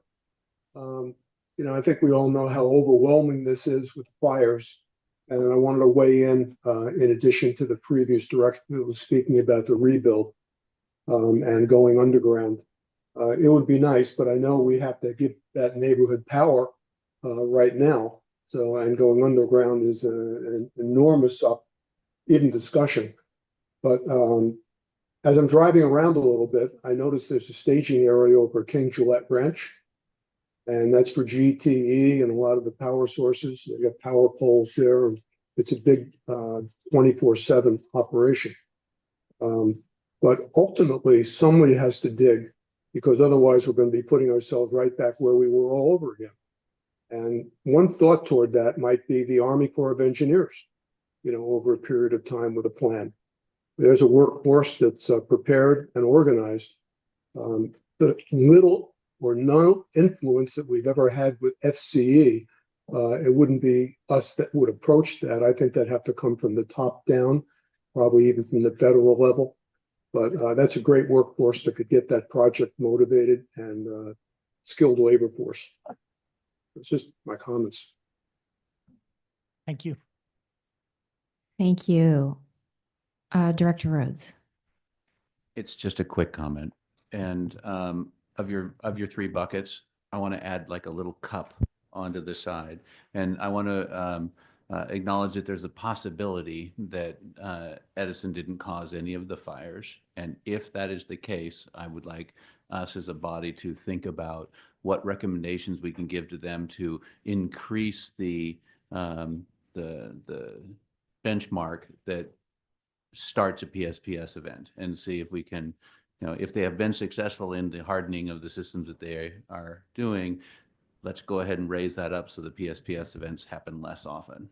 You know, I think we all know how overwhelming this is with fires. And I wanted to weigh in addition to the previous director that was speaking about the rebuild and going underground. It would be nice, but I know we have to give that neighborhood power right now. So, and going underground is an enormous even discussion. But as I'm driving around a little bit, I noticed there's a staging area over King Gillette Branch. And that's for GTE and a lot of the power sources. They got power poles there. It's a big 24/7 operation. But ultimately, somebody has to dig, because otherwise we're going to be putting ourselves right back where we were all over again. And one thought toward that might be the Army Corps of Engineers, you know, over a period of time with a plan. There's a workforce that's prepared and organized. The little or no influence that we've ever had with FCE, it wouldn't be us that would approach that. I think that'd have to come from the top down, probably even from the federal level. But that's a great workforce that could get that project motivated and skilled labor force. It's just my comments. Thank you. Thank you. Director Rhodes. It's just a quick comment. And of your 3 buckets, I want to add like a little cup onto the side. And I want to acknowledge that there's a possibility that Edison didn't cause any of the fires. And if that is the case, I would like us as a body to think about what recommendations we can give to them to increase the benchmark that starts a PSPS event, and see if we can, you know, if they have been successful in the hardening of the systems that they are doing, let's go ahead and raise that up so the PSPS events happen less often.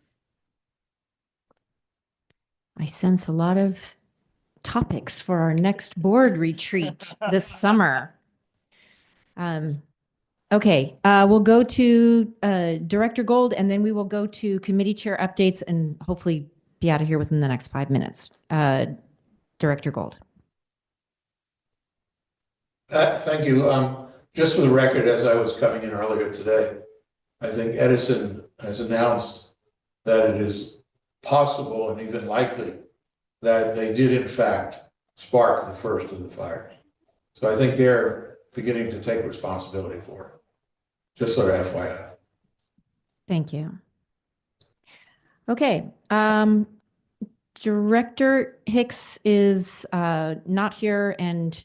I sense a lot of topics for our next board retreat this summer. Okay, we'll go to Director Gold, and then we will go to committee chair updates and hopefully be out of here within the next 5 minutes. Director Gold. Thank you. Just for the record, as I was coming in earlier today, I think Edison has announced that it is possible and even likely that they did in fact spark the first of the fires. So I think they're beginning to take responsibility for it. Just sort of FYI. Thank you. Okay. Director Hicks is not here, and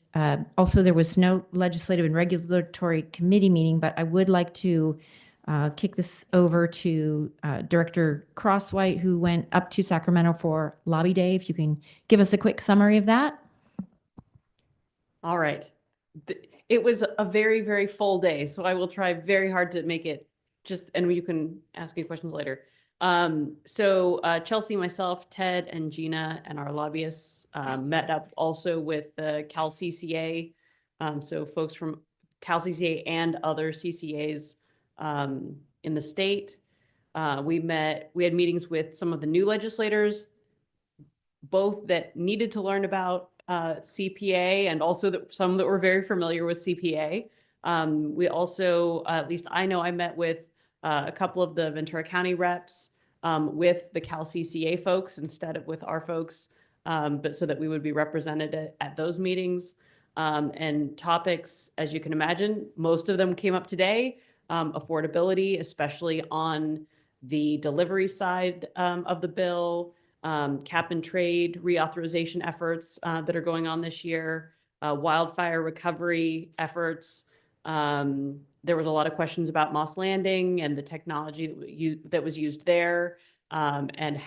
also there was no legislative and regulatory committee meeting, but I would like to kick this over to Director Crosswhite, who went up to Sacramento for Lobby Day. If you can give us a quick summary of that. All right. It was a very, very full day, so I will try very hard to make it just, and you can ask me questions later. So Chelsea, myself, Ted, and Gina, and our lobbyists met up also with the Cal CCA. So folks from Cal CCA and other CCAs in the state. We had meetings with some of the new legislators, both that needed to learn about CPA and also some that were very familiar with CPA. We also, at least I know, I met with a couple of the Ventura County reps with the Cal CCA folks instead of with our folks, but so that we would be represented at those meetings. And topics, as you can imagine, most of them came up today. Affordability, especially on the delivery side of the bill, cap and trade reauthorization efforts that are going on this year, wildfire recovery efforts. There was a lot of questions about Moss Landing and the technology that was used there, and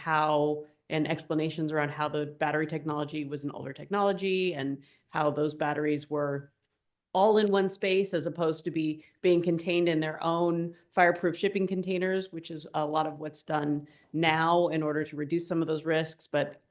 explanations around how the battery technology was an older technology and how those batteries were all in one space as opposed to being contained in their own fireproof shipping containers, which is a lot of what's done now in order to reduce some of those risks. But,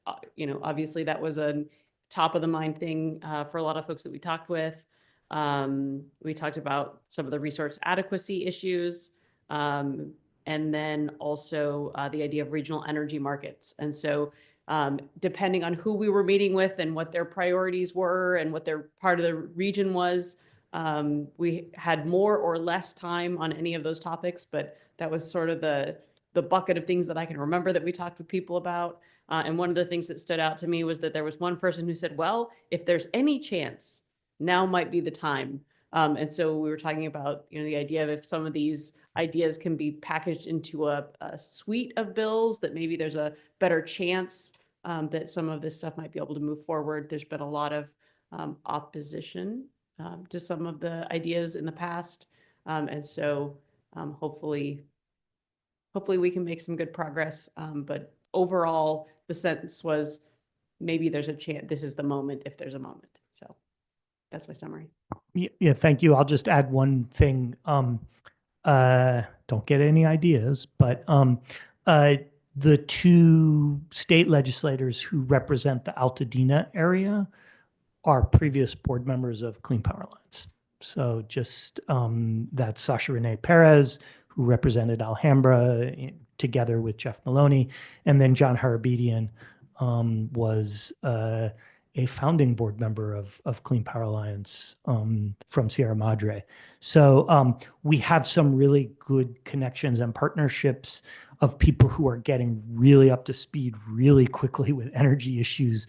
obviously that was a top of the mind thing for a lot of folks that we talked with. We talked about some of the resource adequacy issues, and then also the idea of regional energy markets. And so depending on who we were meeting with and what their priorities were and what their part of the region was, we had more or less time on any of those topics, but that was sort of the bucket of things that I can remember that we talked with people about. And one of the things that stood out to me was that there was one person who said, well, if there's any chance, now might be the time. And so we were talking about, the idea of if some of these ideas can be packaged into a suite of bills, that maybe there's a better chance that some of this stuff might be able to move forward. There's been a lot of opposition to some of the ideas in the past. And so hopefully we can make some good progress. But overall, the sentence was maybe there's a chance, this is the moment if there's a moment. So that's my summary. Yeah, thank you. I'll just add one thing. Don't get any ideas, but the two state legislators who represent the Altadena area are previous board members of Clean Power Alliance. So just that's Sasha Renee Perez, who represented Alhambra together with Jeff Maloney, and then John Harabedian was a founding board member of Clean Power Alliance from Sierra Madre. So we have some really good connections and partnerships of people who are getting really up to speed really quickly with energy issues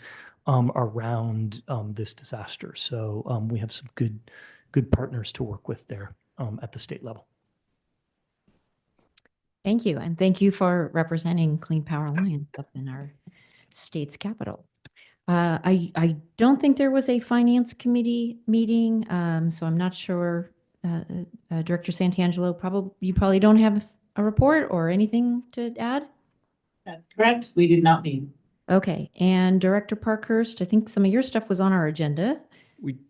around this disaster. So we have some good partners to work with there at the state level. Thank you. And thank you for representing Clean Power Alliance up in our state's capital. I don't think there was a finance committee meeting, so I'm not sure. Director Santangelo, you probably don't have a report or anything to add? That's correct. We did not meet. Okay. And Director Parkhurst, I think some of your stuff was on our agenda.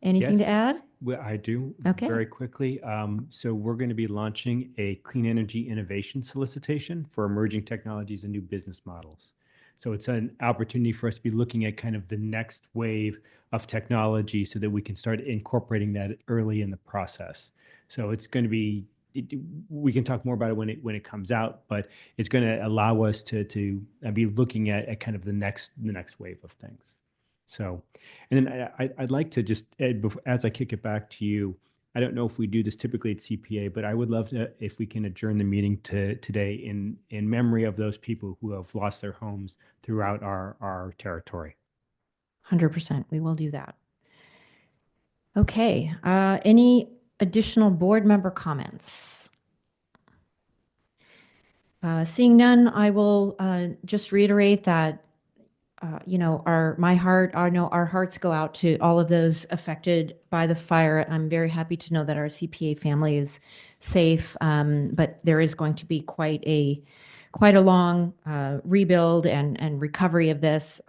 Anything to add? Well, I do. Okay. Very quickly. So we're going to be launching a clean energy innovation solicitation for emerging technologies and new business models. So it's an opportunity for us to be looking at kind of the next wave of technology so that we can start incorporating that early in the process. So it's going to be, we can talk more about it when it comes out, but it's going to allow us to be looking at kind of the next wave of things. So, and then I'd like to just, as I kick it back to you, I don't know if we do this typically at CPA, but I would love to, if we can adjourn the meeting to today in memory of those people who have lost their homes throughout our territory. 100%. We will do that. Okay. Any additional board member comments? Seeing none, I will just reiterate that I know our hearts go out to all of those affected by the fire. I'm very happy to know that our CPA family is safe, but there is going to be quite a long rebuild and recovery of this.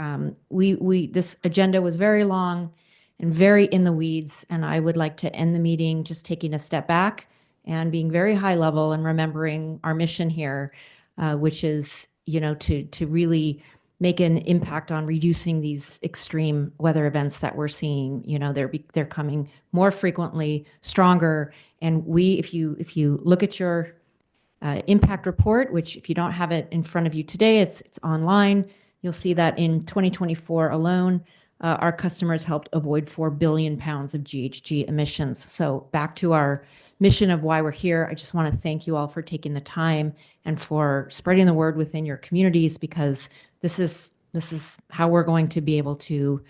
This agenda was very long and very in the weeds, and I would like to end the meeting just taking a step back and being very high level and remembering our mission here, which is to really make an impact on reducing these extreme weather events that we're seeing. They're coming more frequently, stronger, and if you look at your impact report, which if you don't have it in front of you today, it's online. You'll see that in 2024 alone, our customers helped avoid 4 billion pounds of GHG emissions. So back to our mission of why we're here, I just want to thank you all for taking the time and for spreading the word within your communities, because this is how we're going to be able to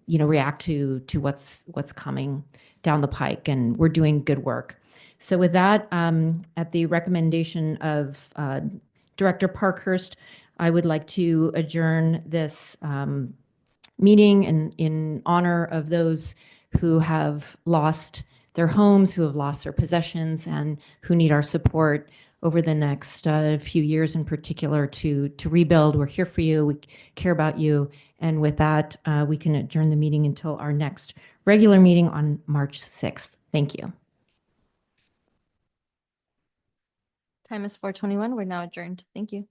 react to what's coming down the pike, and we're doing good work. So with that, at the recommendation of Director Parkhurst, I would like to adjourn this meeting in honor of those who have lost their homes, who have lost their possessions, and who need our support over the next few years in particular to rebuild. We're here for you. We care about you. And with that, we can adjourn the meeting until our next regular meeting on March 6th. Thank you. Time is 4:21. We're now adjourned. Thank you.